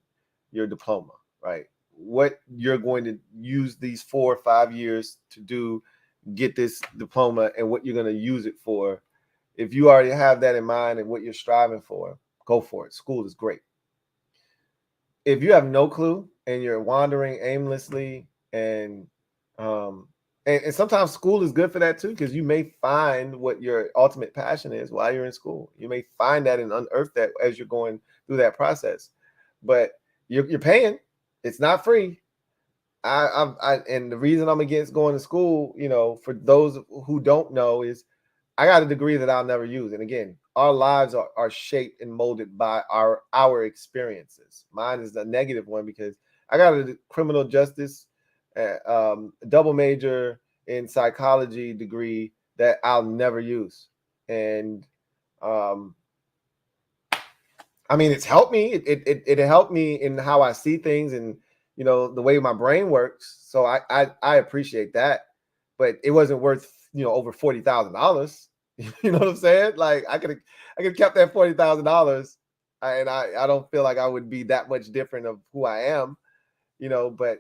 diploma, right? What you're going to use these 4 or 5 years to do, get this diploma, and what you're going to use it for. If you already have that in mind and what you're striving for, go for it. School is great. If you have no clue and you're wandering aimlessly, and sometimes school is good for that too, because you may find what your ultimate passion is while you're in school. You may find that and unearth that as you're going through that process. But you're paying. It's not free. And the reason I'm against going to school, for those who don't know, is I got a degree that I'll never use. And again, our lives are shaped and molded by our experiences. Mine is the negative one because I got a criminal justice double major in psychology degree that I'll never use. And it's helped me. It helped me in how I see things and the way my brain works. So I appreciate that, but it wasn't worth over $40,000. You know what I'm saying? Like I could have kept that $40,000, and I don't feel like I would be that much different of who I am, But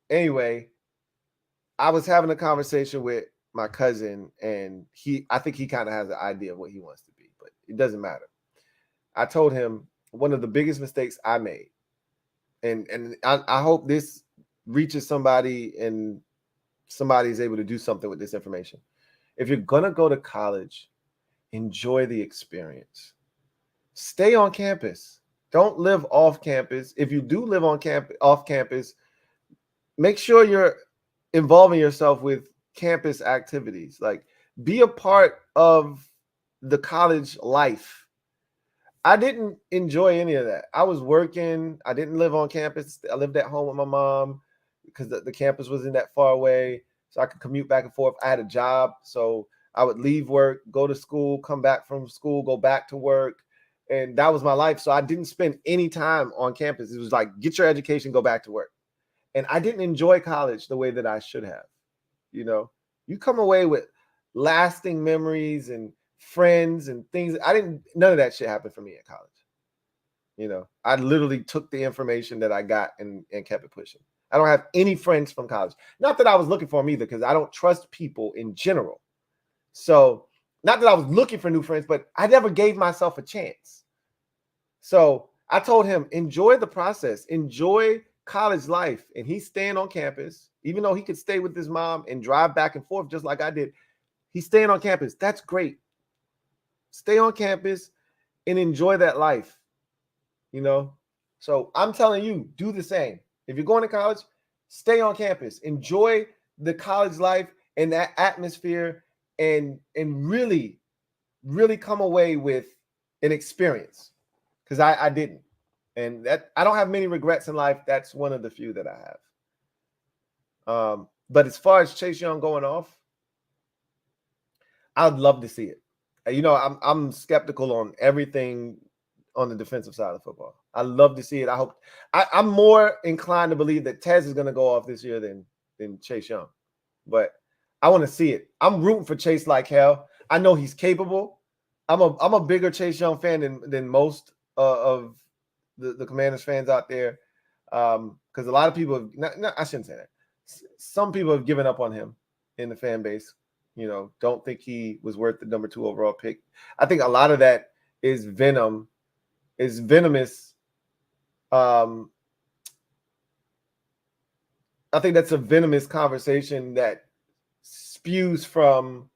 anyway, I was having a conversation with my cousin, and I think he kind of has an idea of what he wants to be, but it doesn't matter. I told him one of the biggest mistakes I made, and I hope this reaches somebody and somebody is able to do something with this information. If you're going to go to college, enjoy the experience. Stay on campus. Don't live off campus. If you do live on campus, off campus, make sure you're involving yourself with campus activities. Like, be a part of the college life. I didn't enjoy any of that. I was working. I didn't live on campus. I lived at home with my mom because the campus wasn't that far away, so I could commute back and forth. I had a job, so I would leave work, go to school, come back from school, go back to work, and that was my life. So I didn't spend any time on campus. It was like, get your education, go back to work. And I didn't enjoy college the way that I should have. You know, you come away with lasting memories and friends and things. None of that shit happened for me in college. You know, I literally took the information that I got and kept it pushing. I don't have any friends from college. Not that I was looking for them either, because I don't trust people in general. So, not that I was looking for new friends, but I never gave myself a chance. So I told him, enjoy the process, enjoy college life. And he's staying on campus, even though he could stay with his mom and drive back and forth just like I did. He's staying on campus. That's great. Stay on campus and enjoy that life, you know? So I'm telling you, do the same. If you're going to college, stay on campus. Enjoy the college life and that atmosphere, and really, really come away with an experience. Because I didn't. And that I don't have many regrets in life. That's one of the few that I have. But as far as Chase Young going off, I'd love to see it. You know, I'm skeptical on everything on the defensive side of football. I love to see it. I'm more inclined to believe that Tez is going to go off this year than Chase Young. But I want to see it. I'm rooting for Chase like hell. I know he's capable. I'm a bigger Chase Young fan than most of the Commanders fans out there, because a lot of people I shouldn't say that. Some people have given up on him in the fan base. You know, don't think he was worth the number 2 overall pick. I think a lot of that is venomous. I think that's a venomous conversation that spews from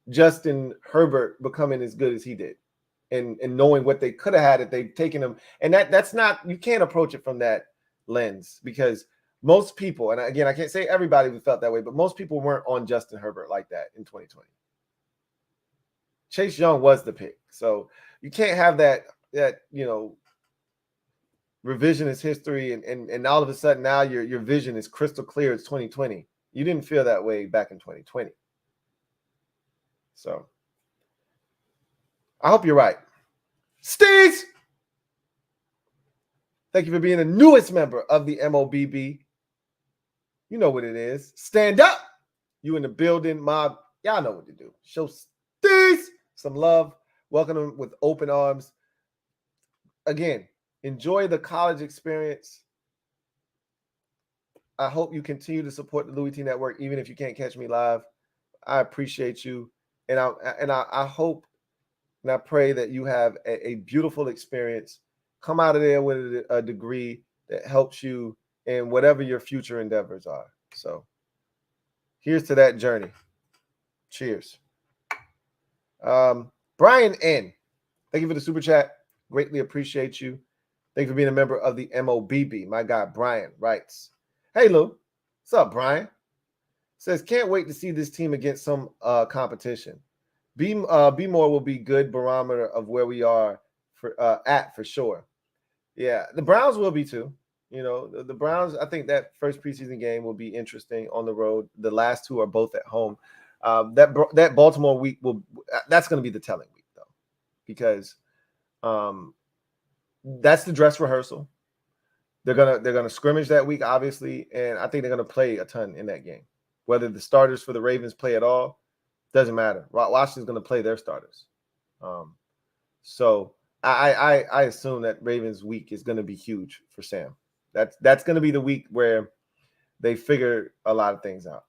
Justin Herbert becoming as good as he did, and knowing what they could have had if they'd taken him. And that's not, you can't approach it from that lens, because most people, and again, I can't say everybody felt that way, but most people weren't on Justin Herbert like that in 2020. Chase Young was the pick. So you can't have that you know, revisionist history and all of a sudden now your vision is crystal clear. It's 2020. You didn't feel that way back in 2020. So I hope you're right. Steez! Thank you for being the newest member of the MOBB. You know what it is. Stand up. You in the building, mob. Y'all know what to do. Show Steez some love. Welcome them with open arms. Again, enjoy the college experience. I hope you continue to support the Louie T Network, even if you can't catch me live. I appreciate you. And I hope and I pray that you have a beautiful experience. Come out of there with a degree that helps you in whatever your future endeavors are. So here's to that journey. Cheers. Brian N., thank you for the super chat. Greatly appreciate you. Thank you for being a member of the MOBB. My guy Brian writes, hey Lou, what's up, Brian? Says, can't wait to see this team against some competition. B more will be good barometer of where we are for sure. Yeah, the Browns will be too. You know, the Browns, I think that first preseason game will be interesting on the road. The last 2 are both at home. That Baltimore week that's going to be the telling week though, because that's the dress rehearsal. They're gonna scrimmage that week, obviously, and I think they're gonna play a ton in that game. Whether the starters for the Ravens play at all, doesn't matter. Washington's gonna play their starters. So I assume that Ravens week is gonna be huge for Sam. That's gonna be the week where they figure a lot of things out.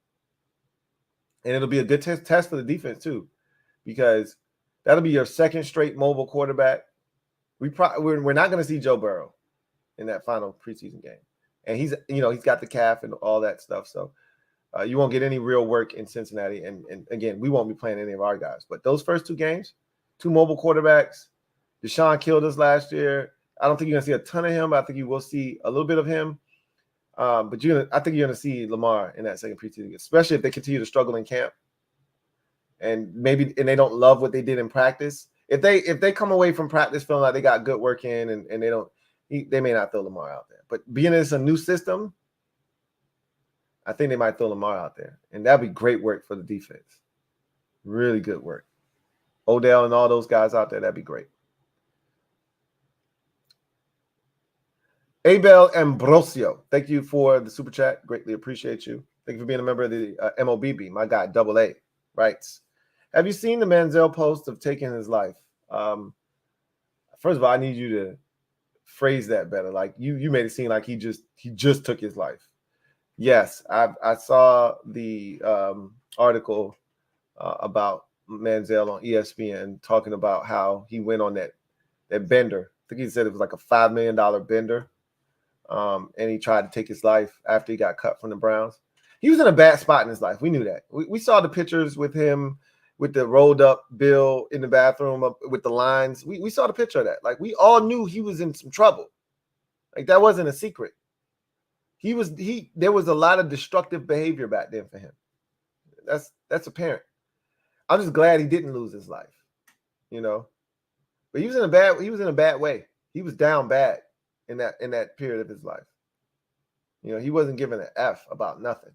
And it'll be a good test for the defense too, because that'll be your second straight mobile quarterback. We're not going to see Joe Burrow in that final preseason game, and he's got the calf and all that stuff. So you won't get any real work in Cincinnati, and again, we won't be playing any of our guys. But those first 2 games, 2 mobile quarterbacks. Deshaun killed us last year. I don't think you're going to see a ton of him. I think you will see a little bit of him. But I think you're gonna see Lamar in that second preseason, especially if they continue to struggle in camp, and they don't love what they did in practice. If they come away from practice feeling like they got good work in, and they may not throw Lamar out there. But being it's a new system, I think they might throw Lamar out there, and that'd be great work for the defense. Really good work. Odell and all those guys out there, that'd be great. Abel Ambrosio, thank you for the super chat. Greatly appreciate you. Thank you for being a member of the MOBB. My guy, Double A, writes, have you seen the Manziel post of taking his life? First of all, I need you to phrase that better. Like you made it seem like he just took his life. Yes, I saw the article about Manziel on ESPN talking about how he went on that bender. I think he said it was like a $5 million bender. And he tried to take his life after he got cut from the Browns. He was in a bad spot in his life. We knew that. We saw the pictures with him with the rolled up bill in the bathroom with the lines. We saw the picture of that. Like, we all knew he was in some trouble. Like, that wasn't a secret. There was a lot of destructive behavior back then for him. That's apparent. I'm just glad he didn't lose his life, you know. But he was in a bad way. He was down bad in that period of his life. You know, he wasn't giving an F about nothing.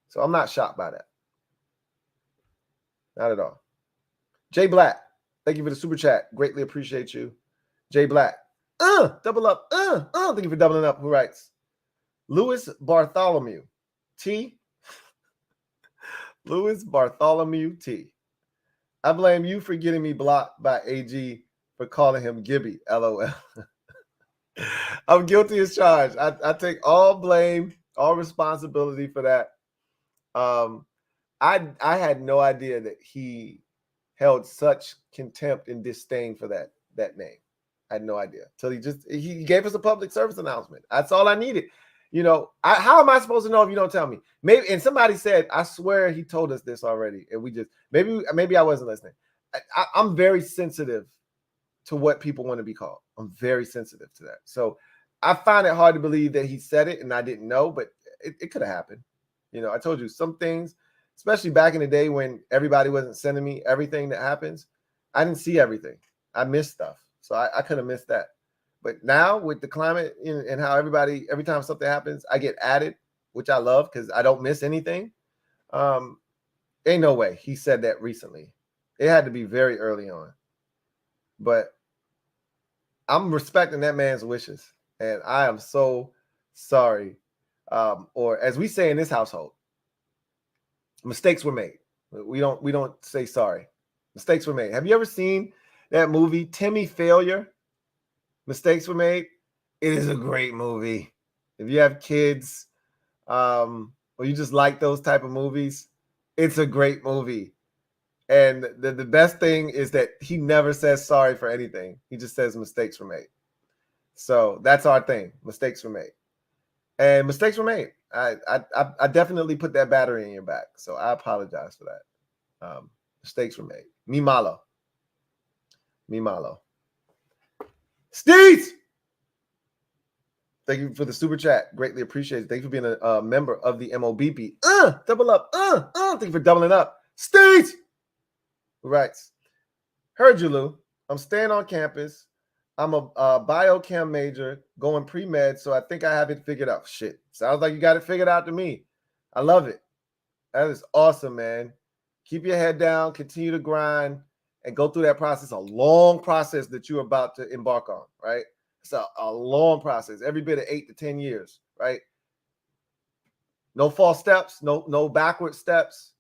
So I'm not shocked by that. Not at all. Jay Black, thank you for the super chat. Greatly appreciate you. Jay Black. Double up. Thank you for doubling up. Who writes? Louis Bartholomew T. Louis Bartholomew T. I blame you for getting me blocked by AG for calling him Gibby. LOL. I'm guilty as charged. I take all blame, all responsibility for that. I had no idea that he held such contempt and disdain for that name. I had no idea till he gave us a public service announcement. That's all I needed. You know, how am I supposed to know if you don't tell me? Maybe, and somebody said, I swear he told us this already, and we just maybe I wasn't listening. I'm very sensitive to what people want to be called. I'm very sensitive to that. So I find it hard to believe that he said it and I didn't know, but it could have happened. You know, I told you some things, especially back in the day when everybody wasn't sending me everything that happens. I didn't see everything. I missed stuff. So I could have missed that. But now with the climate and how every time something happens, I get added, which I love because I don't miss anything. Ain't no way he said that recently. It had to be very early on. But I'm respecting that man's wishes. And I am so sorry. Or as we say in this household, mistakes were made. We don't say sorry. Mistakes were made. Have you ever seen that movie, Timmy Failure? Mistakes were made. It is a great movie. If you have kids, or you just like those type of movies, it's a great movie. And the best thing is that he never says sorry for anything. He just says mistakes were made. So that's our thing. Mistakes were made. And mistakes were made. I definitely put that battery in your back. So I apologize for that. Mistakes were made. Mi malo. Steez! Thank you for the super chat. Greatly appreciate it. Thank you for being a member of the MOBB. Double up. Thank you for doubling up. Steez! Who writes, heard you, Lou. I'm staying on campus. I'm a biochem major going pre-med, so I think I have it figured out. Shit. Sounds like you got it figured out to me. I love it. That is awesome, man. Keep your head down. Continue to grind and go through that process. A long process that you're about to embark on, right? It's a long process. Every bit of 8 to 10 years, right? No false steps. No backward steps.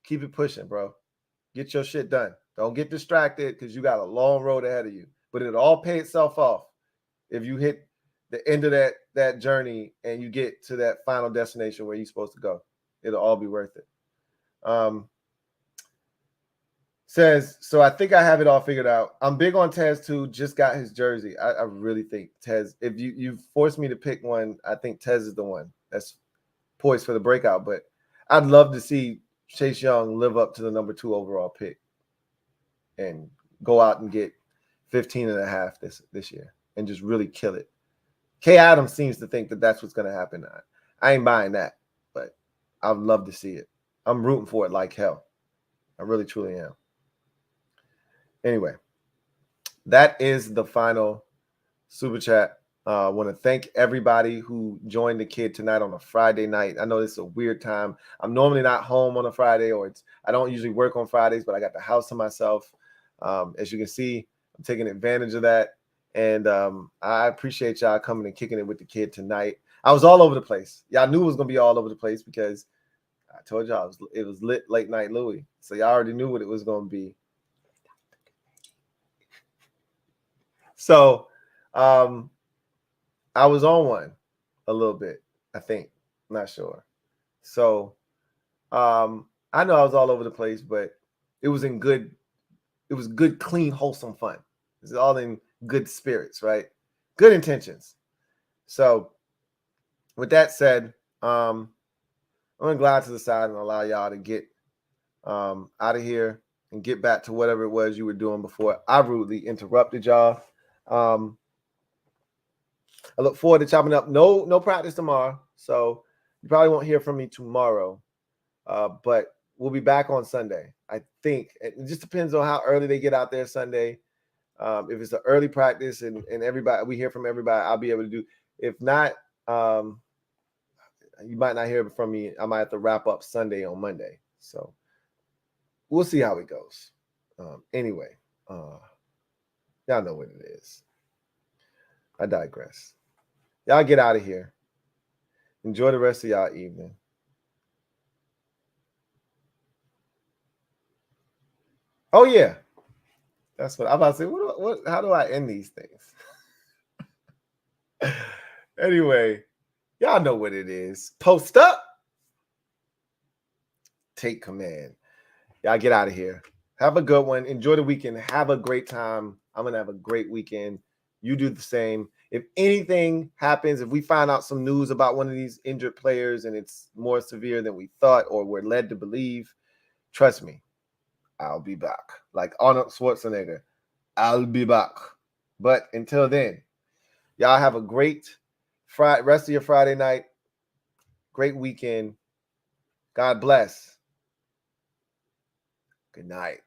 Keep it pushing, bro. Get your shit done. Don't get distracted because you got a long road ahead of you. But it'll all pay itself off if you hit the end of that journey and you get to that final destination where you're supposed to go. It'll all be worth it. Says, so I think I have it all figured out. I'm big on Tez too. Just got his jersey. I really think Tez, if you forced me to pick one, I think Tez is the one that's poised for the breakout. But I'd love to see Chase Young live up to the number 2 overall pick and go out and get 15 and a half this year and just really kill it. Kay Adams seems to think that that's what's going to happen. I ain't buying that, but I would love to see it. I'm rooting for it like hell. I really, truly am. Anyway, that is the final super chat. I want to thank everybody who joined the kid tonight on a Friday night. I know this is a weird time. I'm normally not home on a Friday, or I don't usually work on Fridays, but I got the house to myself. As you can see, I'm taking advantage of that. And I appreciate y'all coming and kicking it with the kid tonight. I was all over the place. Y'all knew it was going to be all over the place because I told y'all it was lit late night Louie. So y'all already knew what it was going to be. So I was on one a little bit, I think. I'm not sure. So I know I was all over the place, but it was good, clean, wholesome fun. It's all in good spirits, right? Good intentions. So with that said, I'm going to glide to the side and allow y'all to get out of here and get back to whatever it was you were doing before I rudely interrupted y'all. I look forward to chopping up. No practice tomorrow, so you probably won't hear from me tomorrow. But we'll be back on Sunday. I think it just depends on how early they get out there Sunday. If it's an early practice and everybody, we hear from everybody, I'll be able to do. If not, you might not hear from me. I might have to wrap up Sunday on Monday. So we'll see how it goes. Anyway, y'all know what it is. I digress. Y'all get out of here. Enjoy the rest of y'all evening. Oh, yeah. That's what I'm about to say. How do I end these things? Anyway, y'all know what it is. Post up. Take command. Y'all get out of here. Have a good one. Enjoy the weekend. Have a great time. I'm going to have a great weekend. You do the same. If anything happens, if we find out some news about one of these injured players and it's more severe than we thought or we're led to believe, trust me, I'll be back. Like Arnold Schwarzenegger, I'll be back. But until then, y'all have a great rest of your Friday night. Great weekend. God bless. Good night.